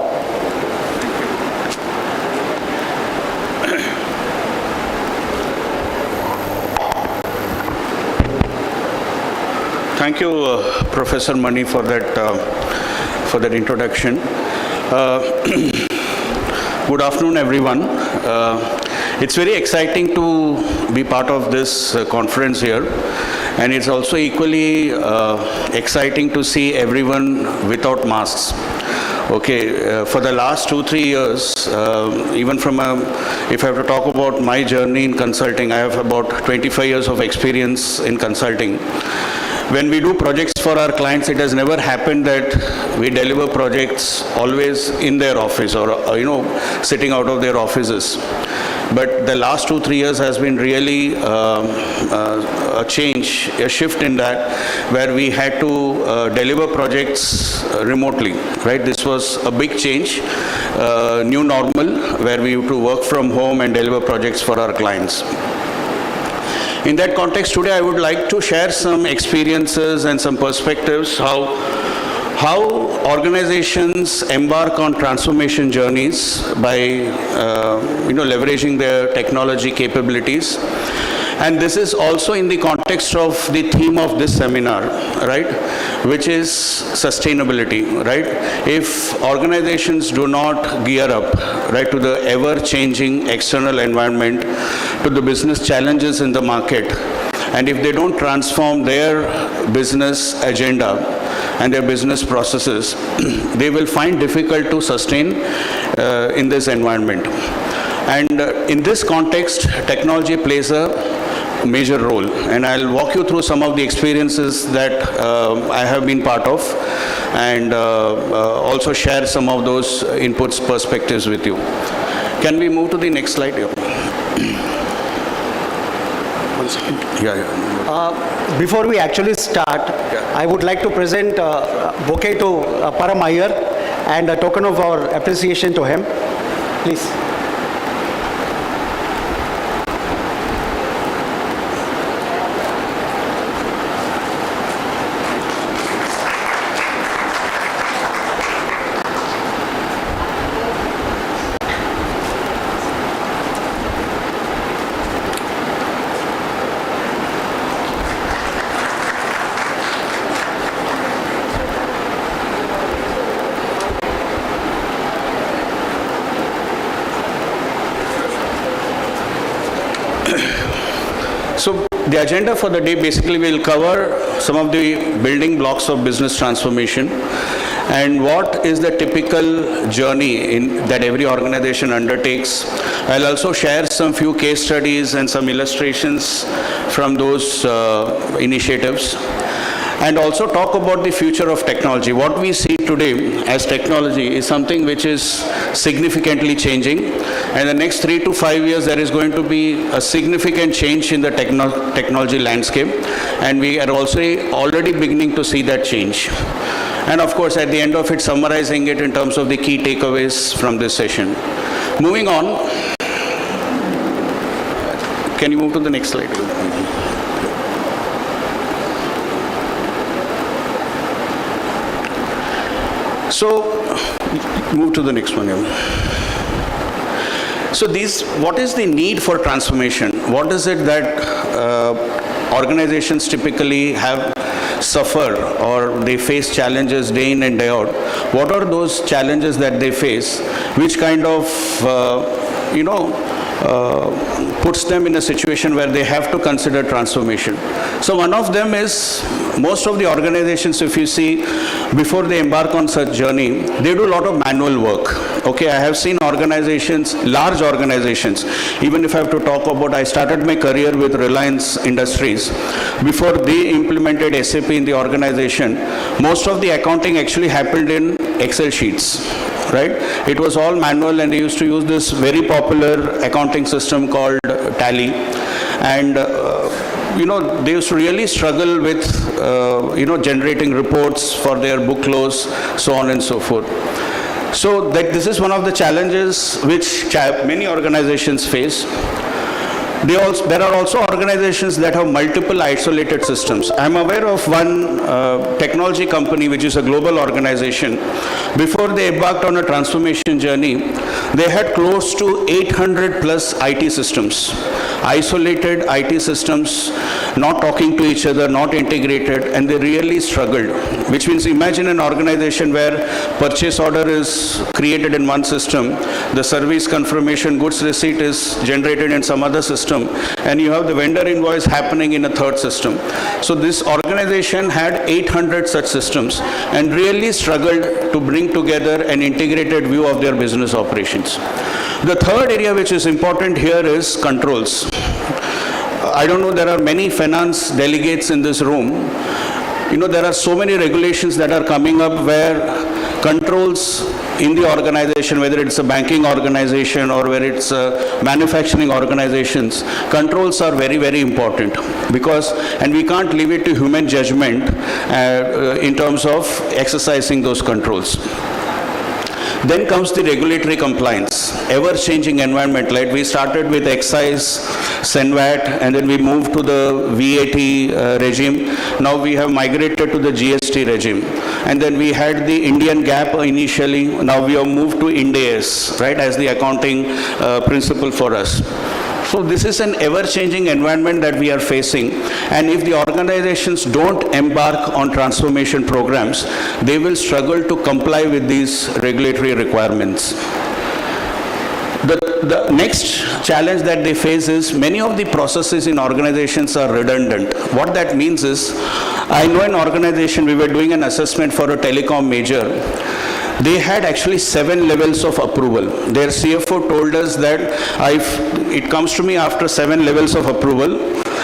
Thank you, Professor Mani, for that introduction. Good afternoon, everyone. It's very exciting to be part of this conference here, and it's also equally exciting to see everyone without masks. Okay, for the last 2-3 years, even if I have to talk about my journey in consulting, I have about 25 years of experience in consulting. When we do projects for our clients, it has never happened that we deliver projects always in their office or, sitting out of their offices. But the last 2-3 years has been really a change, a shift in that, where we had to deliver projects remotely, right? This was a big change, new normal, where we have to work from home and deliver projects for our clients. In that context, today I would like to share some experiences and some perspectives how organizations embark on transformation journeys by leveraging their technology capabilities. And this is also in the context of the theme of this seminar, right, which is sustainability, right? If organizations do not gear up, right, to the ever-changing external environment, to the business challenges in the market, and if they don't transform their business agenda and their business processes, they will find difficult to sustain in this environment. And in this context, technology plays a major role, and I'll walk you through some of the experiences that I have been part of, and also share some of those inputs, perspectives with you. Can we move to the next slide here? 1 second. Yeah. Before we actually start, I would like to present a bouquet to Param Iyer and a token of our appreciation to him. Please. So the agenda for the day basically will cover some of the building blocks of business transformation and what is the typical journey that every organization undertakes. I'll also share some few case studies and some illustrations from those initiatives. and also talk about the future of technology. What we see today as technology is something which is significantly changing, and the next 3 to 5 years there is going to be a significant change in the technology landscape, and we are also already beginning to see that change. And of course, at the end of it, summarizing it in terms of the key takeaways from this session. Moving on, can you move to the next slide? So, move to the next one. So what is the need for transformation? What is it that organizations typically have suffer or they face challenges day in and day out? What are those challenges that they face which kind of, puts them in a situation where they have to consider transformation? So one of them is, most of the organizations, if you see, before they embark on such journey, they do a lot of manual work. Okay, I have seen organizations, large organizations, even if I have to talk about, I started my career with Reliance Industries. Before they implemented SAP in the organization, most of the accounting actually happened in Excel sheets. Right? It was all manual, and they used to use this very popular accounting system called Tally. And they used to really struggle with, generating reports for their book close, so on and so forth. So this is one of the challenges which many organizations face. There are also organizations that have multiple isolated systems. I'm aware of one technology company which is a global organization. Before they embarked on a transformation journey, they had close to 800 plus IT systems, isolated IT systems, not talking to each other, not integrated, and they really struggled. Which means, imagine an organization where purchase order is created in one system, the service confirmation, goods receipt is generated in some other system, and you have the vendor invoice happening in a third system. So this organization had 800 such systems and really struggled to bring together an integrated view of their business operations. The third area which is important here is controls. I don't know, there are many finance delegates in this room. There are so many regulations that are coming up where controls in the organization, whether it's a banking organization or whether it's manufacturing organizations, controls are very, very important and we can't leave it to human judgment in terms of exercising those controls. Then comes the regulatory compliance, ever-changing environment. Like we started with excise, SENVAT, and then we moved to the VAT regime. Now we have migrated to the GST regime. And then we had the Indian GAAP initially. Now we have moved to Ind AS, right, as the accounting principle for us. So this is an ever-changing environment that we are facing, and if the organizations don't embark on transformation programs, they will struggle to comply with these regulatory requirements. The next challenge that they face is many of the processes in organizations are redundant. What that means is, I know an organization, we were doing an assessment for a telecom major. They had actually 7 levels of approval. Their CFO told us that it comes to me after 7 levels of approval,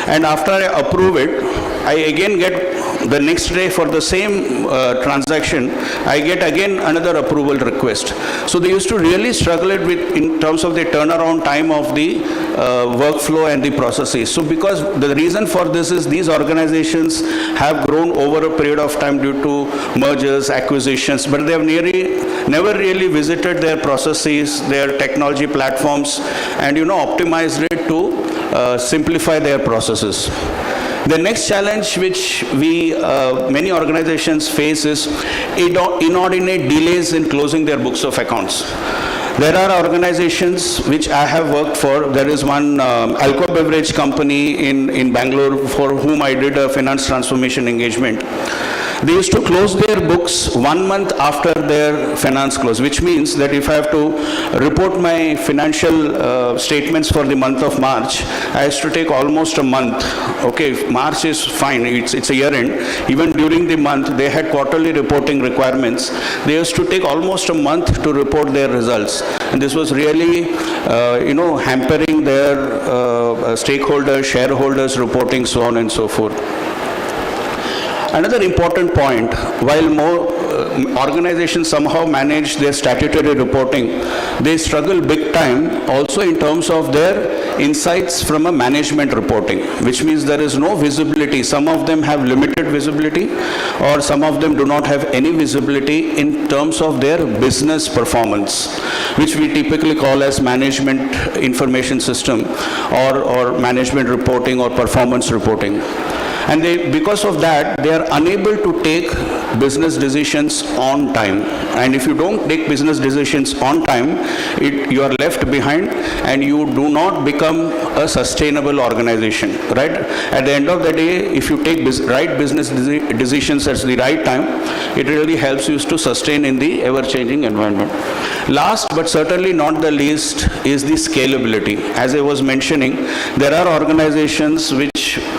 and after I approve it, I again get the next day for the same transaction, I get again another approval request. So they used to really struggle in terms of the turnaround time of the workflow and the processes. So because the reason for this is these organizations have grown over a period of time due to mergers, acquisitions, but they have never really visited their processes, their technology platforms, and optimized it to simplify their processes. The next challenge which many organizations face is inordinate delays in closing their books of accounts. There are organizations which I have worked for. There is one alcohol beverage company in Bangalore for whom I did a finance transformation engagement. They used to close their books 1 month after their finance close, which means that if I have to report my financial statements for the month of March, I used to take almost a month. Okay, if March is fine, it's a year end. Even during the month, they had quarterly reporting requirements. They used to take almost a month to report their results. And this was really, hampering their stakeholders, shareholders reporting, so on and so forth. Another important point, while more organizations somehow manage their statutory reporting, they struggle big time also in terms of their insights from a management reporting, which means there is no visibility. Some of them have limited visibility, or some of them do not have any visibility in terms of their business performance, which we typically call as management information system or management reporting or performance reporting. And because of that, they are unable to take business decisions on time. And if you don't take business decisions on time, you are left behind and you do not become a sustainable organization, right? At the end of the day, if you take right business decisions at the right time, it really helps you to sustain in the ever-changing environment. Last but certainly not the least is the scalability. As I was mentioning, there are organizations which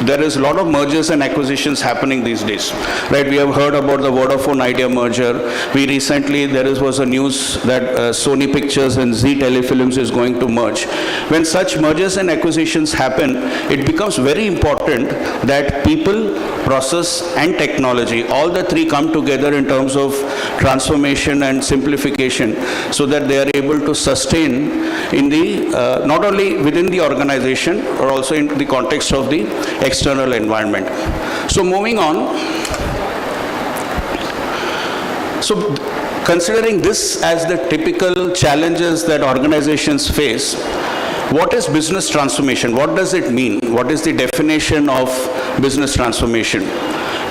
there is a lot of mergers and acquisitions happening these days, right? We have heard about the Vodafone Idea merger. We recently, was a news that Sony Pictures and Z Telefilms is going to merge. When such mergers and acquisitions happen, it becomes very important that people, process and technology, all the three come together in terms of transformation and simplification, so that they are able to sustain in the, not only within the organization, or also in the context of the external environment. So moving on, so considering this as the typical challenges that organizations face, what is business transformation? What does it mean? What is the definition of business transformation?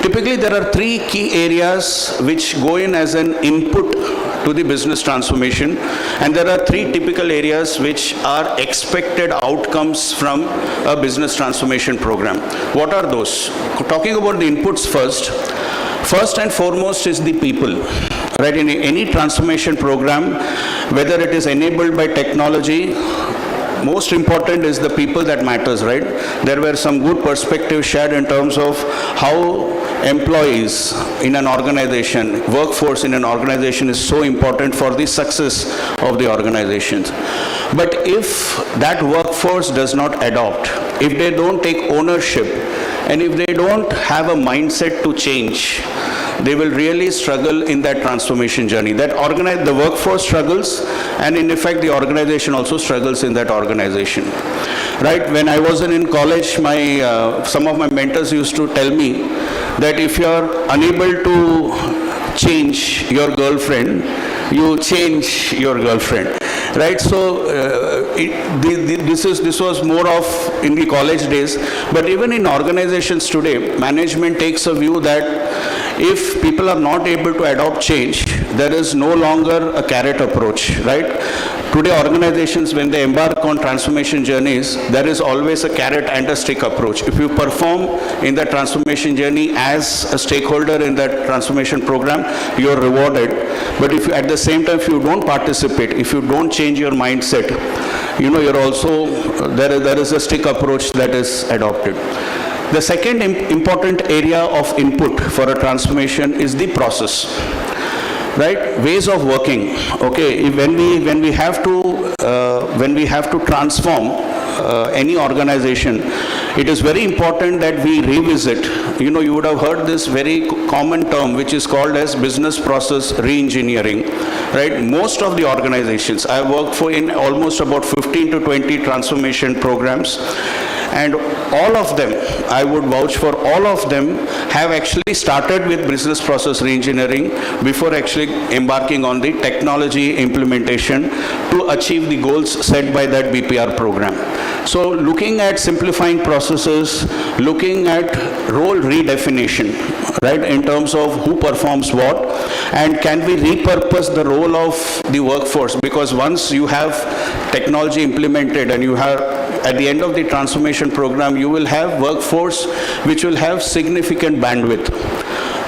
Typically, there are three key areas which go in as an input to the business transformation, and there are three typical areas which are expected outcomes from a business transformation program. What are those? Talking about the inputs first and foremost is the people. Right, in any transformation program, whether it is enabled by technology, most important is the people that matters, right? There were some good perspectives shared in terms of how employees in an organization, workforce in an organization is so important for the success of the organizations. But if that workforce does not adopt, if they don't take ownership, and if they don't have a mindset to change, they will really struggle in that transformation journey. The workforce struggles, and in effect the organization also struggles in that organization. Right? When I was in college, some of my mentors used to tell me that if you are unable to change your girlfriend, you change your girlfriend. Right, so this was more of in the college days, but even in organizations today, management takes a view that if people are not able to adopt change, there is no longer a carrot approach, right? Today organizations, when they embark on transformation journeys, there is always a carrot and a stick approach. If you perform in the transformation journey as a stakeholder in that transformation program, you are rewarded. But if you, at the same time, if you don't participate, if you don't change your mindset, you're also, there is a stick approach that is adopted. The second important area of input for a transformation is the process. Right, ways of working. Okay, when we have to transform any organization, it is very important that we revisit. You would have heard this very common term, which is called as business process re-engineering. Right, most of the organizations I work for in almost about 15 to 20 transformation programs. And all of them, I would vouch for all of them, have actually started with business process reengineering before actually embarking on the technology implementation to achieve the goals set by that BPR program. So looking at simplifying processes, looking at role redefinition, right, in terms of who performs what, and can we repurpose the role of the workforce, because once you have technology implemented and you have, at the end of the transformation program, you will have workforce which will have significant bandwidth.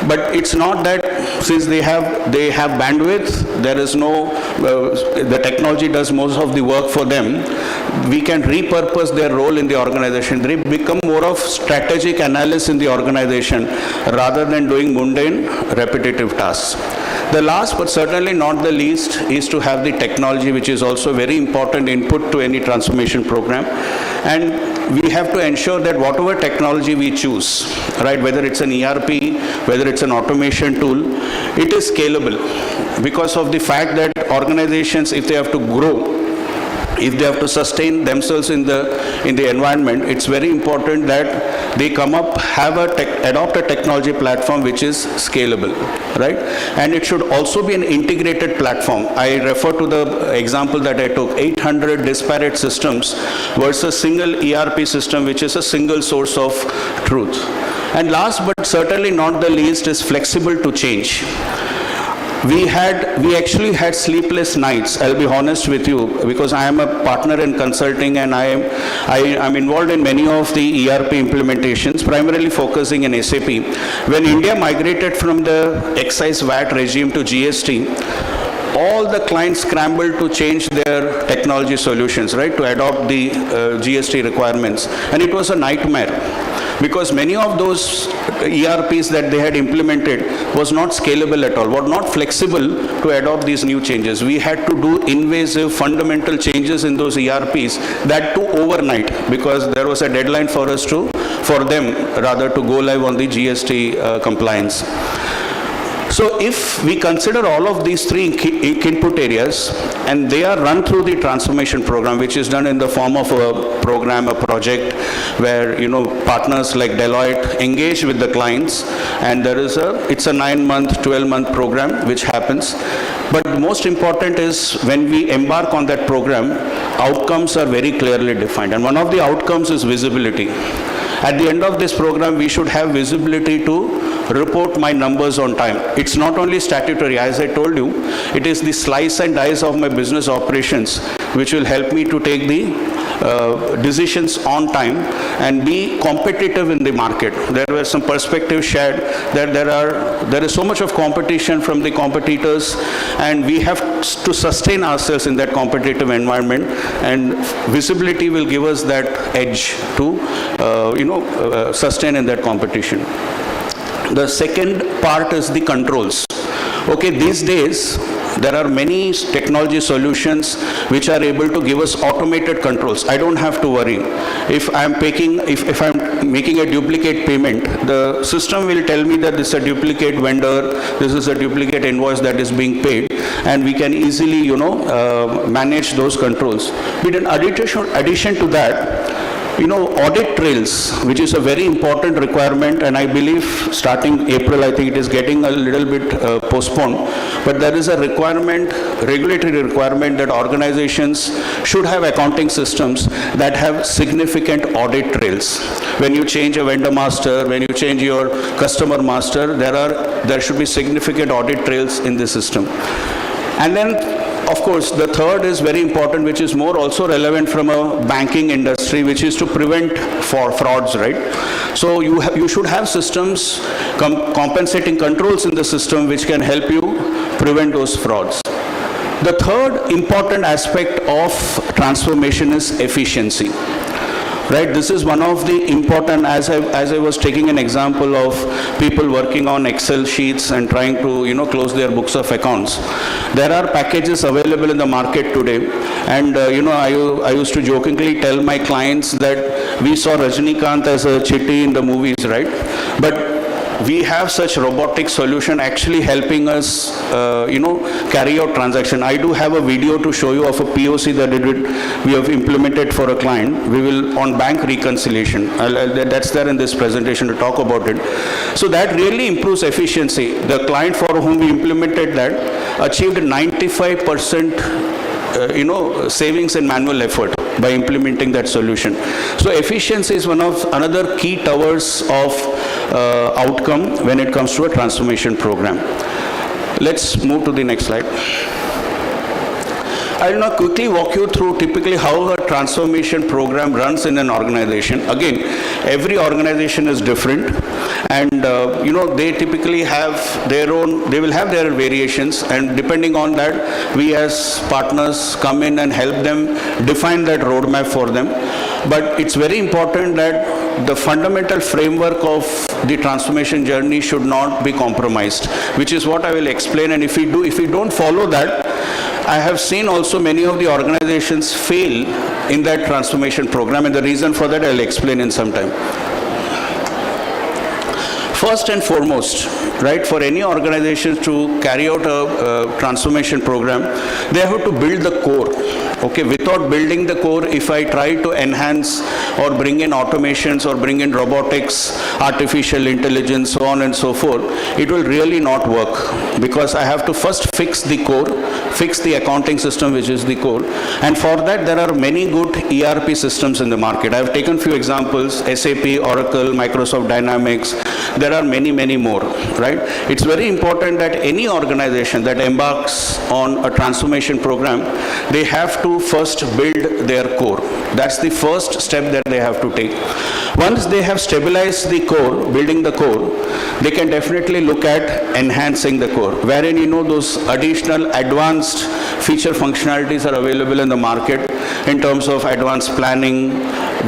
But it's not that since they have bandwidth, there is no, the technology does most of the work for them. We can repurpose their role in the organization. They become more of strategic analysts in the organization rather than doing mundane, repetitive tasks. The last but certainly not the least is to have the technology, which is also very important input to any transformation program. And we have to ensure that whatever technology we choose, right, whether it's an ERP, whether it's an automation tool, it is scalable, because of the fact that organizations, if they have to grow, if they have to sustain themselves in the environment, it's very important that they come up, adopt a technology platform which is scalable, right? And it should also be an integrated platform. I refer to the example that I took, 800 disparate systems versus single ERP system, which is a single source of truth. And last but certainly not the least is flexible to change. We actually had sleepless nights, I'll be honest with you, because I am a partner in consulting and I'm involved in many of the ERP implementations, primarily focusing in SAP. When India migrated from the excise VAT regime to GST, all the clients scrambled to change their technology solutions, right, to adopt the GST requirements. And it was a nightmare, because many of those ERPs that they had implemented was not scalable at all, were not flexible to adopt these new changes. We had to do invasive, fundamental changes in those ERPs, that too overnight, because there was a deadline for them to go live on the GST compliance. So if we consider all of these three input areas, and they are run through the transformation program, which is done in the form of a program, a project, where, you know, partners like Deloitte engage with the clients, and it's a 9-month, 12-month program which happens. But the most important is when we embark on that program, outcomes are very clearly defined. And one of the outcomes is visibility. At the end of this program, we should have visibility to report my numbers on time. It's not only statutory, as I told you, it is the slice and dice of my business operations which will help me to take the decisions on time and be competitive in the market. There were some perspectives shared that there is so much of competition from the competitors, and we have to sustain ourselves in that competitive environment, and visibility will give us that edge to sustain in that competition. The second part is the controls. Okay, these days there are many technology solutions which are able to give us automated controls. I don't have to worry. If I'm making a duplicate payment, the system will tell me that this is a duplicate vendor, this is a duplicate invoice that is being paid, and we can easily, manage those controls. But in addition to that, audit trails, which is a very important requirement, and I believe starting April, I think it is getting a little bit postponed, but there is a regulatory requirement that organizations should have accounting systems that have significant audit trails. When you change a vendor master, when you change your customer master, there should be significant audit trails in the system. And then, of course, the third is very important, which is more also relevant from a banking industry, which is to prevent frauds, right? So you should have systems, compensating controls in the system which can help you prevent those frauds. The third important aspect of transformation is efficiency. Right, this is one of the important, as I was taking an example of people working on Excel sheets and trying to, close their books of accounts. There are packages available in the market today, and, I used to jokingly tell my clients that we saw Rajinikanth as a chitty in the movies, right? But we have such robotic solution actually helping us, carry out transaction. I do have a video to show you of a POC that we have implemented for a client. We will on bank reconciliation. That's there in this presentation to talk about it. So that really improves efficiency. The client for whom we implemented that achieved 95% savings in manual effort by implementing that solution. So efficiency is another key towers of outcome when it comes to a transformation program. Let's move to the next slide. I will now quickly walk you through typically how a transformation program runs in an organization. Again, every organization is different, and they typically have they will have their variations, and depending on that, we as partners come in and help them define that roadmap for them. But it's very important that the fundamental framework of the transformation journey should not be compromised, which is what I will explain. And if we don't follow that, I have seen also many of the organizations fail in that transformation program, and the reason for that I'll explain in some time. First and foremost, right, for any organization to carry out a transformation program, they have to build the core. Okay, without building the core, if I try to enhance or bring in automations or bring in robotics, artificial intelligence, so on and so forth, it will really not work, because I have to first fix the core, fix the accounting system, which is the core. And for that, there are many good ERP systems in the market. I have taken few examples: SAP, Oracle, Microsoft Dynamics. There are many, many more, right? It's very important that any organization that embarks on a transformation program, they have to first build their core. That's the first step that they have to take. Once they have stabilized the core, building the core, they can definitely look at enhancing the core, wherein, you know, those additional advanced feature functionalities are available in the market in terms of advanced planning.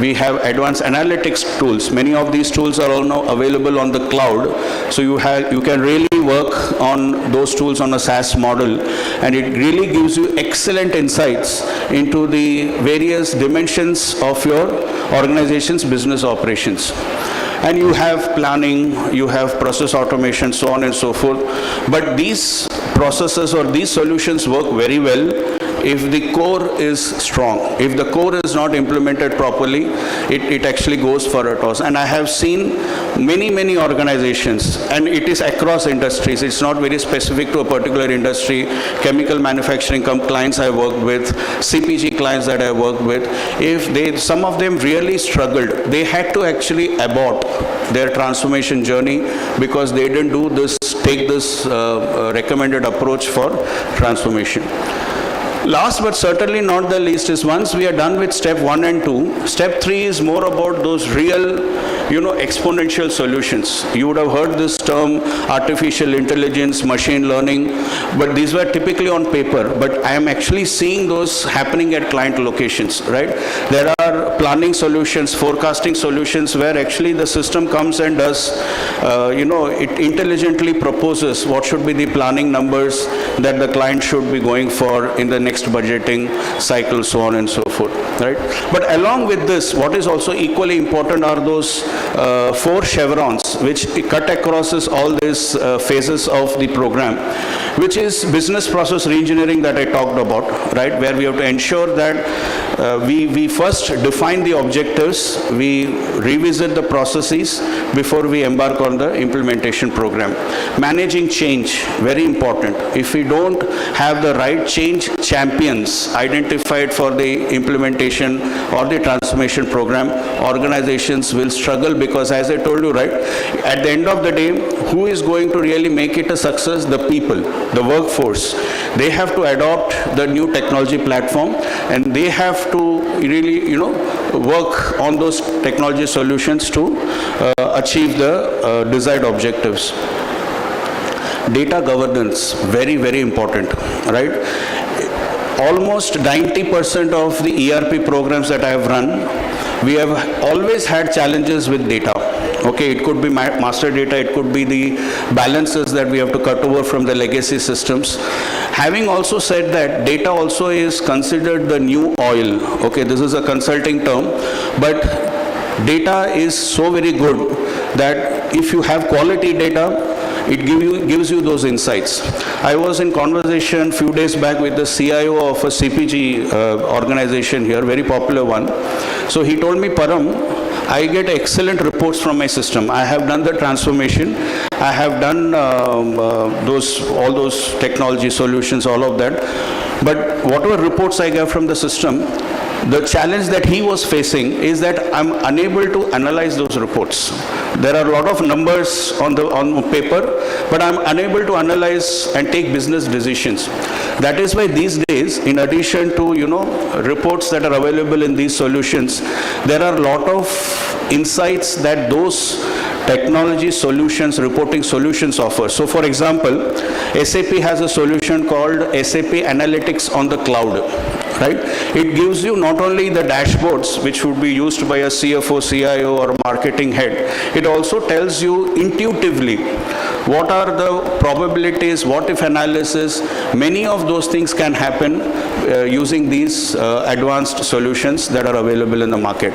We have advanced analytics tools. Many of these tools are all now available on the cloud. So you can really work on those tools on a SaaS model, and it really gives you excellent insights into the various dimensions of your organization's business operations. And you have planning, you have process automation, so on and so forth. But these processes or these solutions work very well if the core is strong. If the core is not implemented properly, it actually goes for a toss. And I have seen many organizations, and it is across industries. It's not very specific to a particular industry. Chemical manufacturing clients I worked with, CPG clients that I worked with, some of them really struggled. They had to actually abort their transformation journey because they didn't take this recommended approach for transformation. Last but certainly not the least is, once we are done with step 1 and 2, step 3 is more about those real, exponential solutions. You would have heard this term, artificial intelligence, machine learning, but these were typically on paper. But I am actually seeing those happening at client locations, right? There are planning solutions, forecasting solutions, where actually the system comes and does, it intelligently proposes what should be the planning numbers that the client should be going for in the next budgeting cycle, so on and so forth, right? But along with this, what is also equally important are those 4 chevrons which cut across all these phases of the program, which is business process reengineering that I talked about, right? Where we have to ensure that we first define the objectives, we revisit the processes before we embark on the implementation program. Managing change, very important. If we don't have the right change champions identified for the implementation or the transformation program, organizations will struggle, because as I told you, right, at the end of the day, who is going to really make it a success? The people, the workforce. They have to adopt the new technology platform, and they have to really, work on those technology solutions to achieve the desired objectives. Data governance, very important, right? Almost 90% of the ERP programs that I have run, we have always had challenges with data. Okay, it could be master data, it could be the balances that we have to cut over from the legacy systems. Having also said that, data also is considered the new oil. Okay, this is a consulting term, but data is so very good that if you have quality data, it gives you those insights. I was in conversation a few days back with the CIO of a CPG organization here, very popular one. So he told me, Param, I get excellent reports from my system. I have done the transformation. I have done all those technology solutions, all of that. But whatever reports I get from the system, the challenge that he was facing is that I'm unable to analyze those reports. There are a lot of numbers on paper, but I'm unable to analyze and take business decisions. That is why these days, in addition to reports that are available in these solutions, there are a lot of insights that those technology solutions, reporting solutions offer. So for example, SAP has a solution called SAP Analytics on the Cloud, right? It gives you not only the dashboards, which would be used by a CFO, CIO, or marketing head, it also tells you intuitively what are the probabilities, what if analysis, many of those things can happen using these advanced solutions that are available in the market.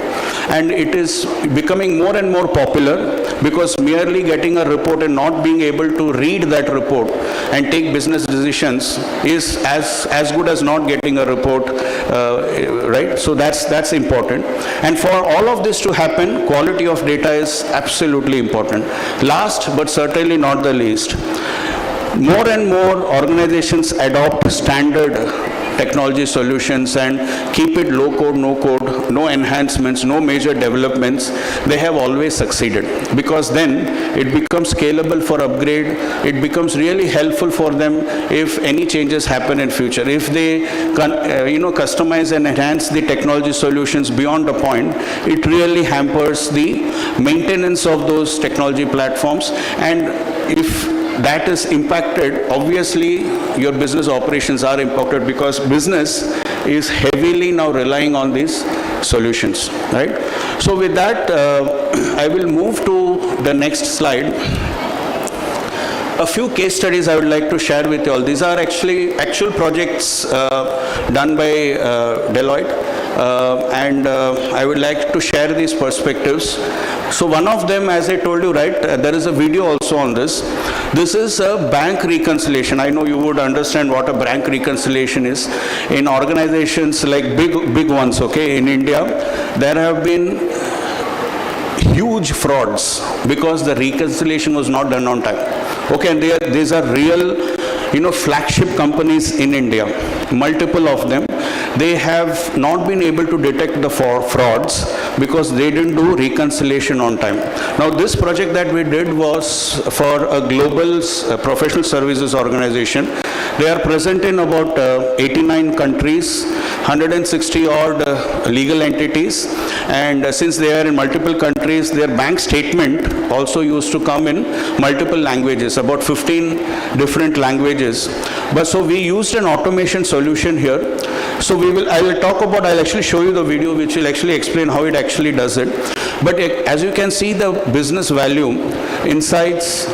And it is becoming more and more popular because merely getting a report and not being able to read that report and take business decisions is as good as not getting a report, right? So that's important. And for all of this to happen, quality of data is absolutely important. Last but certainly not the least, more and more organizations adopt standard technology solutions and keep it low code, no code, no enhancements, no major developments. They have always succeeded because then it becomes scalable for upgrade. It becomes really helpful for them if any changes happen in future. If they customize and enhance the technology solutions beyond a point, it really hampers the maintenance of those technology platforms. And if that is impacted, obviously your business operations are impacted because business is heavily now relying on these solutions, right? So with that, I will move to the next slide. A few case studies I would like to share with you all. These are actually actual projects done by Deloitte, and I would like to share these perspectives. So one of them, as I told you, right, there is a video also on this. This is a bank reconciliation. I know you would understand what a bank reconciliation is. In organizations like big ones, okay, in India, there have been huge frauds because the reconciliation was not done on time. Okay, and these are real, flagship companies in India, multiple of them. They have not been able to detect the frauds because they didn't do reconciliation on time. Now, this project that we did was for a global professional services organization. They are present in about 89 countries, 160 odd legal entities, and since they are in multiple countries, their bank statement also used to come in multiple languages, about 15 different languages. But so we used an automation solution here. So I'll actually show you the video which will actually explain how it actually does it. But as you can see, the business value incites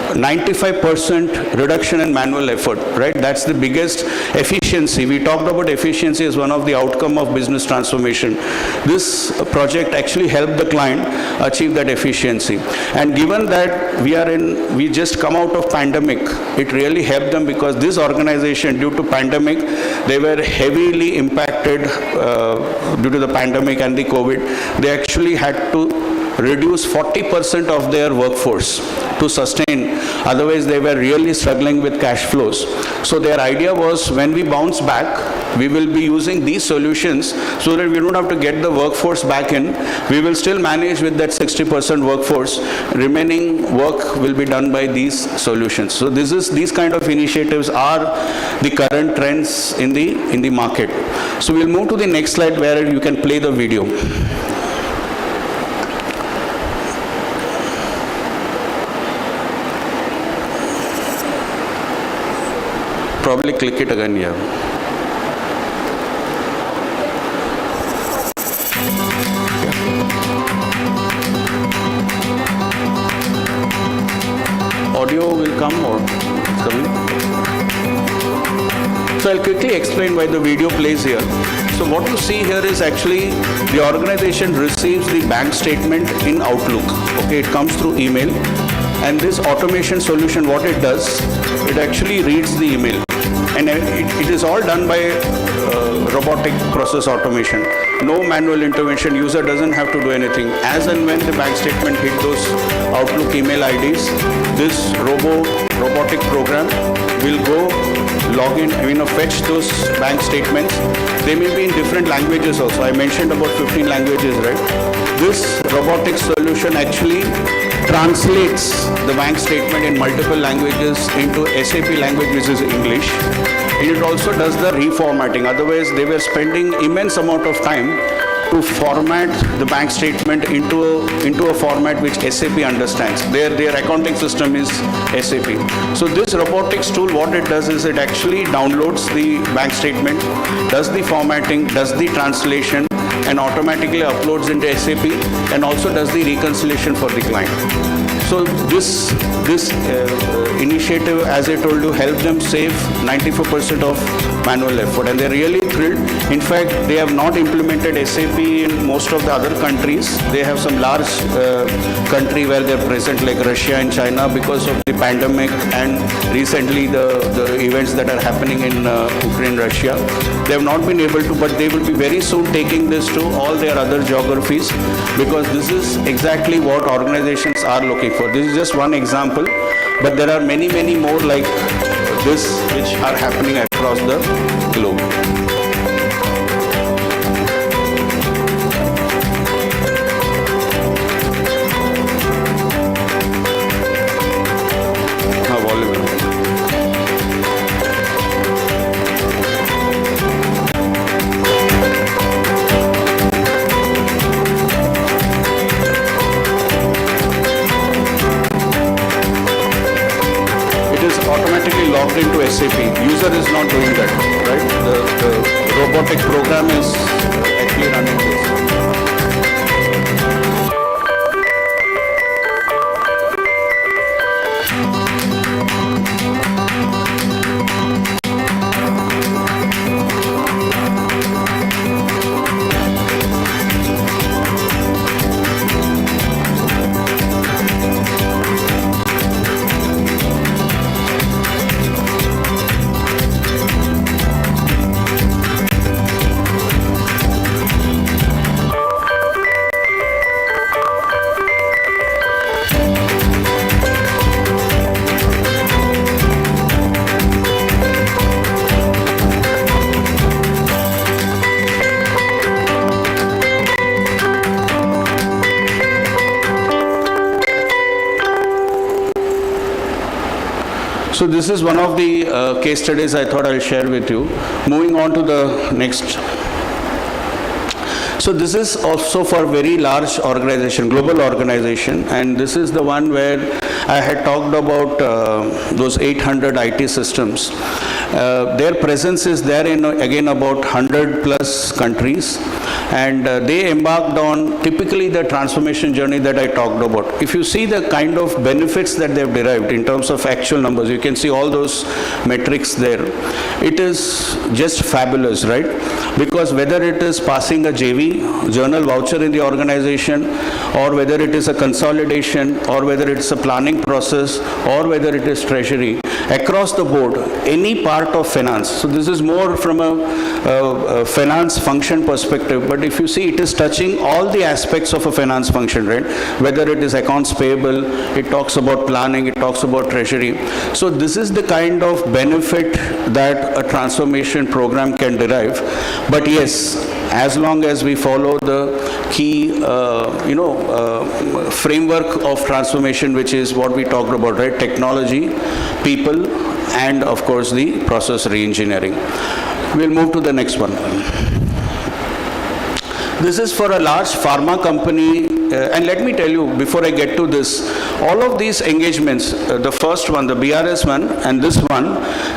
95% reduction in manual effort, right? That's the biggest efficiency. We talked about efficiency as one of the outcome of business transformation. This project actually helped the client achieve that efficiency. And given that we just come out of pandemic, it really helped them because this organization, due to pandemic, they were heavily impacted due to the pandemic and the COVID. They actually had to reduce 40% of their workforce to sustain. Otherwise, they were really struggling with cash flows. So their idea was, when we bounce back, we will be using these solutions so that we don't have to get the workforce back in. We will still manage with that 60% workforce. Remaining work will be done by these solutions. So these kind of initiatives are the current trends in the market. So we'll move to the next slide where you can play the video. Probably click it again here. Audio will come or it's coming? So I'll quickly explain why the video plays here. So what you see here is actually the organization receives the bank statement in Outlook. Okay, it comes through email. And this automation solution, what it does, it actually reads the email. And it is all done by robotic process automation. No manual intervention. User doesn't have to do anything. As and when the bank statement hit those Outlook email IDs, this robotic program will go log in, fetch those bank statements. They may be in different languages also. I mentioned about 15 languages, right? This robotic solution actually translates the bank statement in multiple languages into SAP language, which is English. And it also does the reformatting. Otherwise, they were spending immense amount of time to format the bank statement into a format which SAP understands. Their accounting system is SAP. So this robotics tool, what it does is it actually downloads the bank statement, does the formatting, does the translation, and automatically uploads into SAP, and also does the reconciliation for the client. So this initiative, as I told you, helped them save 94% of manual effort, and they're really thrilled. In fact, they have not implemented SAP in most of the other countries. They have some large country where they're present, like Russia and China, because of the pandemic and recently the events that are happening in Ukraine, Russia. They have not been able to, but they will be very soon taking this to all their other geographies, because this is exactly what organizations are looking for. This is just one example, but there are many, many more like this which are happening across the globe. Automatically logged into SAP. User is not doing that, right? The robotic program is actually running this. So this is one of the case studies I thought I'll share with you. Moving on to the next. So this is also for very large organization, global organization, and this is the one where I had talked about those 800 IT systems. Their presence is there in again about 100 plus countries, and they embarked on typically the transformation journey that I talked about. If you see the kind of benefits that they've derived in terms of actual numbers, you can see all those metrics there. It is just fabulous, right? Because whether it is passing a JV, journal voucher in the organization, or whether it is a consolidation, or whether it's a planning process, or whether it is treasury, across the board, any part of finance. So this is more from a finance function perspective, but if you see, it is touching all the aspects of a finance function, right? Whether it is accounts payable, it talks about planning, it talks about treasury. So this is the kind of benefit that a transformation program can derive. But yes, as long as we follow the key, framework of transformation, which is what we talked about, right? Technology, people, and of course the process re-engineering. We'll move to the next one. This is for a large pharma company, and let me tell you, before I get to this, all of these engagements, the first one, the BRS one, and this one,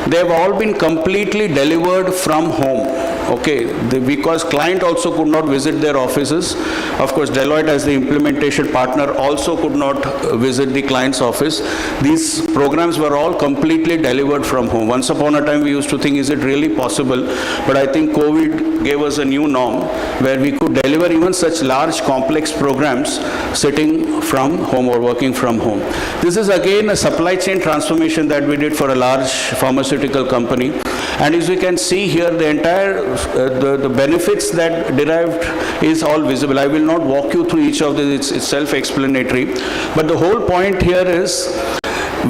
they have all been completely delivered from home. Okay, because client also could not visit their offices. Of course, Deloitte as the implementation partner also could not visit the client's office. These programs were all completely delivered from home. Once upon a time, we used to think, is it really possible? But I think COVID gave us a new norm where we could deliver even such large complex programs sitting from home or working from home. This is again a supply chain transformation that we did for a large pharmaceutical company. And as you can see here, the entire the benefits that derived is all visible. I will not walk you through each of these, it's self-explanatory. But the whole point here is,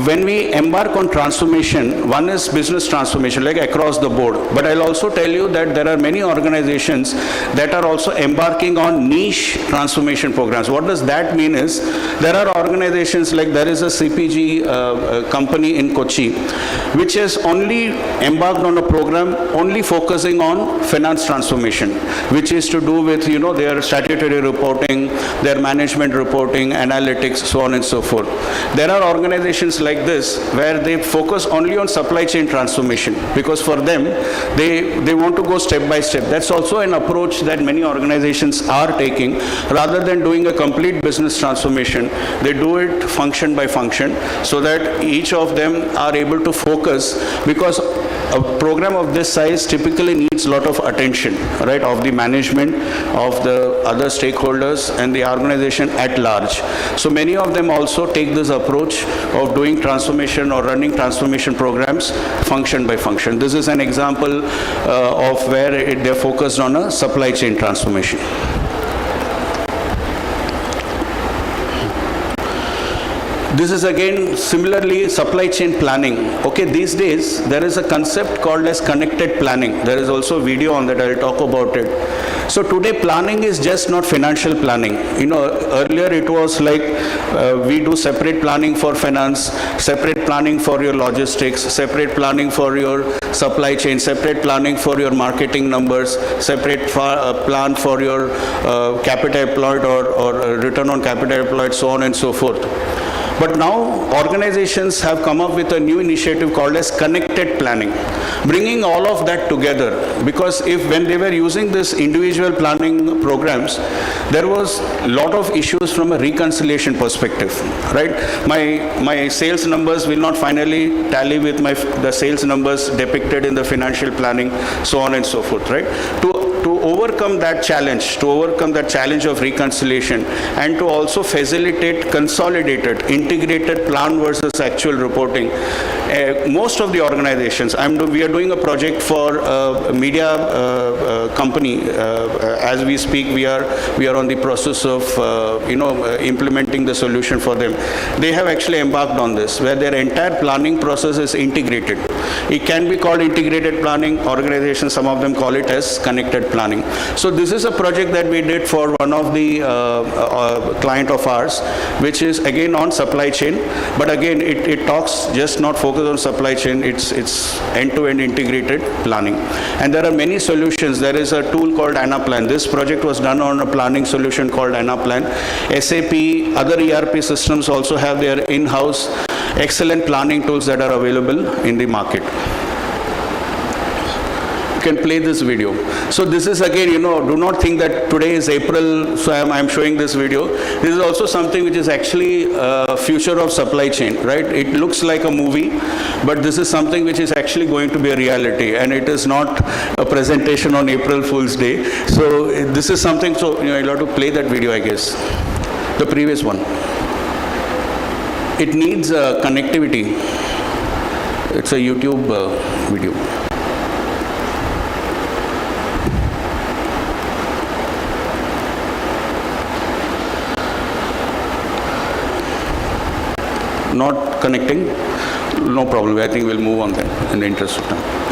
when we embark on transformation, one is business transformation, like across the board. But I'll also tell you that there are many organizations that are also embarking on niche transformation programs. What does that mean is, there are organizations like there is a CPG company in Kochi, which has only embarked on a program only focusing on finance transformation, which is to do with, their statutory reporting, their management reporting, analytics, so on and so forth. There are organizations like this where they focus only on supply chain transformation, because for them, they want to go step by step. That's also an approach that many organizations are taking. Rather than doing a complete business transformation, they do it function by function, so that each of them are able to focus, because a program of this size typically needs a lot of attention, right, of the management, of the other stakeholders, and the organization at large. So many of them also take this approach of doing transformation or running transformation programs function by function. This is an example of where they're focused on a supply chain transformation. This is again similarly supply chain planning. Okay, these days there is a concept called as connected planning. There is also a video on that, I'll talk about it. So today planning is just not financial planning. Earlier it was like we do separate planning for finance, separate planning for your logistics, separate planning for your supply chain, separate planning for your marketing numbers, separate plan for your capital employed or return on capital employed, so on and so forth. But now organizations have come up with a new initiative called as connected planning, bringing all of that together. Because when they were using this individual planning programs, there was a lot of issues from a reconciliation perspective, right? My sales numbers will not finally tally with the sales numbers depicted in the financial planning, so on and so forth, right? To overcome that challenge of reconciliation, and to also facilitate consolidated, integrated plan versus actual reporting, most of the organizations, we are doing a project for a media company. As we speak, we are on the process of implementing the solution for them. They have actually embarked on this, where their entire planning process is integrated. It can be called integrated planning. Organizations, some of them call it as connected planning. So this is a project that we did for one of the client of ours, which is again on supply chain. But again, it talks just not focused on supply chain, it's end-to-end integrated planning. And there are many solutions. There is a tool called Anaplan. This project was done on a planning solution called Anaplan. SAP, other ERP systems also have their in-house excellent planning tools that are available in the market. Can play this video. So this is again, do not think that today is April, so I'm showing this video. This is also something which is actually future of supply chain, right? It looks like a movie, but this is something which is actually going to be a reality, and it is not a presentation on April Fool's Day. So this is something, so I'll have to play that video, I guess. The previous one. It needs connectivity. It's a YouTube video. Not connecting? No problem. I think we'll move on then in the interest of time.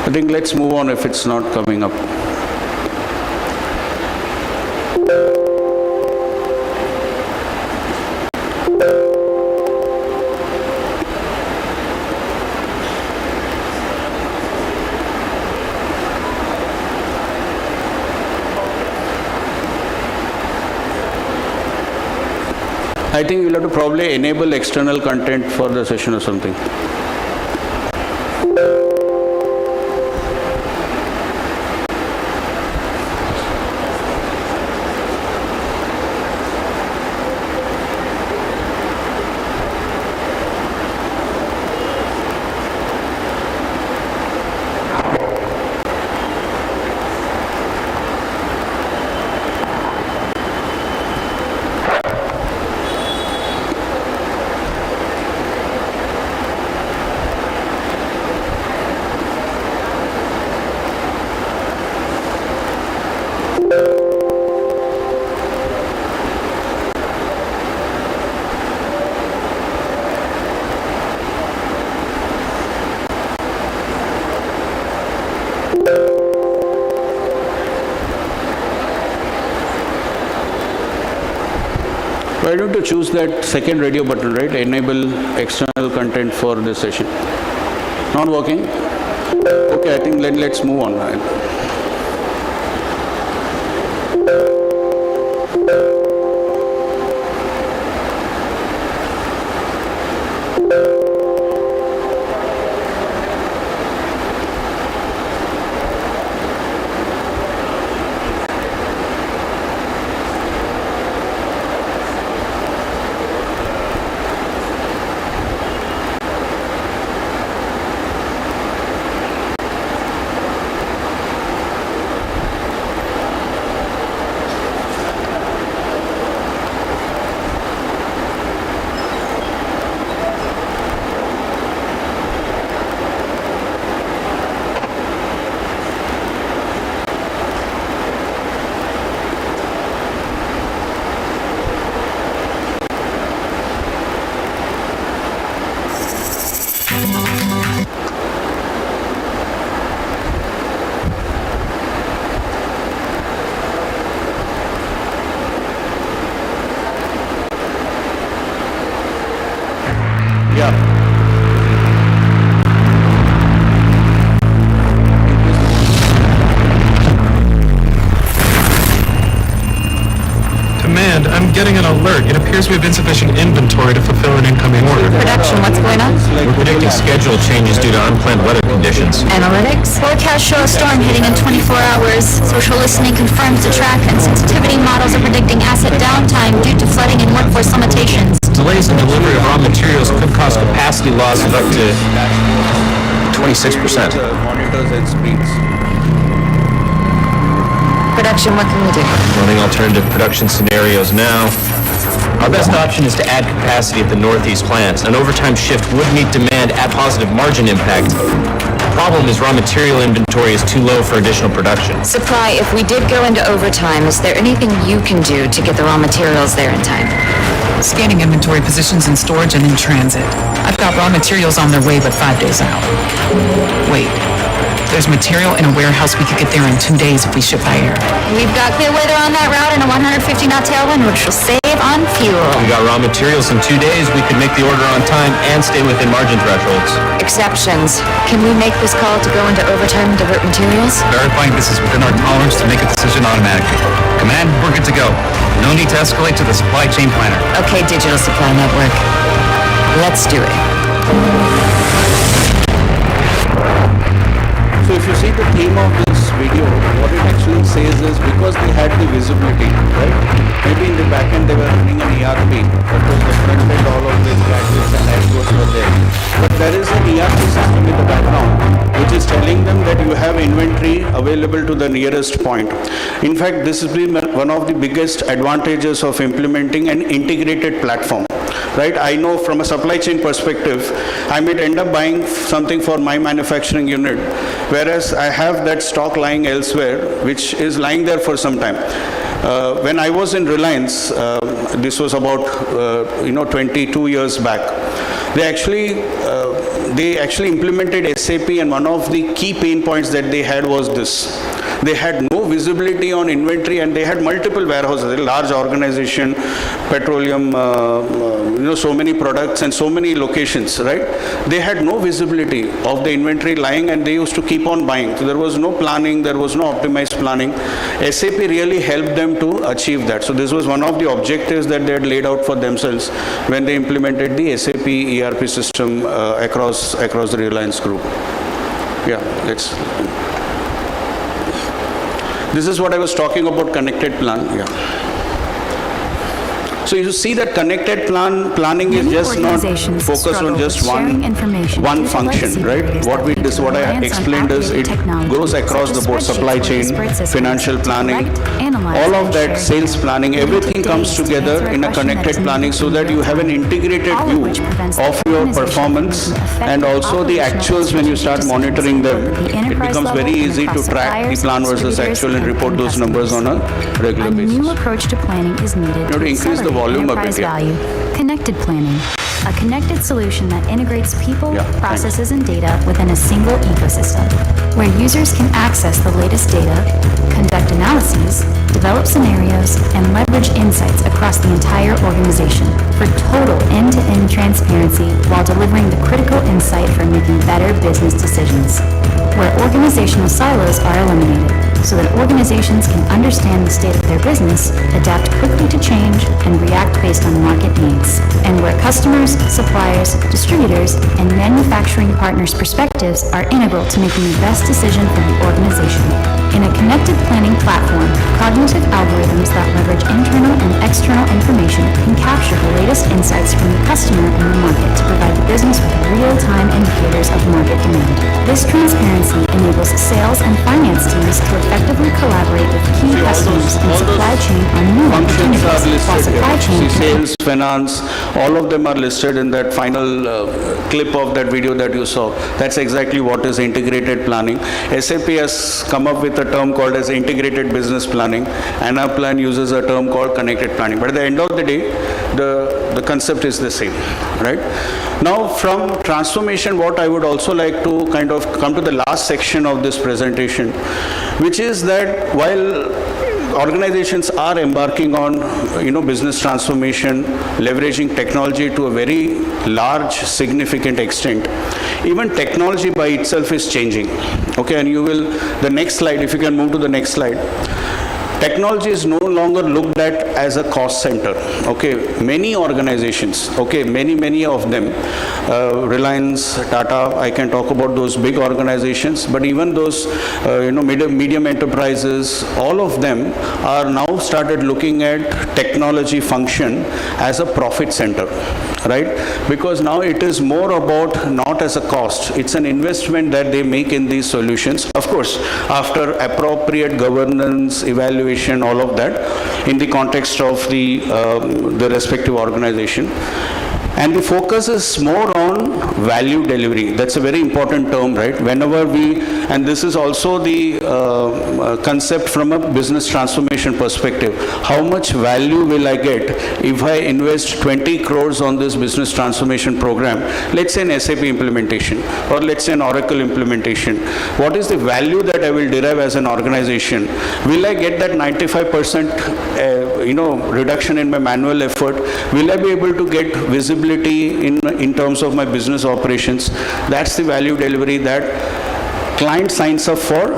I think let's move on if it's not coming up. I think you'll have to probably enable external content for the session or something. Why don't you choose that second radio button, right? Enable external content for this session. Not working? Okay, I think let's move on. I'm getting an alert. It appears we have insufficient inventory to fulfill an incoming order. Production, what's going on? We're predicting schedule changes due to unplanned weather conditions. Analytics? Forecast show a storm hitting in 24 hours. Social listening confirms the track, and sensitivity models are predicting asset downtime due to flooding and workforce limitations. Delays in delivery of raw materials could cause capacity loss of up to 26%. Monitors and screens. Production, what can we do? Running alternative production scenarios now. Our best option is to add capacity at the Northeast plants. An overtime shift would meet demand at positive margin impact. The problem is raw material inventory is too low for additional production. Supply, if we did go into overtime, is there anything you can do to get the raw materials there in time? Scanning inventory positions in storage and in transit. I've got raw materials on their way, but 5 days out. Wait. There's material in a warehouse we could get there in 2 days if we ship by air. We've got clear weather on that route and a 150-knot tailwind, which will save on fuel. We got raw materials in 2 days. We could make the order on time and stay within margin thresholds. Exceptions. Can we make this call to go into overtime and divert materials? Verifying this is within our tolerance to make a decision automatically. Command, we're good to go. No need to escalate to the supply chain planner. Okay, Digital Supply Network. Let's do it. So if you see the theme of this video, what it actually says is because they had the visibility, right? Maybe in the back end they were running an ERP, but was the front end all of these gadgets and networks were there. But there is an ERP system in the background which is telling them that you have inventory available to the nearest point. In fact, this has been one of the biggest advantages of implementing an integrated platform. Right? I know from a supply chain perspective, I might end up buying something for my manufacturing unit, whereas I have that stock lying elsewhere, which is lying there for some time. When I was in Reliance, this was about 22 years back. They actually implemented SAP, and one of the key pain points that they had was this. They had no visibility on inventory, and they had multiple warehouses, a large organization, petroleum, so many products and so many locations, right? They had no visibility of the inventory lying, and they used to keep on buying. So there was no planning, there was no optimized planning. SAP really helped them to achieve that. So this was one of the objectives that they had laid out for themselves when they implemented the SAP ERP system across the Reliance group. Yeah, this is what I was talking about, connected plan. Yeah. So you see that connected planning is just not focused on just one function, right? What I explained is it goes across the board, supply chain, financial planning, all of that, sales planning, everything comes together in a connected planning so that you have an integrated view of your performance and also the actuals. When you start monitoring them, it becomes very easy to track the plan versus actual and report those numbers on a regular basis. A new approach to planning is needed to increase the volume a bit. Connected planning. a connected solution that integrates people, processes, and data within a single ecosystem, where users can access the latest data, conduct analyses, develop scenarios, and leverage insights across the entire organization for total end-to-end transparency while delivering the critical insight for making better business decisions, where organizational silos are eliminated so that organizations can understand the state of their business, adapt quickly to change, and react based on market needs, and where customers, suppliers, distributors, and manufacturing partners' perspectives are integral to making the best decision for the organization. In a connected planning platform, cognitive algorithms that leverage internal and external information can capture the latest insights from the customer and the market to provide the business with real-time indicators of market demand. This transparency enables sales and finance teams to effectively collaborate with key customers and supply chain on new Functions are opportunities while listed supply here. chain See, sales, finance, all of them are listed in that final clip of that video that you saw. That's exactly what is integrated planning. SAP has come up with a term called as integrated business planning, and our plan uses a term called connected planning. But at the end of the day, the concept is the same, right? Now, from transformation, what I would also like to kind of come to the last section of this presentation, which is that while organizations are embarking on, business transformation, leveraging technology to a very large, significant extent, even technology by itself is changing. Okay, and the next slide, if you can move to the next slide. Technology is no longer looked at as a cost center. Okay, many organizations, many of them, Reliance, Tata, I can talk about those big organizations, but even those, medium enterprises, all of them are now started looking at technology function as a profit center, right? Because now it is more about not as a cost, it's an investment that they make in these solutions. Of course, after appropriate governance, evaluation, all of that in the context of the respective organization. And the focus is more on value delivery. That's a very important term, right? Whenever and this is also the concept from a business transformation perspective. How much value will I get if I invest 20 crores on this business transformation program? Let's say an SAP implementation, or let's say an Oracle implementation. What is the value that I will derive as an organization? Will I get that 95% reduction in my manual effort? Will I be able to get visibility in terms of my business operations? That's the value delivery that client signs up for,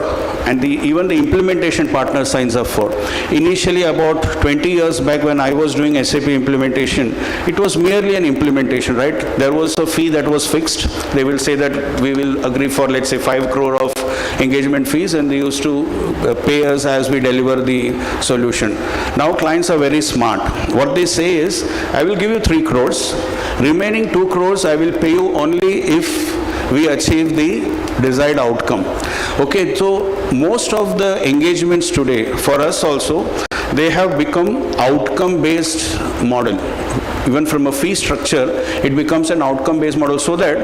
and even the implementation partner signs up for. Initially, about 20 years back when I was doing SAP implementation, it was merely an implementation, right? There was a fee that was fixed. They will say that we will agree for, let's say, 5 crore of engagement fees, and they used to pay us as we deliver the solution. Now clients are very smart. What they say is, I will give you 3 crores. Remaining 2 crores I will pay you only if we achieve the desired outcome. Okay, so most of the engagements today, for us also, they have become outcome-based model. Even from a fee structure, it becomes an outcome-based model, so that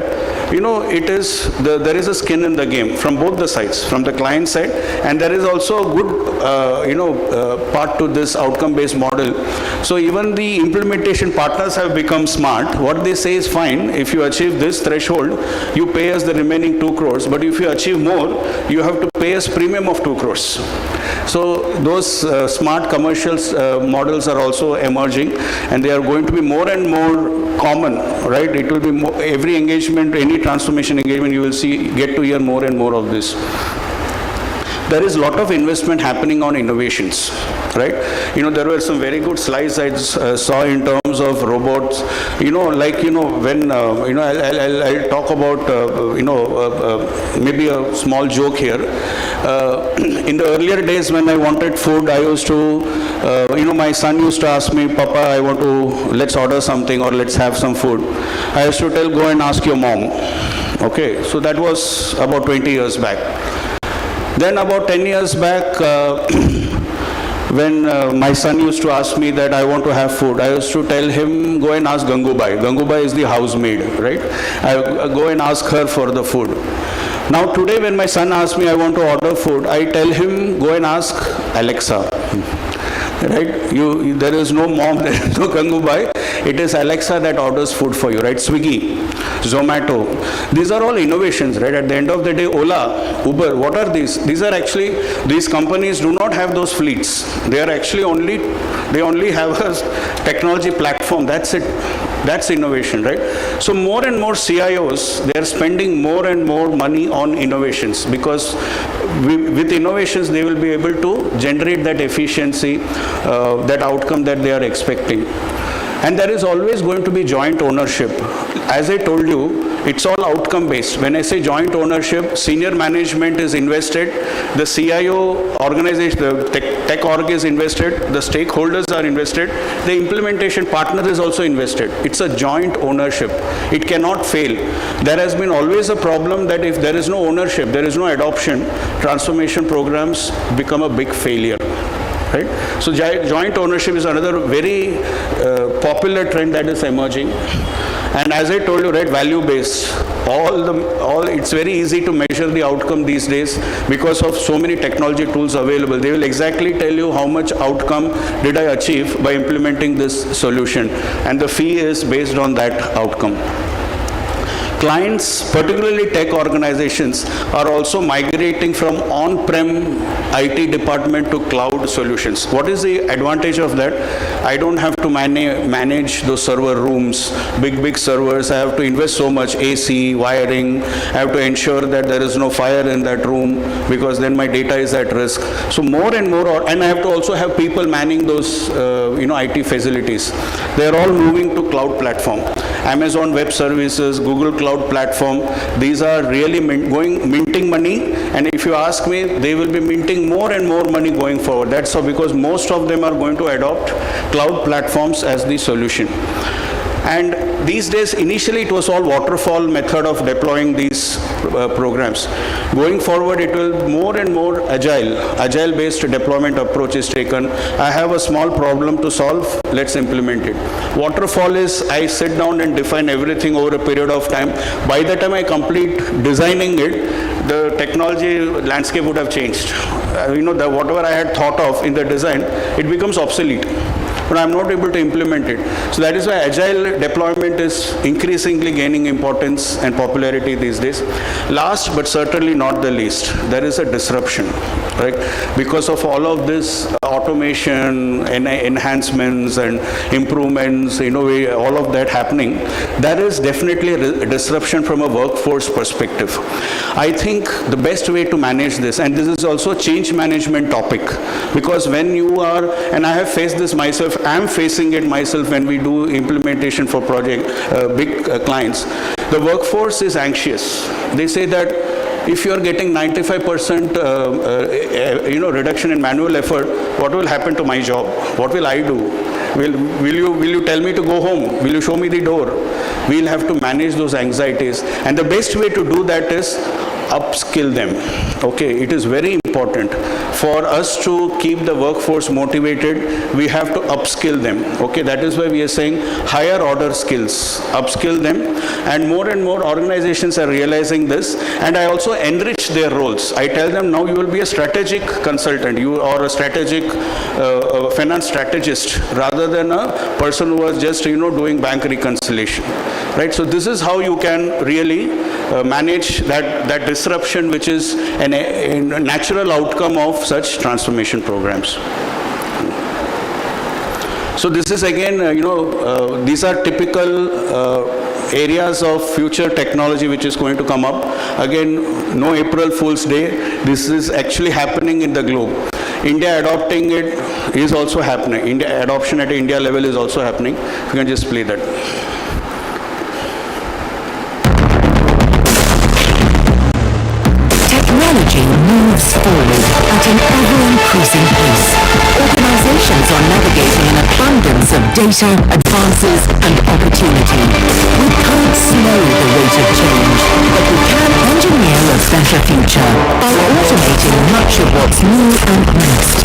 there is a skin in the game from both the sides, from the client side, and there is also a good part to this outcome-based model. So even the implementation partners have become smart. What they say is, fine, if you achieve this threshold, you pay us the remaining 2 crores, but if you achieve more, you have to pay us premium of 2 crores. So those smart commercial models are also emerging, and they are going to be more and more common, right? It will be every engagement, any transformation engagement, you will get to hear more and more of this. There is a lot of investment happening on innovations, right? There were some very good slides I saw in terms of robots. When I'll talk about maybe a small joke here. In the earlier days when I wanted food, I used to, my son used to ask me, Papa, let's order something or let's have some food. I used to tell, go and ask your mom. Okay, so that was about 20 years back. Then about 10 years back, when my son used to ask me that I want to have food, I used to tell him, go and ask Gangubai. Gangubai is the housemaid, right? I go and ask her for the food. Now today when my son asks me I want to order food, I tell him, go and ask Alexa. right? There is no mom, there is no Gangubai. It is Alexa that orders food for you, right? Swiggy, Zomato. These are all innovations, right? At the end of the day, Ola, Uber, what are these? These are actually, these companies do not have those fleets. They are actually they only have a technology platform. That's it. That's innovation, right? So more and more CIOs, they are spending more and more money on innovations, because with innovations, they will be able to generate that efficiency, that outcome that they are expecting. And there is always going to be joint ownership. As I told you, it's all outcome based. When I say joint ownership, senior management is invested, the CIO organization, the tech org is invested, the stakeholders are invested, the implementation partner is also invested. It's a joint ownership. It cannot fail. There has been always a problem that if there is no ownership, there is no adoption, transformation programs become a big failure. Right? So joint ownership is another very popular trend that is emerging. And as I told you, right, value based. It's very easy to measure the outcome these days because of so many technology tools available. They will exactly tell you how much outcome did I achieve by implementing this solution, and the fee is based on that outcome. Clients, particularly tech organizations, are also migrating from on-prem IT department to cloud solutions. What is the advantage of that? I don't have to manage those server rooms, big servers. I have to invest so much AC, wiring. I have to ensure that there is no fire in that room, because then my data is at risk. So more and more, and I have to also have people manning those IT facilities. They are all moving to cloud platform. Amazon Web Services, Google Cloud Platform, these are really minting money, and if you ask me, they will be minting more and more money going forward. That's so, because most of them are going to adopt cloud platforms as the solution. And these days, initially it was all waterfall method of deploying these programs. Going forward, it will more and more agile-based deployment approach is taken. I have a small problem to solve, let's implement it. Waterfall is, I sit down and define everything over a period of time. By the time I complete designing it, the technology landscape would have changed. Whatever I had thought of in the design, it becomes obsolete. But I'm not able to implement it. So that is why agile deployment is increasingly gaining importance and popularity these days. Last but certainly not the least, there is a disruption, right? Because of all of this automation and enhancements and improvements, all of that happening, there is definitely a disruption from a workforce perspective. I think the best way to manage this, and this is also a change management topic, because when you are, and I have faced this myself, I am facing it myself when we do implementation for big clients. The workforce is anxious. They say that if you are getting 95% reduction in manual effort, what will happen to my job? What will I do? Will you tell me to go home? Will you show me the door? We'll have to manage those anxieties. And the best way to do that is upskill them. Okay, it is very important for us to keep the workforce motivated. We have to upskill them. Okay, that is why we are saying higher order skills, upskill them, and more organizations are realizing this. And I also enrich their roles. I tell them, now you will be a strategic consultant, you are a strategic finance strategist, rather than a person who was just doing bank reconciliation, right? So this is how you can really manage that disruption, which is a natural outcome of such transformation programs. So this is again, these are typical areas of future technology which is going to come up. Again, no April Fool's Day. This is actually happening in the globe. India adopting it is also happening. Adoption at India level is also happening. You can just play that. Technology moves forward at an ever-increasing pace. Organizations are navigating an abundance of data, advances, and opportunity. We can't slow the rate of change, but we can engineer a better future by automating much of what's new and next.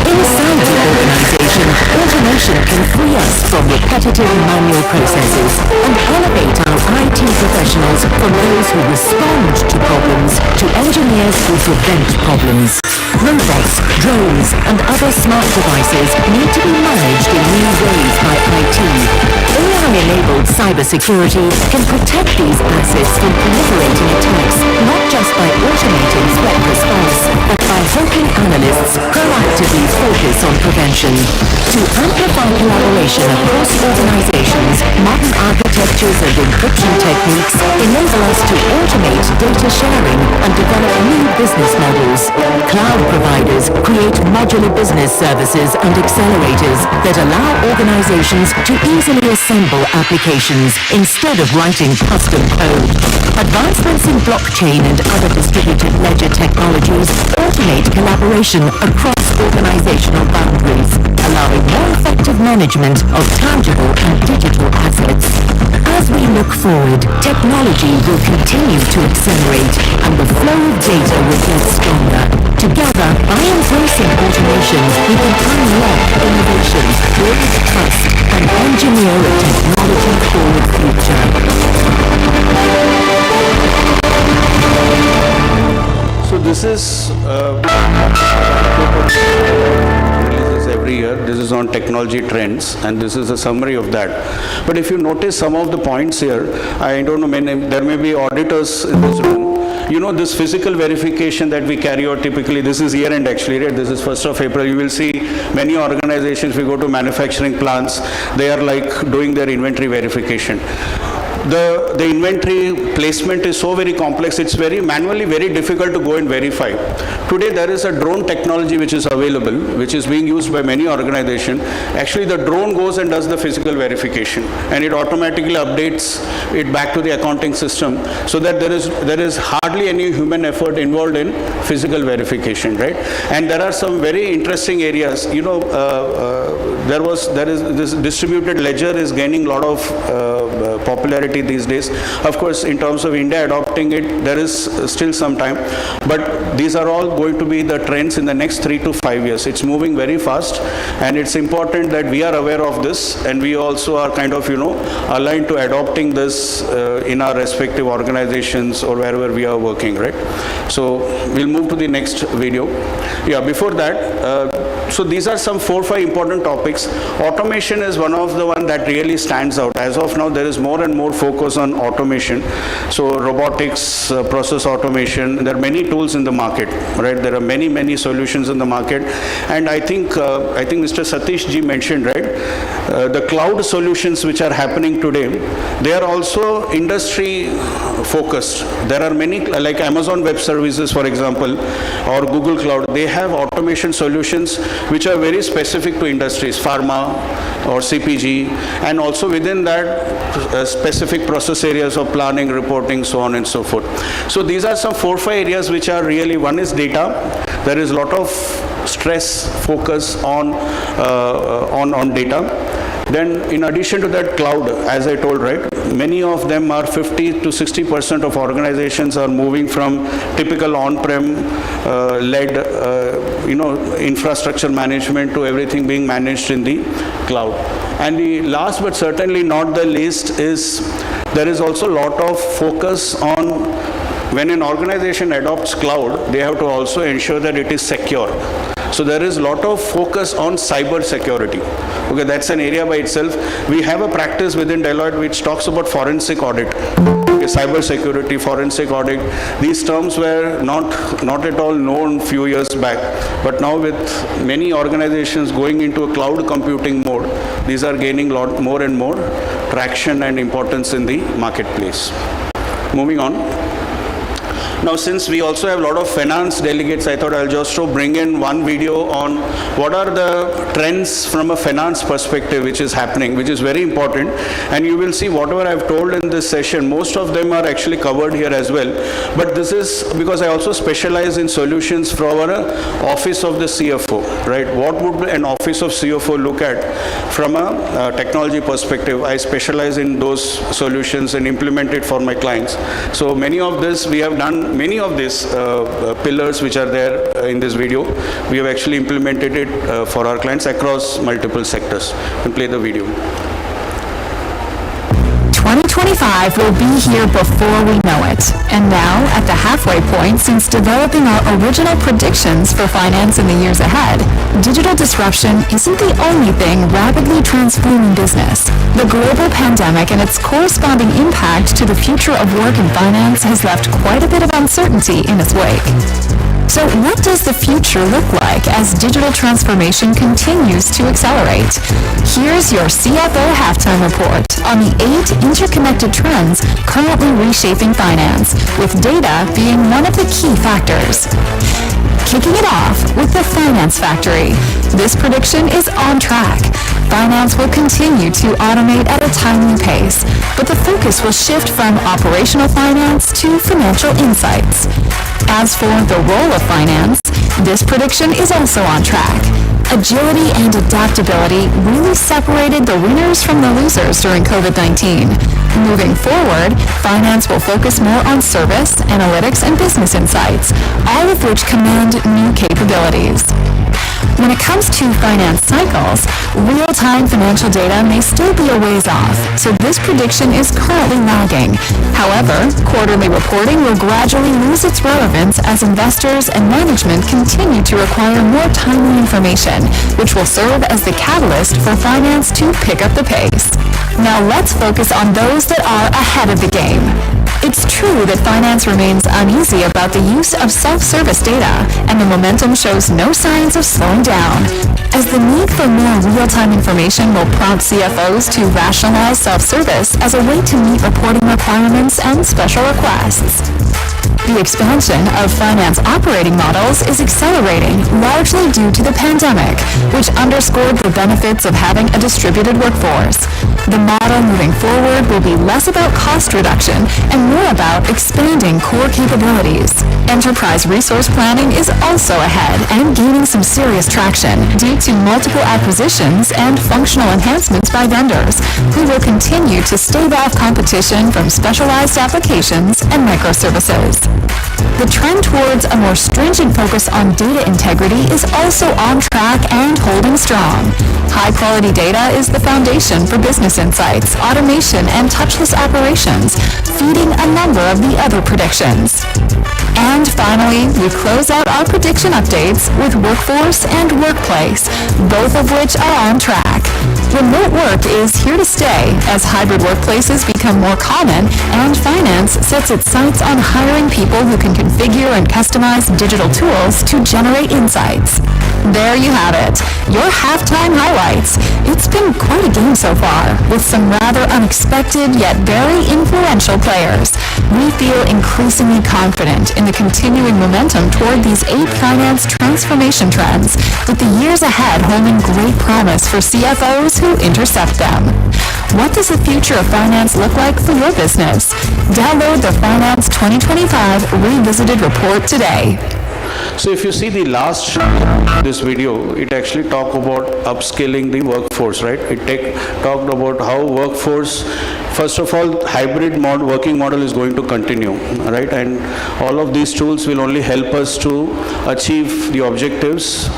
Inside the organization, automation Automation can free us from repetitive manual processes and elevate our IT professionals from those who respond to problems to engineers who prevent problems. Robots, drones, and other smart devices need to be managed in new ways by IT. AI-enabled cybersecurity can protect these assets from proliferating attacks, not just by automating threat response, but by helping analysts proactively focus on prevention. To amplify collaboration across organizations, modern architectures and encryption techniques enable us to automate data sharing and develop new business models. Cloud providers create modular business services and accelerators that allow organizations to easily assemble applications instead of writing custom code. Advancements in blockchain and other distributed ledger technologies automate collaboration across organizational boundaries, allowing more effective management of tangible and digital assets. As we look forward, technology will continue to accelerate and the flow of data will get stronger. Together, by embracing automation, we can unlock innovation, build trust, and engineer a technology-forward future. So this is releases every year. This is on technology trends, and this is a summary of that. But if you notice some of the points here, I don't know, there may be auditors in this room. You know, this physical verification that we carry out typically, this is year end actually, right? This is 1st of April. You will see many organizations, we go to manufacturing plants, they are like doing their inventory verification. The inventory placement is so very complex, it's very manually very difficult to go and verify. Today there is a drone technology which is available, which is being used by many organizations. Actually the drone goes and does the physical verification and it automatically updates it back to the accounting system so that there is hardly any human effort involved in physical verification, right? And there are some very interesting areas. You know, this distributed ledger is gaining a lot of popularity these days. Of course, in terms of India adopting it, there is still some time, but these are all going to be the trends in the next 3 to 5 years. It's moving very fast, and it's important that we are aware of this, and we also are kind of, aligned to adopting this in our respective organizations or wherever we are working, right? So we'll move to the next video. Yeah, before that, so these are some 4-5 important topics. Automation is one of the one that really stands out. As of now, there is more and more focus on automation. So robotics, process automation, there are many tools in the market, right? There are many solutions in the market. And I think Mr. Satish ji mentioned, right? The cloud solutions which are happening today, they are also industry focused. There are many, like Amazon Web Services, for example, or Google Cloud, they have automation solutions which are very specific to industries, pharma or CPG, and also within that specific process areas of planning, reporting, so on and so forth. So these are some 4-5 areas which are really, one is data. There is a lot of stress, focus on data. Then in addition to that, cloud, as I told, right, many of them are 50 to 60% of organizations are moving from typical on-prem led infrastructure management to everything being managed in the cloud. And the last but certainly not the least is there is also a lot of focus on when an organization adopts cloud, they have to also ensure that it is secure. So there is a lot of focus on cyber security. Okay, that's an area by itself. We have a practice within Deloitte which talks about forensic audit. Okay, cyber security, forensic audit. These terms were not at all known few years back. But now with many organizations going into a cloud computing mode, these are gaining lot more and more traction and importance in the marketplace. Moving on. Now, since we also have a lot of finance delegates, I thought I'll just bring in one video on what are the trends from a finance perspective which is happening, which is very important. And you will see whatever I've told in this session, most of them are actually covered here as well. But this is because I also specialize in solutions for our office of the CFO, right? What would an office of CFO look at from a technology perspective? I specialize in those solutions and implement it for my clients. So many of this we have done many of these pillars which are there in this video, we have actually implemented it for our clients across multiple sectors. You can play the video. 2025 will be here before we know it. And now, at the halfway point since developing our original predictions for finance in the years ahead, digital disruption isn't the only thing rapidly transforming business. The global pandemic and its corresponding impact to the future of work and finance has left quite a bit of uncertainty in its wake. So what does the future look like as digital transformation continues to accelerate? Here's your CFO halftime report on the 8 interconnected trends currently reshaping finance, with data being one of the key factors. Kicking it off with the Finance Factory. This prediction is on track. Finance will continue to automate at a timely pace, but the focus will shift from operational finance to financial insights. As for the role of finance, this prediction is also on track. Agility and adaptability really separated the winners from the losers during COVID-19. Moving forward, finance will focus more on service, analytics, and business insights, all of which command new capabilities. When it comes to finance cycles, real-time financial data may still be a ways off, so this prediction is currently lagging. However, quarterly reporting will gradually lose its relevance as investors and management continue to require more timely information, which will serve as the catalyst for finance to pick up the pace. Now let's focus on those that are ahead of the game. It's true that finance remains uneasy about the use of self-service data, and the momentum shows no signs of slowing down. As the need for more real-time information will prompt CFOs to rationalize self-service as a way to meet reporting requirements and special requests. The expansion of finance operating models is accelerating, largely due to the pandemic, which underscored the benefits of having a distributed workforce. The model moving forward will be less about cost reduction and more about expanding core capabilities. Enterprise resource planning is also ahead and gaining some serious traction due to multiple acquisitions and functional enhancements by vendors who will continue to stave off competition from specialized applications and microservices. The trend towards a more stringent focus on data integrity is also on track and holding strong. High-quality data is the foundation for business insights, automation, and touchless operations, feeding a number of the other predictions. And finally, we close out our prediction updates with workforce and workplace, both of which are on track. Remote work is here to stay as hybrid workplaces become more common, and finance sets its sights on hiring people who can configure and customize digital tools to generate insights. There you have it, your halftime highlights. It's been quite a game so far, with some rather unexpected yet very influential players. We feel increasingly confident in the continuing momentum toward these 8 finance transformation trends, with the years ahead holding great promise for CFOs who intercept them. What does the future of finance look like for your business? Download the Finance 2025 Revisited Report today. So if you see the last this video, it actually talked about upscaling the workforce, right? It talked about how workforce, first of all, hybrid working model is going to continue, right? And all of these tools will only help us to achieve the objectives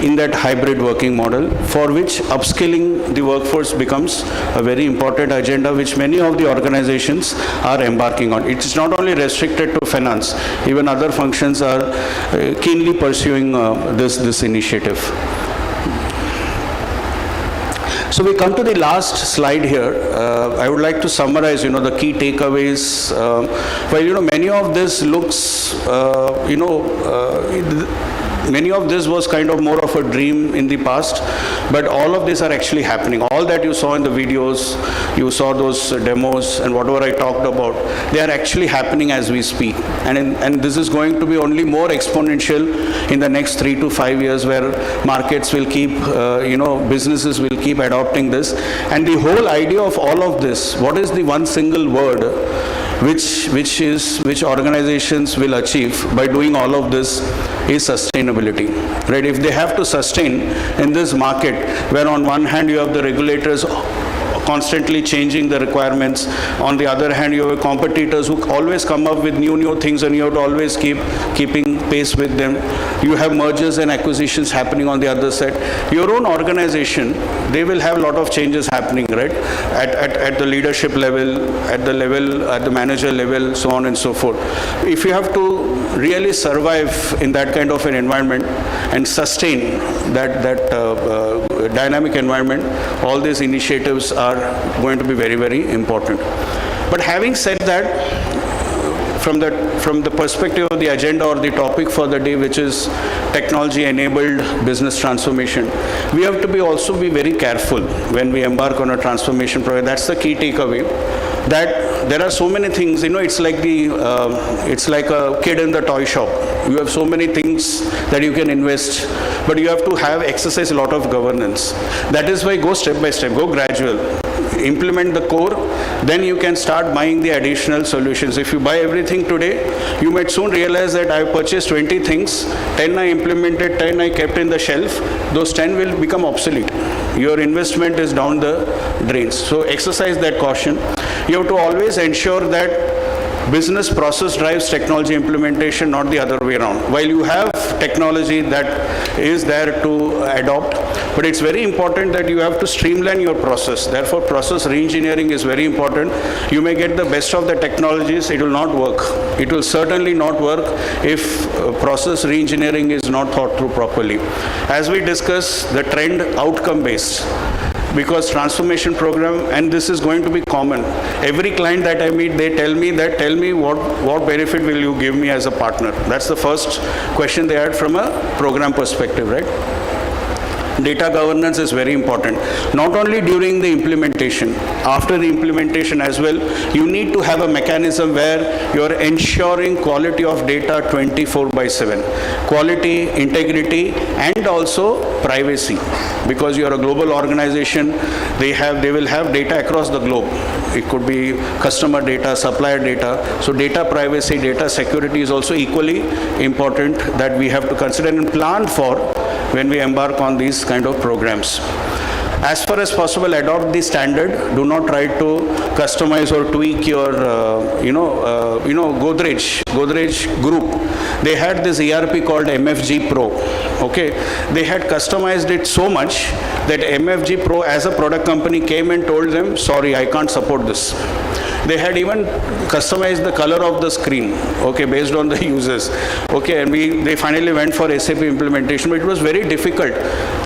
in that hybrid working model, for which upskilling the workforce becomes a very important agenda which many of the organizations are embarking on. It is not only restricted to finance, even other functions are keenly pursuing this initiative. So we come to the last slide here. I would like to summarize, the key takeaways. Many of this looks, many of this was kind of more of a dream in the past, but all of these are actually happening. All that you saw in the videos, you saw those demos and whatever I talked about, they are actually happening as we speak. And this is going to be only more exponential in the next 3 to 5 years, where markets will keep, businesses will keep adopting this. And the whole idea of all of this, what is the one single word which organizations will achieve by doing all of this, is sustainability, right? If they have to sustain in this market, where on one hand you have the regulators constantly changing the requirements. On the other hand, you have competitors who always come up with new things, and you have to always keeping pace with them. You have mergers and acquisitions happening on the other side. Your own organization, they will have a lot of changes happening, right? At the leadership level, at the manager level, so on and so forth. If you have to really survive in that kind of an environment and sustain that dynamic environment, all these initiatives are going to be very, very important. But having said that, from the perspective of the agenda or the topic for the day, which is technology-enabled business transformation, we have to also be very careful when we embark on a transformation program. That's the key takeaway. That there are so many things, it's like it's like a kid in the toy shop. You have so many things that you can invest, but you have to exercise a lot of governance. That is why go step by step, go gradual. Implement the core, then you can start buying the additional solutions. If you buy everything today, you might soon realize that I purchased 20 things, 10 I implemented, 10 I kept in the shelf, those 10 will become obsolete. Your investment is down the drains. So exercise that caution. You have to always ensure that business process drives technology implementation, not the other way around. While you have technology that is there to adopt, but it's very important that you have to streamline your process. Therefore, process re-engineering is very important. You may get the best of the technologies, it will not work. It will certainly not work if process re-engineering is not thought through properly. As we discuss, the trend outcome-based. Because transformation program, and this is going to be common. Every client that I meet, they tell me what benefit will you give me as a partner? That's the first question they had from a program perspective, right? Data governance is very important. Not only during the implementation, after the implementation as well, you need to have a mechanism where you're ensuring quality of data 24/7. Quality, integrity, and also privacy. Because you're a global organization, they will have data across the globe. It could be customer data, supplier data. So data privacy, data security is also equally important that we have to consider and plan for when we embark on these kind of programs. As far as possible, adopt the standard. Do not try to customize or tweak your, Godrej group. They had this ERP called MFG Pro. Okay, they had customized it so much that MFG Pro, as a product company, came and told them, "Sorry, I can't support this." They had even customized the color of the screen, okay, based on the users. Okay, and they finally went for SAP implementation, but it was very difficult.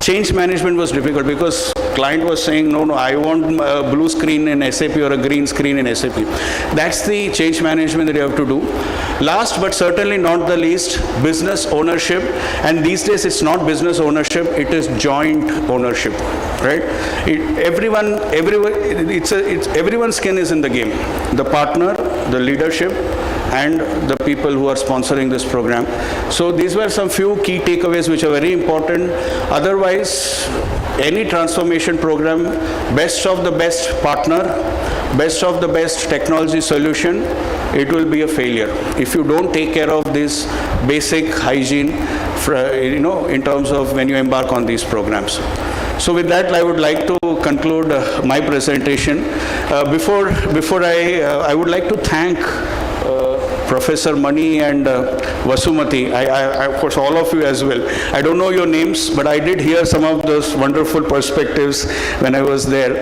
Change management was difficult because client was saying, no, I want a blue screen in SAP or a green screen in SAP. That's the change management that you have to do. Last but certainly not the least, business ownership. And these days it's not business ownership, it is joint ownership, right? Everyone's skin is in the game. The partner, the leadership, and the people who are sponsoring this program. So these were some few key takeaways which are very important. Otherwise, any transformation program, best of the best partner, best of the best technology solution, it will be a failure if you don't take care of this basic hygiene, in terms of when you embark on these programs. So with that, I would like to conclude my presentation. Before I would like to thank Professor Mani and Vasumati, I, of course all of you as well. I don't know your names, but I did hear some of those wonderful perspectives when I was there.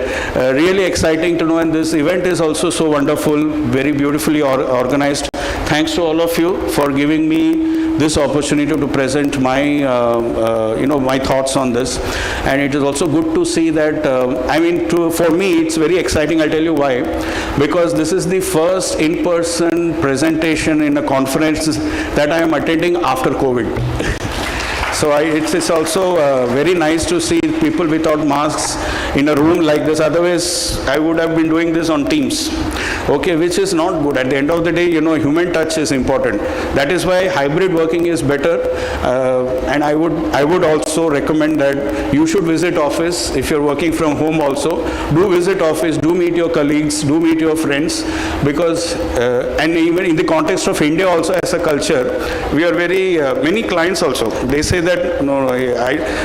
Really exciting to know, and this event is also so wonderful, very beautifully organized. Thanks to all of you for giving me this opportunity to present my, my thoughts on this. And it is also good to see that, for me, it's very exciting. I'll tell you why. Because this is the first in-person presentation in a conference that I am attending after COVID. So it's also very nice to see people without masks in a room like this. Otherwise, I would have been doing this on Teams, okay, which is not good. At the end of the day, human touch is important. That is why hybrid working is better. And I would also recommend that you should visit office if you're working from home also. Do visit office, do meet your colleagues, do meet your friends, because, and even in the context of India also as a culture, we are very, many clients also, they say that,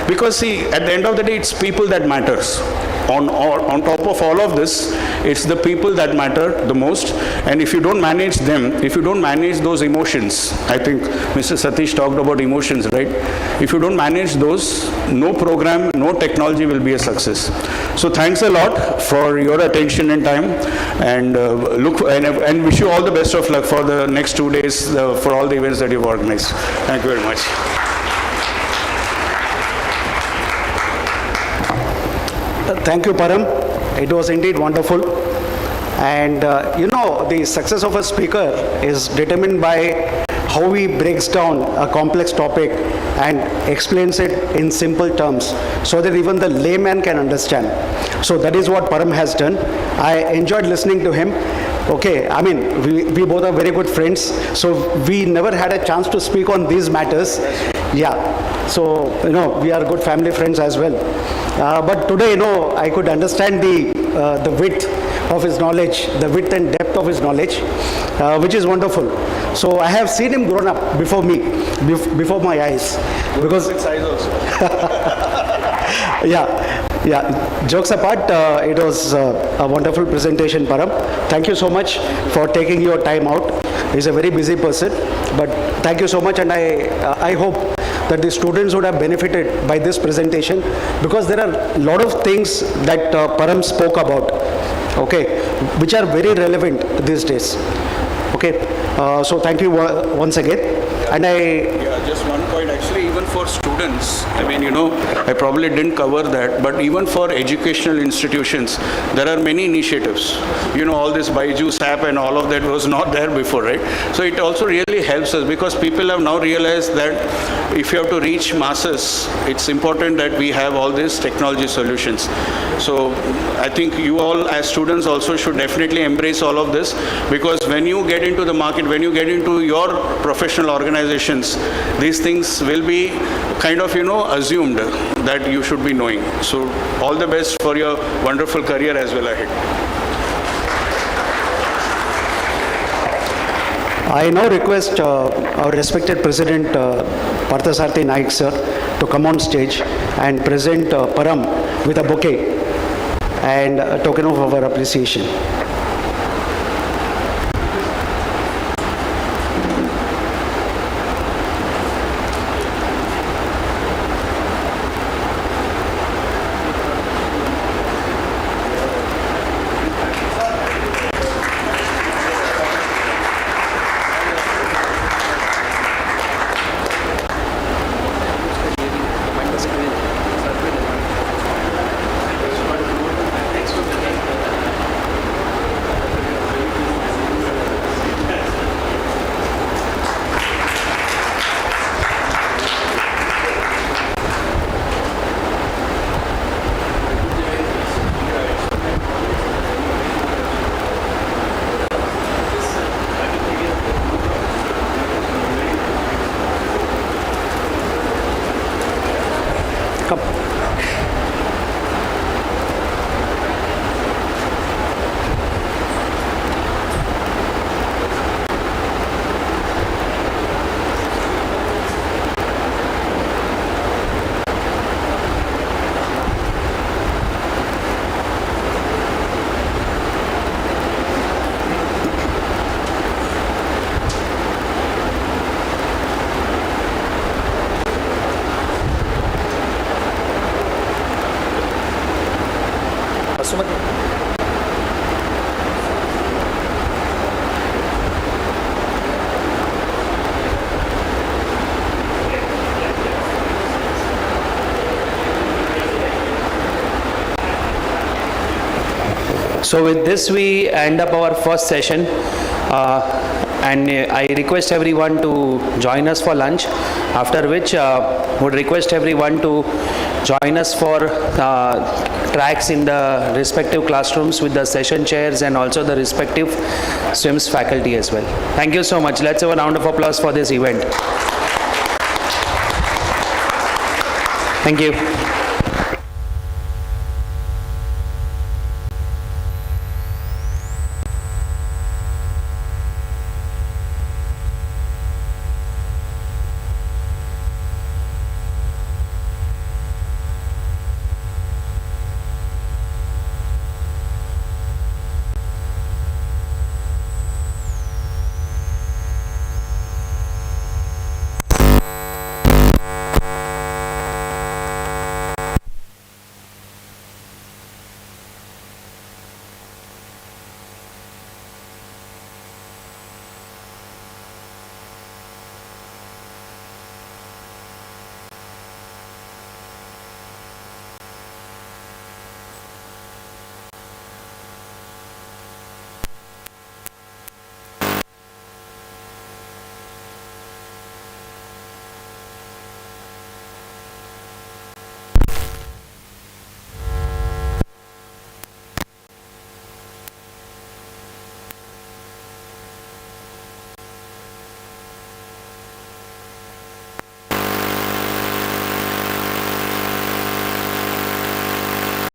because see, at the end of the day, it's people that matters. on top of all of this, it's the people that matter the most. And if you don't manage them, if you don't manage those emotions, I think Mr. Satish talked about emotions, right? If you don't manage those, no program, no technology will be a success. So thanks a lot for your attention and time, and and wish you all the best of luck for the next 2 days, for all the events that you've organized. Thank you very much. Thank you, Param. It was indeed wonderful. And the success of a speaker is determined by how he breaks down a complex topic and explains it in simple terms so that even the layman can understand. So that is what Param has done. I enjoyed listening to him. Okay, I mean, we both are very good friends, so we never had a chance to speak on these matters. Yeah, so, we are good family friends as well. But today, I could understand the width of his knowledge, the width and depth of his knowledge, which is wonderful. So I have seen him grown up before me, before my eyes. Because size also. Yeah. Jokes apart, it was a wonderful presentation, Param. Thank you so much for taking your time out. He's a very busy person, but thank you so much, and I hope that the students would have benefited by this presentation, because there are a lot of things that Param spoke about, okay, which are very relevant these days. Okay, so thank you once again. And just one point, actually, even for students, I mean, I probably didn't cover that, but even for educational institutions, there are many initiatives. All this Byju's app and all of that was not there before, right? So it also really helps us, because people have now realized that if you have to reach masses, it's important that we have all these technology solutions. So I think you all as students also should definitely embrace all of this, because when you get into the market, when you get into your professional organizations, these things will be kind of, assumed that you should be knowing. So all the best for your wonderful career as well ahead. I now request our respected President Parthasarathi Naik sir to come on stage and present Param with a bouquet and a token of our appreciation. So with this, we end up our first session, and I request everyone to join us for lunch, after which would request everyone to join us for tracks in the respective classrooms with the session chairs and also the respective SWIMS faculty as well. Thank you so much. Let's have a round of applause for this event. Thank you.